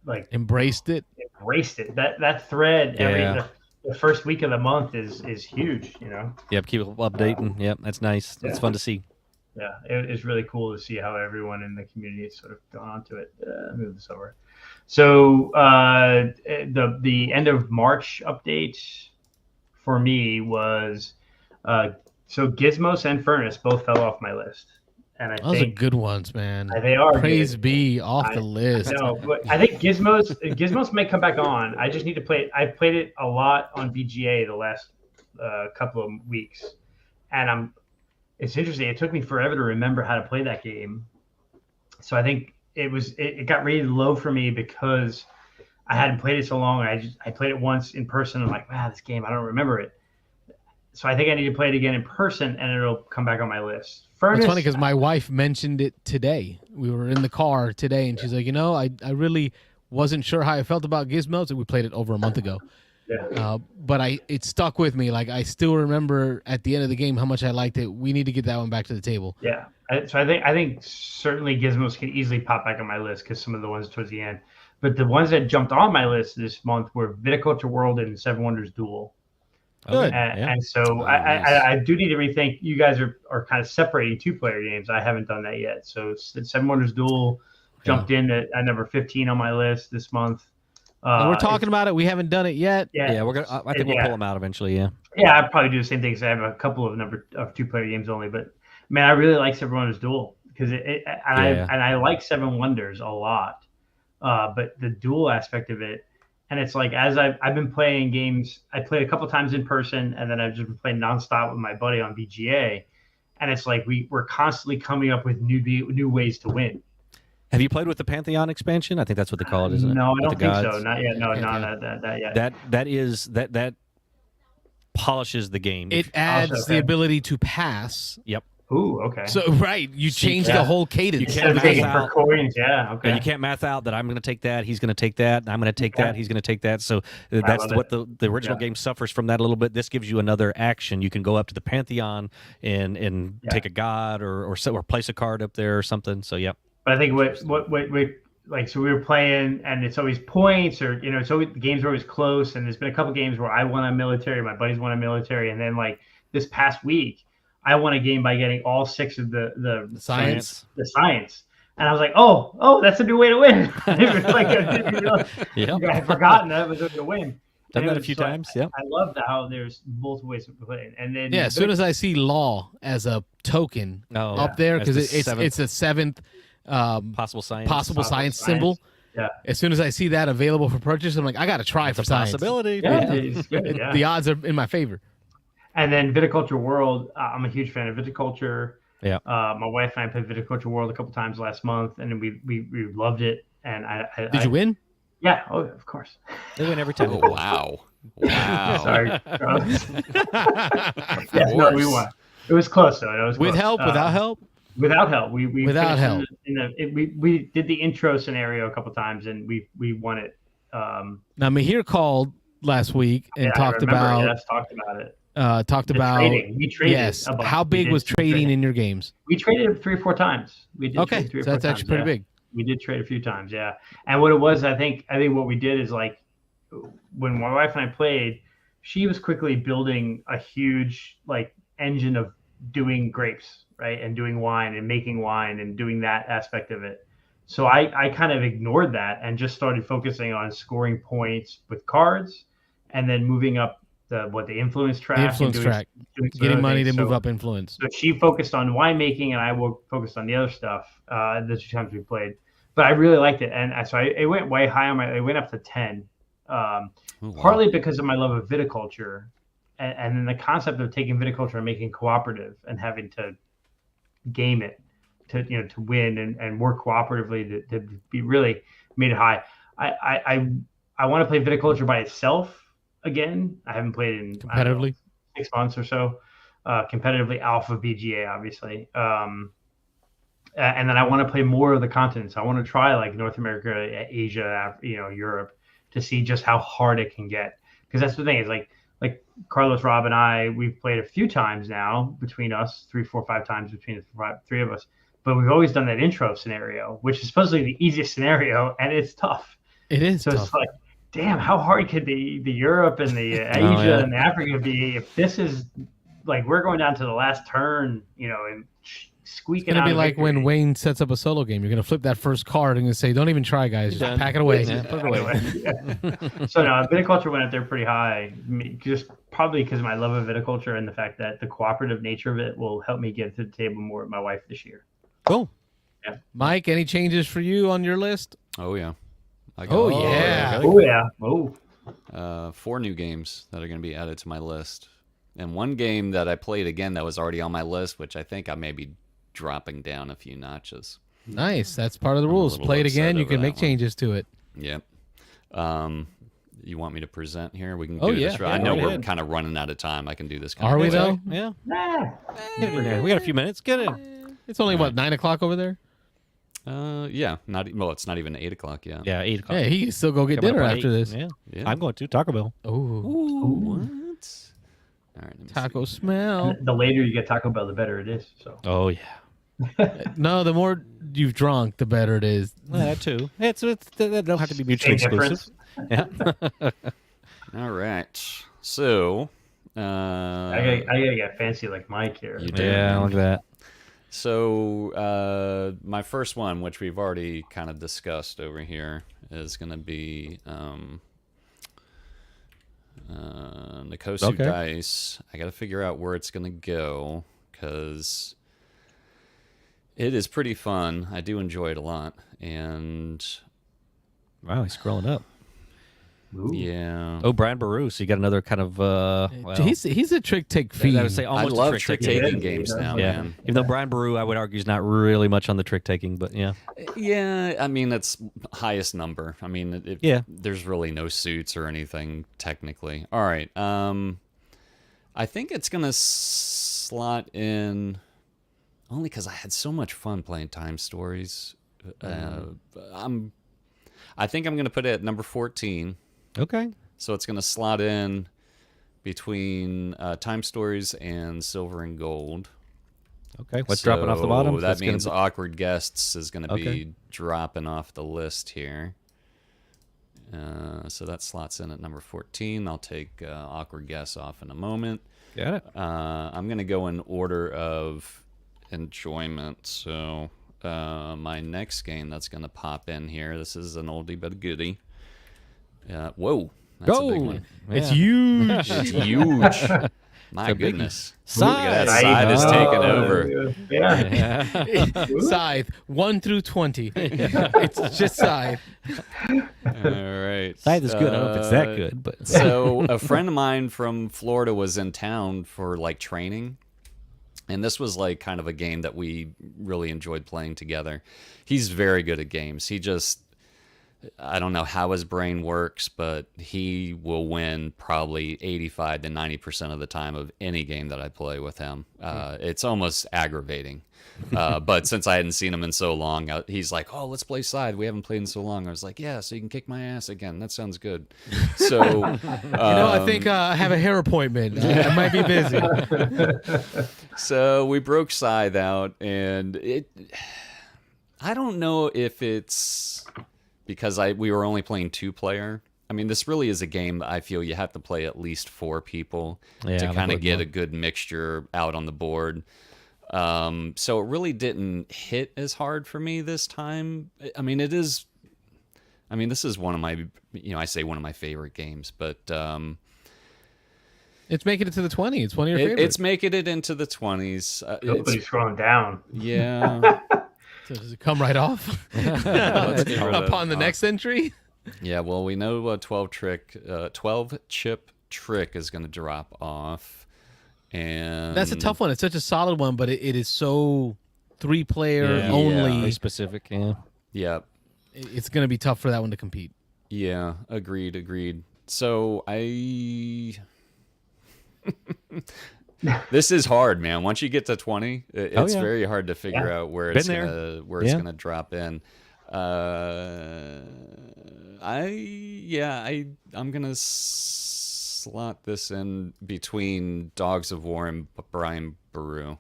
like Embraced it. embraced it. That thread Yeah. the first week of the month is huge. You know. Yep, keep updating. Yep, that's nice. That's Yeah. fun to see. Yeah, it's really cool to see how everyone in the community has sort of gone onto it. Move this over. So the end of March update for me was so Gizmos and Furnace both fell off my list, and I Those are think good ones, man. they are Praise good. be off the list. No, but I think Gizmos may come back on. I just need to play it. I played it a lot on VGA the last couple of weeks, and it's interesting. It took me forever to remember how to play that game. So I think it got really low for me because I hadn't played it so long. I played it once in person. I'm like, wow, this game, I don't remember it. So I think I need to play it again in person, and it'll come back on my list. Furnace, It's funny because my wife mentioned it today. We were in the car today, and she's like, I really wasn't sure how I felt about Gizmos. We played it over a month ago. yeah, But it stuck with me. Like, I still remember at the end of the game how much I liked it. We need to get that one back to the table. yeah. So I think certainly Gizmos can easily pop back on my list because some of the ones towards the end. But the ones that jumped on my list this month were Viticulture World and Seven Wonders Duel. Good. And so nice. I do need to rethink. You guys are kind of separating 2-player games. I haven't done that yet. So Seven Wonders Duel jumped in at number 15 on my list this month. We're talking about it. We haven't done it yet. Yeah, we're gonna. I think we'll pull them out eventually. Yeah. Yeah, I'd probably do the same thing. Cause I have a couple of 2-player games only, but man, I really like Seven Wonders Duel because I like Seven Wonders a lot. But the duel aspect of it, and it's like as I've been playing games, I played a couple times in person, and then I've just been playing nonstop with my buddy on VGA, and it's like we're constantly coming up with new ways to win. Have you played with the Pantheon expansion? I think that's what they call it, isn't it? No, I With don't the think gods? so. Not yet. No, not yet. That polishes the game. It adds the ability to pass. Yep. Ooh, okay. So you change the whole cadence. You Instead can't of taking math for out. coins, yeah, okay. You can't math out that I'm going to take that, he's going to take that, and I'm going to take that, he's going to take that. So that's what the original game suffers from that a little bit. This gives you another action. You can go up to the Pantheon and take a god or place a card up there or something. So yeah. But I think what like, so we were playing, and it's always points, or it's always, the games are always close. And there's been a couple games where I won on military, my buddies won on military, and then like this past week, I won a game by getting all 6 of the science. The science, and I was like, oh, that's a new way to win. It was like I had forgotten that was a way to win. Done that a few times. Yeah. I love how there's multiple ways to play it. And then as soon as I see law as a token up there, because it's a 7th possible science symbol. Yeah. As soon as I see that available for purchase, I'm like, I got to try for science. Possibility. Yeah, it's good, yeah. The odds are in my favor. And then Viticulture World, I'm a huge fan of Viticulture. Yeah. My wife and I played Viticulture World a couple times last month, and we loved it. And Did you win? Yeah. Oh, of course. They win every time. Oh, wow. Sorry. No, we won. It was close though. It was with close. help, without help. Without help. We without help. We did the intro scenario a couple times, and we won it. Now Mahir called last week and talked about. Yes, talked about it. Talked about trading. We traded. Yes. How big was trading in your games? We traded 3 or 4 times. We did. Okay, trade 3 or so 4 that's actually pretty big. We did trade a few times, yeah. And what it was, I think what we did is like when my wife and I played, she was quickly building a huge like engine of doing grapes, right, and doing wine and making wine and doing that aspect of it. So I kind of ignored that and just started focusing on scoring points with cards, and then moving up the influence track. Getting money to move up influence. So she focused on winemaking, and I focused on the other stuff. The 2 times we played, but I really liked it, and so it went way high on I went up to 10, partly because of my love of viticulture, and then the concept of taking viticulture and making cooperative and having to game it to win and work cooperatively to be really made it high. I want to play viticulture by itself again. I haven't played in competitively 6 months or so. Competitively, alpha VGA, obviously. And then I want to play more of the continents. I want to try like North America, Asia, Europe, to see just how hard it can get. Because that's the thing is like Carlos, Rob, and I, we've played a few times now between us, 3, 4, 5 times between the 3 of us. But we've always done that intro scenario, which is supposedly the easiest scenario, and it's tough. It is. So tough. It's like, damn, how hard could the Europe and the Asia and the Africa be if this is like we're going down to the last turn, and squeaking It's out. going to be like when Wayne sets up a solo game. You're going to flip that first card and say, don't even try, guys. Just pack it away. Yeah, put it away. So no, viticulture went up there pretty high, just probably because of my love of viticulture and the fact that the cooperative nature of it will help me get to the table more with my wife this year. Cool. Yeah. Mike, any changes for you on your list? Oh, yeah. Oh, yeah. Oh, yeah. 4 new games that are going to be added to my list. And one game that I played again that was already on my list, which I think I may be dropping down a few notches. Nice. That's part of the rules. Play it again. You can make changes to it. Yep. You want me to present here? We can do this. Right? I know we're kind of running out of time. I can do this. Are we, though? Yeah. Yeah. We got a few minutes. Get it. It's only, 9 o'clock over there? Yeah. It's not even 8 o'clock yet. Yeah, 8 o'clock. Yeah, he can still go get dinner after this. Yeah. Yeah. I'm going to Taco Bell. Ooh. What? All right. Taco smell. The later you get Taco Bell, the better it is. So. Oh, yeah. No, the more you've drunk, the better it is. That too. They don't have to be mutually exclusive. Yeah. All right. So, I gotta get fancy like Mike here. You do. Yeah, look at that. So, my first one, which we've already kind of discussed over here, is going to be Nikosu Dice. I got to figure out where it's going to go because it is pretty fun. I do enjoy it a lot. And wow, he's scrolling up. Ooh. Yeah. Oh, Brian Baru. So you got another kind of. Well, he's a trick take fiend. I would say almost I love a trick taking taking games now, man. Even though Brian Baru, I would argue, is not really much on the trick taking, but yeah. Yeah, I mean, it's highest number. I mean, there's really no suits or anything technically. All right. I think it's going to slot in only because I had so much fun playing Time Stories. I think I'm going to put it at number 14. Okay. So it's going to slot in between Time Stories and Silver and Gold. Okay. What's dropping off the bottom? That means Awkward Guests is going to be dropping off the list here. So that slots in at number 14. I'll take Awkward Guests off in a moment. Got it. I'm going to go in order of enjoyment. So my next game that's going to pop in here, this is an oldie but a goodie. Whoa. That's a big one. It's huge. It's huge. My goodness. Scythe. Scythe is taking over. Yeah. Scythe 1 through 20. It's just Scythe. All right. Scythe is good. I don't know if it's that good, but So a friend of mine from Florida was in town for like training. And this was like kind of a game that we really enjoyed playing together. He's very good at games. I don't know how his brain works, but he will win probably 85 to 90% of the time of any game that I play with him. It's almost aggravating. But since I hadn't seen him in so long, he's like, "Oh, let's play Side. We haven't played in so long." I was like, "Yeah, so you can kick my ass again. That sounds good." So, I think I have a hair appointment. I might be busy. So we broke Scythe out, and I don't know if it's because we were only playing 2-player. I mean, this really is a game that I feel you have to play at least 4 people to kind of get a good mixture out on the board. So it really didn't hit as hard for me this time. I mean, this is one of my, I say one of my favorite games, but it's making it to the 20s. It's one of your favorites. It's making it into the 20s. Nobody's scrolling down. Yeah. So does it come right off upon the next entry? Yeah, well, we know a 12-chip trick is going to drop off. And that's a tough one. It's such a solid one, but it is so 3-player only. Very specific, yeah. Yeah. It's going to be tough for that one to compete. Yeah, agreed. So this is hard, man. Once you get to 20, it's very hard to figure out where it's gonna drop in. I'm gonna slot this in between Dogs of War and Brian Baru.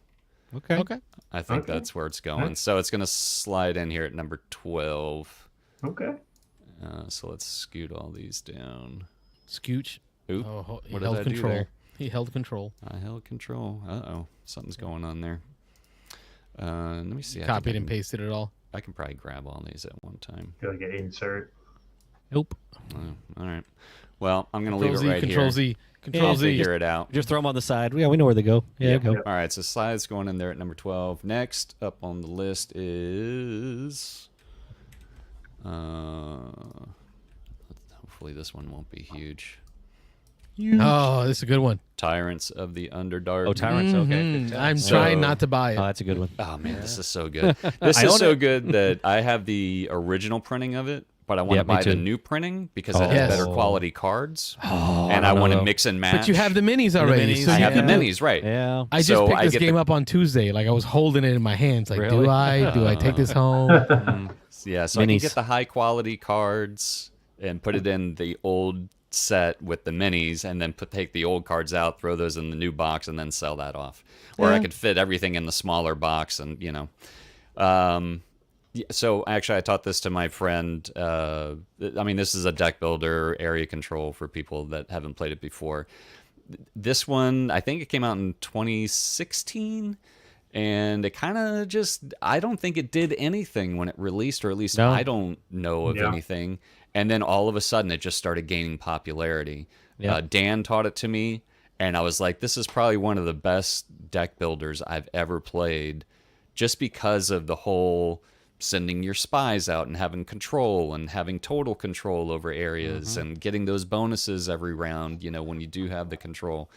Okay. I think that's where it's going. Right. So it's gonna slide in here at number 12. Okay. So let's scoot all these down. Scooch. Oop. Oh, what did I do there? He held control. I held control. Uh-oh. Something's going on there. Let me see. Copied and pasted it all. I can probably grab all these at one time. Feel like an insert. Nope. Oh, all right. Well, I'm going to leave it right Control here. Z. Control Z. Figure it out. Just throw them on the side. Yeah, we know where they go. Yeah, go. All right, so Slide's going in there at number 12. Next up on the list is... hopefully this one won't be huge. Oh, this is a good one. Tyrants of the Underdark. Oh, Tyrants. Okay. I'm trying not to buy it. Oh, that's a good one. Oh, man, this is so good. This is so good that I have the original printing of it, but I want to buy the new printing because it has better quality cards. And I want to mix and match. But you have the minis already. I have the minis, right. Yeah. I just picked this game up on Tuesday. Like, I was holding it in my hands. Like, do I take this home? Yeah, so I can get the high quality cards and put it in the old set with the minis, and then take the old cards out, throw those in the new box, and then sell that off. Or I could fit everything in the smaller box, and so actually I taught this to my friend. I mean, this is a deck builder area control for people that haven't played it before. This one, I think it came out in 2016, And it kind of just, I don't think it did anything when it released, or at least No. I don't know of anything. And then all of a sudden it just started gaining popularity. Yeah. Dan taught it to me, and I was like, this is probably one of the best deck builders I've ever played, just because of the whole sending your spies out and having control and having total control over areas and getting those bonuses every round, when you do have the control.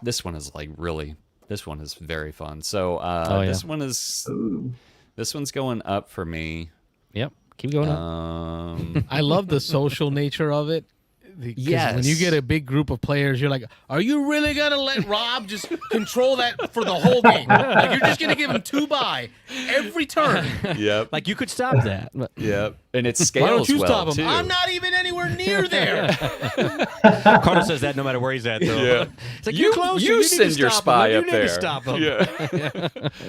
This one is like really... This one is very fun. So this one's going up for me. Yep. Keep going up. I love the social nature of it. Yes. When you get a big group of players, you're like, are you really going to let Rob just control that for the whole game? Like, you're just going to give him 2-buy every turn. Yep. Like, you could stop that. But... Yep. And it scales Why don't you well, stop him? too. I'm not even anywhere near there. Carter says that no matter where he's at, though. Yeah. It's like, You closer. you need send to your stop spy him. up You there. need to stop him.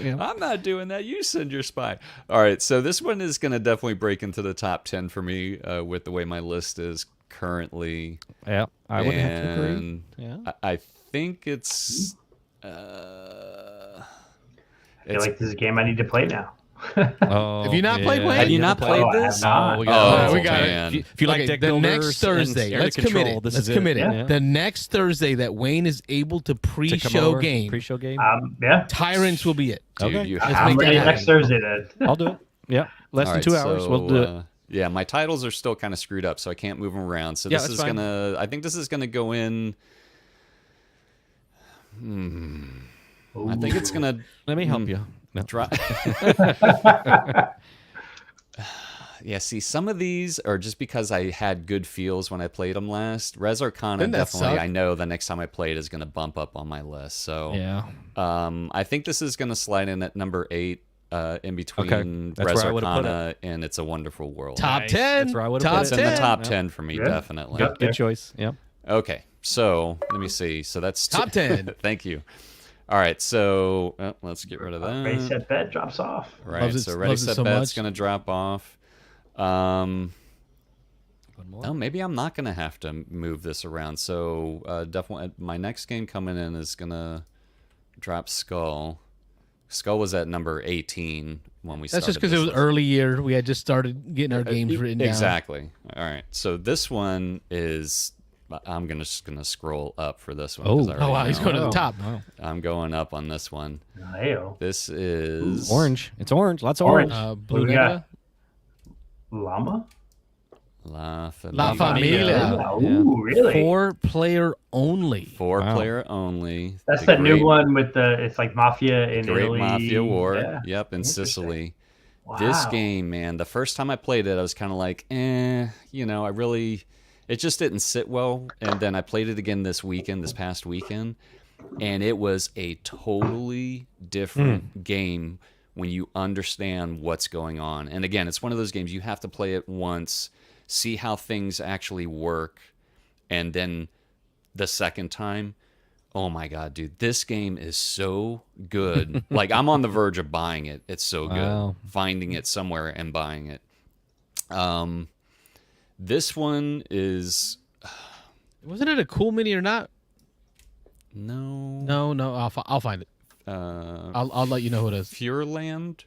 Yeah. I'm not doing that. You send your spy. All right. So this one is going to definitely break into the top 10 for me with the way my list is currently. Yeah, I would have to agree. And Yeah. I think it's... I feel like this is a game I need to play now. Oh, Have you not played Wayne? Have you not never played I have this? not. we got man. it. If you like Okay, deck the builders next Thursday, and area let's commit control, it. this Let's is commit it. Yeah. The next Thursday that Wayne is able to To come pre-show over, game, Pre-show game. Yeah. Tyrants will be it. Dude, Okay. you Let's have I'm make that ready happen. next Thursday then. I'll do it. Yeah, less All than right, 2 hours. so, We'll do it. yeah, my titles are still kind of screwed up, so I can't move them around. So Yeah, this that's is fine. gonna. I think this is gonna go in. I think it's gonna Let me help you. No. drop. Yeah, see, some of these are just because I had good feels when I played them last. Res Arcana, Didn't that definitely, suck? I know the next time I play it is going to bump up on my list. So Yeah. I think this is going to slide in at number 8 in between Okay, that's Res where I would've put Arcana and It's a Wonderful World. Top Nice. 10. That's where I would've Top put It's it. in the 10. top Yeah. 10 for me, Yeah. definitely. Yep. Good choice. Yeah. Okay, so let me see. So that's Top 10. Thank you. All right, so let's get rid of that. Ready, set, bet drops off. Right, Loves it- so Ready, loves it Set, so Bet's much. going to drop off. One more. Oh, maybe I'm not going to have to move this around. So definitely, my next game coming in is going to drop Skull. Skull was at number 18 when we That's started. just because it this was list. early year. We had just started getting our games written down. Exactly. All right. So this one is. I'm just gonna scroll up for this one. Oh. 'cause I Oh, already wow. He's know. going to the top. Wow. I'm going up on this one. Hey-o. This is Orange. It's orange. Lots of orange. Blue we got? Neva. Llama? La La Familia. Familia. Ooh, really? 4-player only. 4-player only. That's The that new Great- one with it's like Mafia in Great Italy. Mafia War. Yeah. Yep, in Interesting. Sicily. Wow. This game, man, the first time I played it, I was kind of like, I really, it just didn't sit well. And then I played it again this past weekend, and it was a totally different game when you understand what's going on. And again, it's one of those games you have to play it once, see how things actually work, and then the second time, oh my God, dude, this game is so good. Like, I'm on the verge of buying it. It's so Wow. good. Finding it somewhere and buying it. This one is Wasn't it a cool mini or not? no No. I'll find it. I'll let you know who it is. Fureland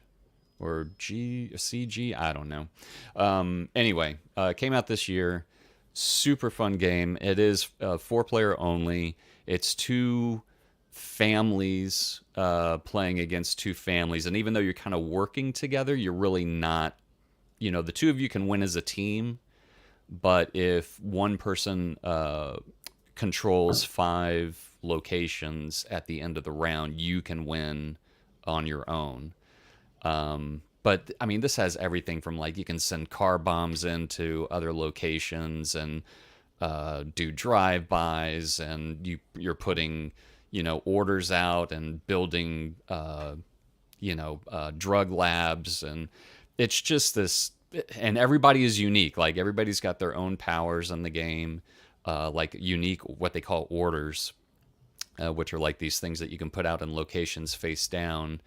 or CG, I don't know. Anyway, came out this year. Super fun game. It is 4-player only. It's 2 families playing against 2 families, and even though you're kind of working together, you're really not. The 2 of you can win as a team, but if one person controls 5 locations at the end of the round, you can win on your own. But I mean, this has everything from, like, you can send car bombs into other locations and do drive-bys, and you're putting, orders out and building, drug labs, and it's just this. And everybody is unique. Like, everybody's got their own powers in the game, like unique what they call orders, which are like these things that you can put out in locations face down.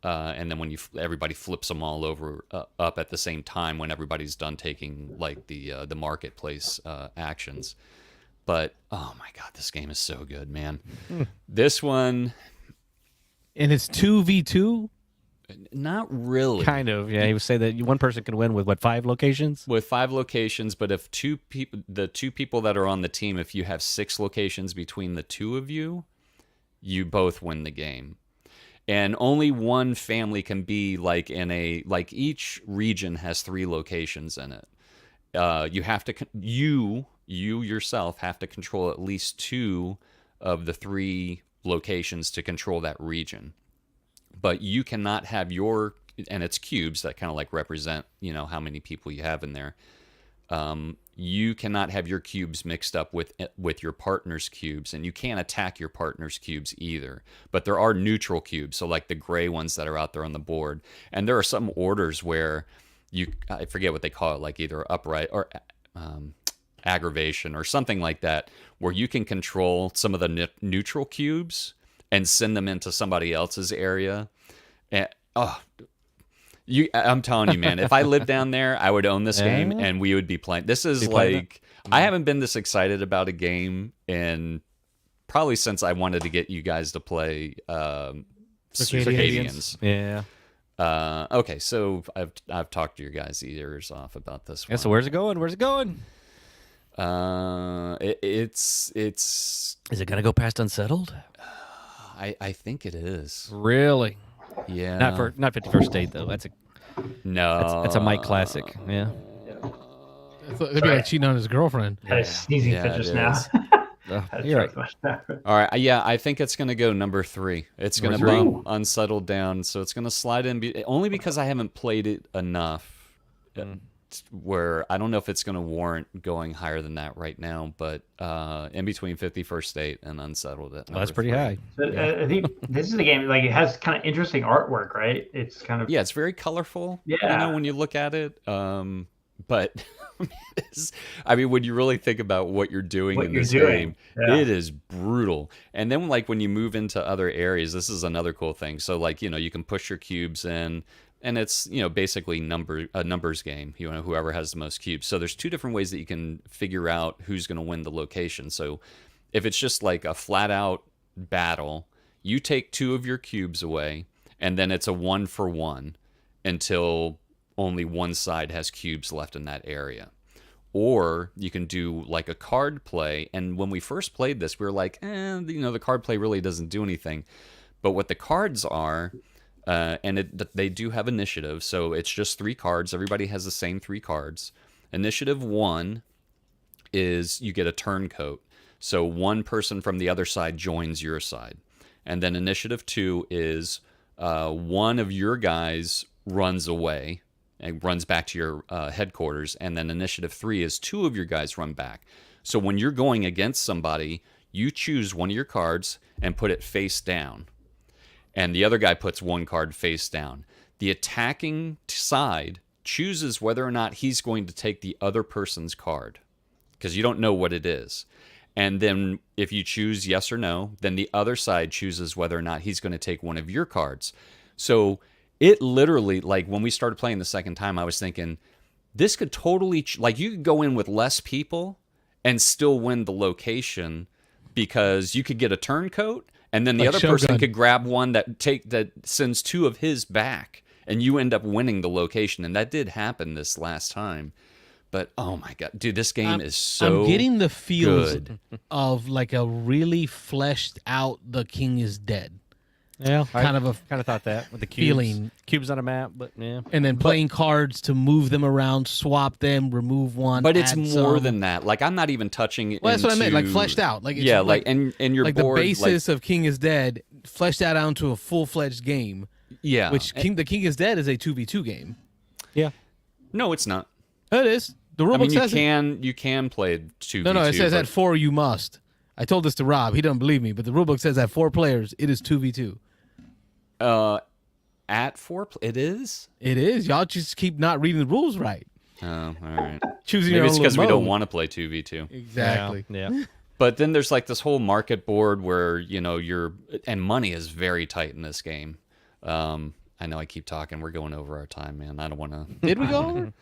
And then when everybody flips them all over up at the same time when everybody's done taking, like, the marketplace actions. But oh my God, this game is so good, man. This one, And it's 2v2? Not really. Kind of, yeah. He would say that one person can win with, what, 5 locations? With 5 locations, but if the two people that are on the team, if you have 6 locations between the two of you, you both win the game. And only one family can be like each region has 3 locations in it. You have to you yourself have to control at least 2 of the 3 locations to control that region. But you cannot have and it's cubes that kind of like represent, how many people you have in there. You cannot have your cubes mixed up with your partner's cubes, and you can't attack your partner's cubes either. But there are neutral cubes, so like the gray ones that are out there on the board. And there are some orders where I forget what they call it, like either upright or aggravation or something like that, where you can control some of the neutral cubes and send them into somebody else's area. And I'm telling you, man, if I lived down there, I would own this game and we would be playing. This is like, I haven't been this excited about a game in probably since I wanted to get you guys to play Circadians. Yeah. Okay, so I've talked to your guys' ears off about this one. Yeah, so where's it going? It's Is it gonna go past Unsettled? I think it is. Really? Yeah. Not 51st State though. That's a Mike classic. Yeah. It'd be like cheating on his girlfriend. Had a sneezing fit just now. You're right. All right. Yeah, I think it's going to go number 3. It's going to bump Unsettled down, so it's going to slide in only because I haven't played it enough. Where I don't know if it's going to warrant going higher than that right now, but in between 51st State and Unsettled. That's pretty high. So, I think this is a game, like, it has kind of interesting artwork, right? It's kind of... Yeah, it's very colorful, when you look at it. But, when you really think about what you're doing in this game, it is brutal. And then, like, when you move into other areas, this is another cool thing. So, like, you can push your cubes in, and it's, basically a numbers game, whoever has the most cubes. So there's 2 different ways that you can figure out who's going to win the location. So if it's just like a flat out battle, you take 2 of your cubes away, and then it's a 1-for-1 until only one side has cubes left in that area. Or you can do like a card play. And when we first played this, we were like, the card play really doesn't do anything. But what the cards are... they do have initiative, so it's just 3 cards. Everybody has the same 3 cards. Initiative 1 is you get a turncoat. So one person from the other side joins your side. And then initiative 2 is one of your guys runs away and runs back to your headquarters. And then initiative 3 is 2 of your guys run back. So when you're going against somebody, you choose one of your cards and put it face down. And the other guy puts 1 card face down. The attacking side chooses whether or not he's going to take the other person's card, because you don't know what it is. And then if you choose yes or no, then the other side chooses whether or not he's going to take one of your cards. So it literally, like when we started playing the second time, I was thinking, this could totally, you could go in with less people and still win the location, because you could get a turncoat. And then the other person could grab one that sends 2 of his back, and you end up winning the location. And that did happen this last time. But oh my god, dude, this game is so. I'm getting the feels of like a really fleshed out "The King is Dead." Yeah, kind of thought that with the cubes on a map, but yeah. And then playing cards to move them around, swap them, remove one. But it's more than that. Like, I'm not even touching it. Well, that's what I meant. Like fleshed out. Like, it's and your like board, the basis of King is Dead fleshed out onto a full-fledged game. Yeah, which The King is Dead is a 2v2 game. Yeah. No, it's not. It is. The rulebook says you can play 2v2. No, it says at 4 you must. I told this to Rob. He doesn't believe me, but the rulebook says at 4 players it is 2v2. At 4, it is. It is. Y'all just keep not reading the rules right. Oh, all right. Choosing Maybe your own it's because we mode. don't want to play 2v2. Exactly. Yeah. But then there's like this whole market board where and money is very tight in this game. I know I keep talking. We're going over our time, man. I don't want to. Did we go over?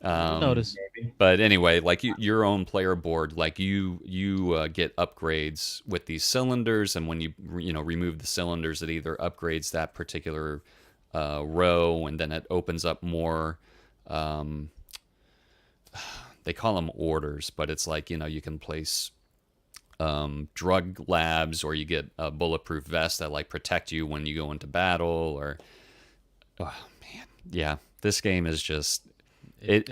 Notice. But anyway, like your own player board, like you get upgrades with these cylinders, and when you remove the cylinders, it either upgrades that particular row, and then it opens up more. They call them orders, but it's like you can place drug labs, or you get a bulletproof vest that like protect you when you go into battle. Or yeah, this game is just. I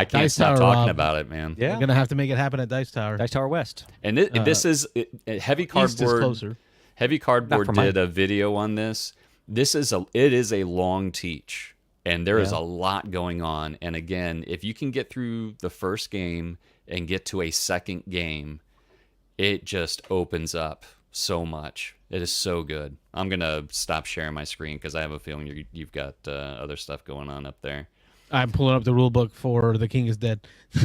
can't stop talking about it, man. Yeah, we're gonna have to make it happen at Dice Tower. Dice Tower West. And this is Heavy Cardboard. East is closer. Heavy Cardboard did a video on this. It is a long teach, and there is a lot going on. And again, if you can get through the first game and get to a second game, it just opens up so much. It is so good. I'm gonna stop sharing my screen because I have a feeling you've got other stuff going on up there. I'm pulling up the rule book for The King is Dead.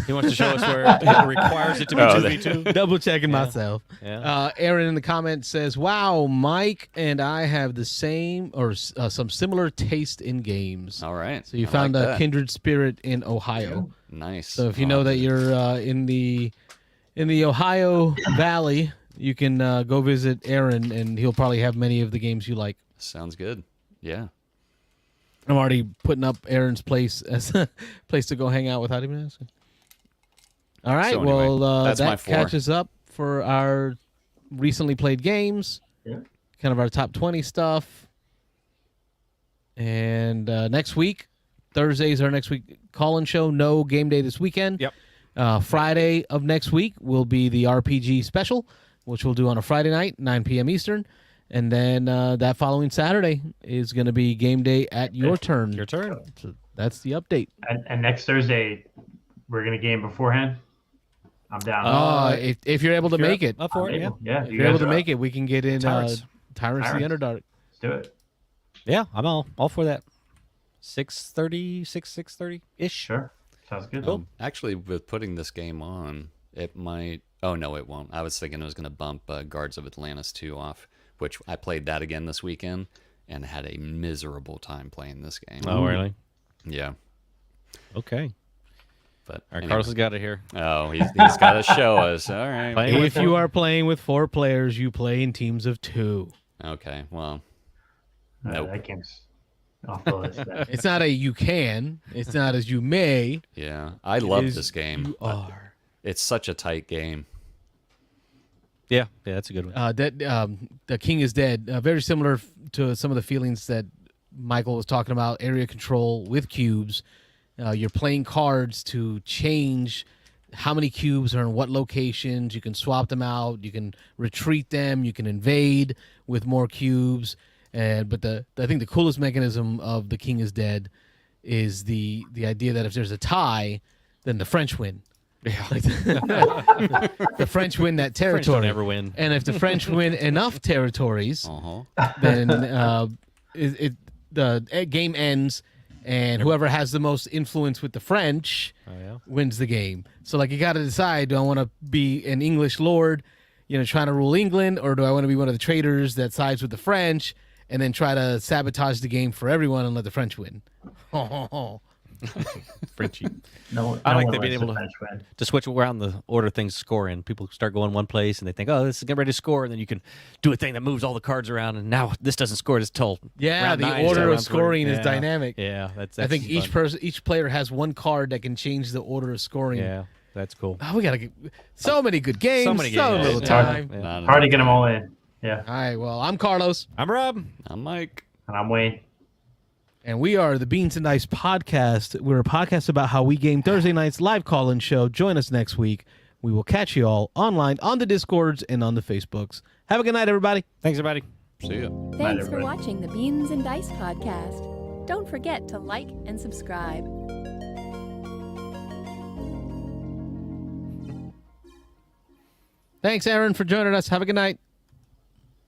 He wants to show us where it requires it to be 2v2. Double checking myself. Yeah. Aaron in the comments says, "Wow, Mike and I have the same or some similar taste in games." All right. So you found a kindred spirit in Ohio. Nice. So if you know that you're in the Ohio Valley, you can go visit Aaron, and he'll probably have many of the games you like. Sounds good. Yeah. I'm already putting up Aaron's place as a place to go hang out without even asking. All right, So anyway, well, that's my that 4. catches up for our recently played games, kind of our top 20 stuff. And next week, Thursday's our next week call-in show. No game day this weekend. Yep. Friday of next week will be the RPG special, which we'll do on a Friday night, 9 p.m. Eastern. And then that following Saturday is going to be game day at your turn. Your turn. So that's the update. And next Thursday, we're going to game beforehand. I'm down. If you're able to make it. Up for it, yeah. Yeah, If you're able to make it, we can get in Tyrants the Underdark. Let's do it. Yeah, I'm all for that. 6:30-ish. Sure. Sounds good. Cool. Actually, with putting this game on, it might... Oh, no, it won't. I was thinking it was going to bump Guards of Atlantis 2 off, which I played that again this weekend and had a miserable time playing this game. Oh, really? Yeah. Okay. But All right, Carlos has got it here. Oh, he's got to show us. All right. If you are playing with 4 players, you play in teams of 2. Okay, well. That game's off the list. It's not a you can. It's not as you may. Yeah, I love this game. You are. It's such a tight game. Yeah, that's a good one. The King is Dead. Very similar to some of the feelings that Michael was talking about. Area control with cubes. You're playing cards to change how many cubes are in what locations. You can swap them out. You can retreat them. You can invade with more cubes. But I think the coolest mechanism of The King is Dead is the idea that if there's a tie, then the French win. Yeah. Like the French win that territory. French don't ever win. And if the French win enough territories, then the game ends, and whoever has the most influence with the French wins the game. So, like, you got to decide: do I want to be an English lord, trying to rule England, or do I want to be one of the traitors that sides with the French and then try to sabotage the game for everyone and let the French win? Frenchie. I like they've been able to switch around the order things score in. People start going one place and they think, oh, this is getting ready to score, and then you can do a thing that moves all the cards around, and now this doesn't score as told. Yeah, the order of scoring is dynamic. Yeah, that's I think each player has one card that can change the order of scoring. Yeah, that's cool. Oh, we gotta get so many good games. So many games. Little time. Hard to get them all in. Yeah. All right. Well, I'm Carlos. I'm Rob. I'm Mike. And I'm Wayne. And we are the Beans and Dice podcast. We're a podcast about how we game Thursday night's live call-in show. Join us next week. We will catch you all online on the Discords and on the Facebooks. Have a good night, everybody. Thanks, everybody. See ya. Thanks for watching the Beans and Dice podcast. Don't forget to like and subscribe. Thanks, Aaron, for joining us. Have a good night.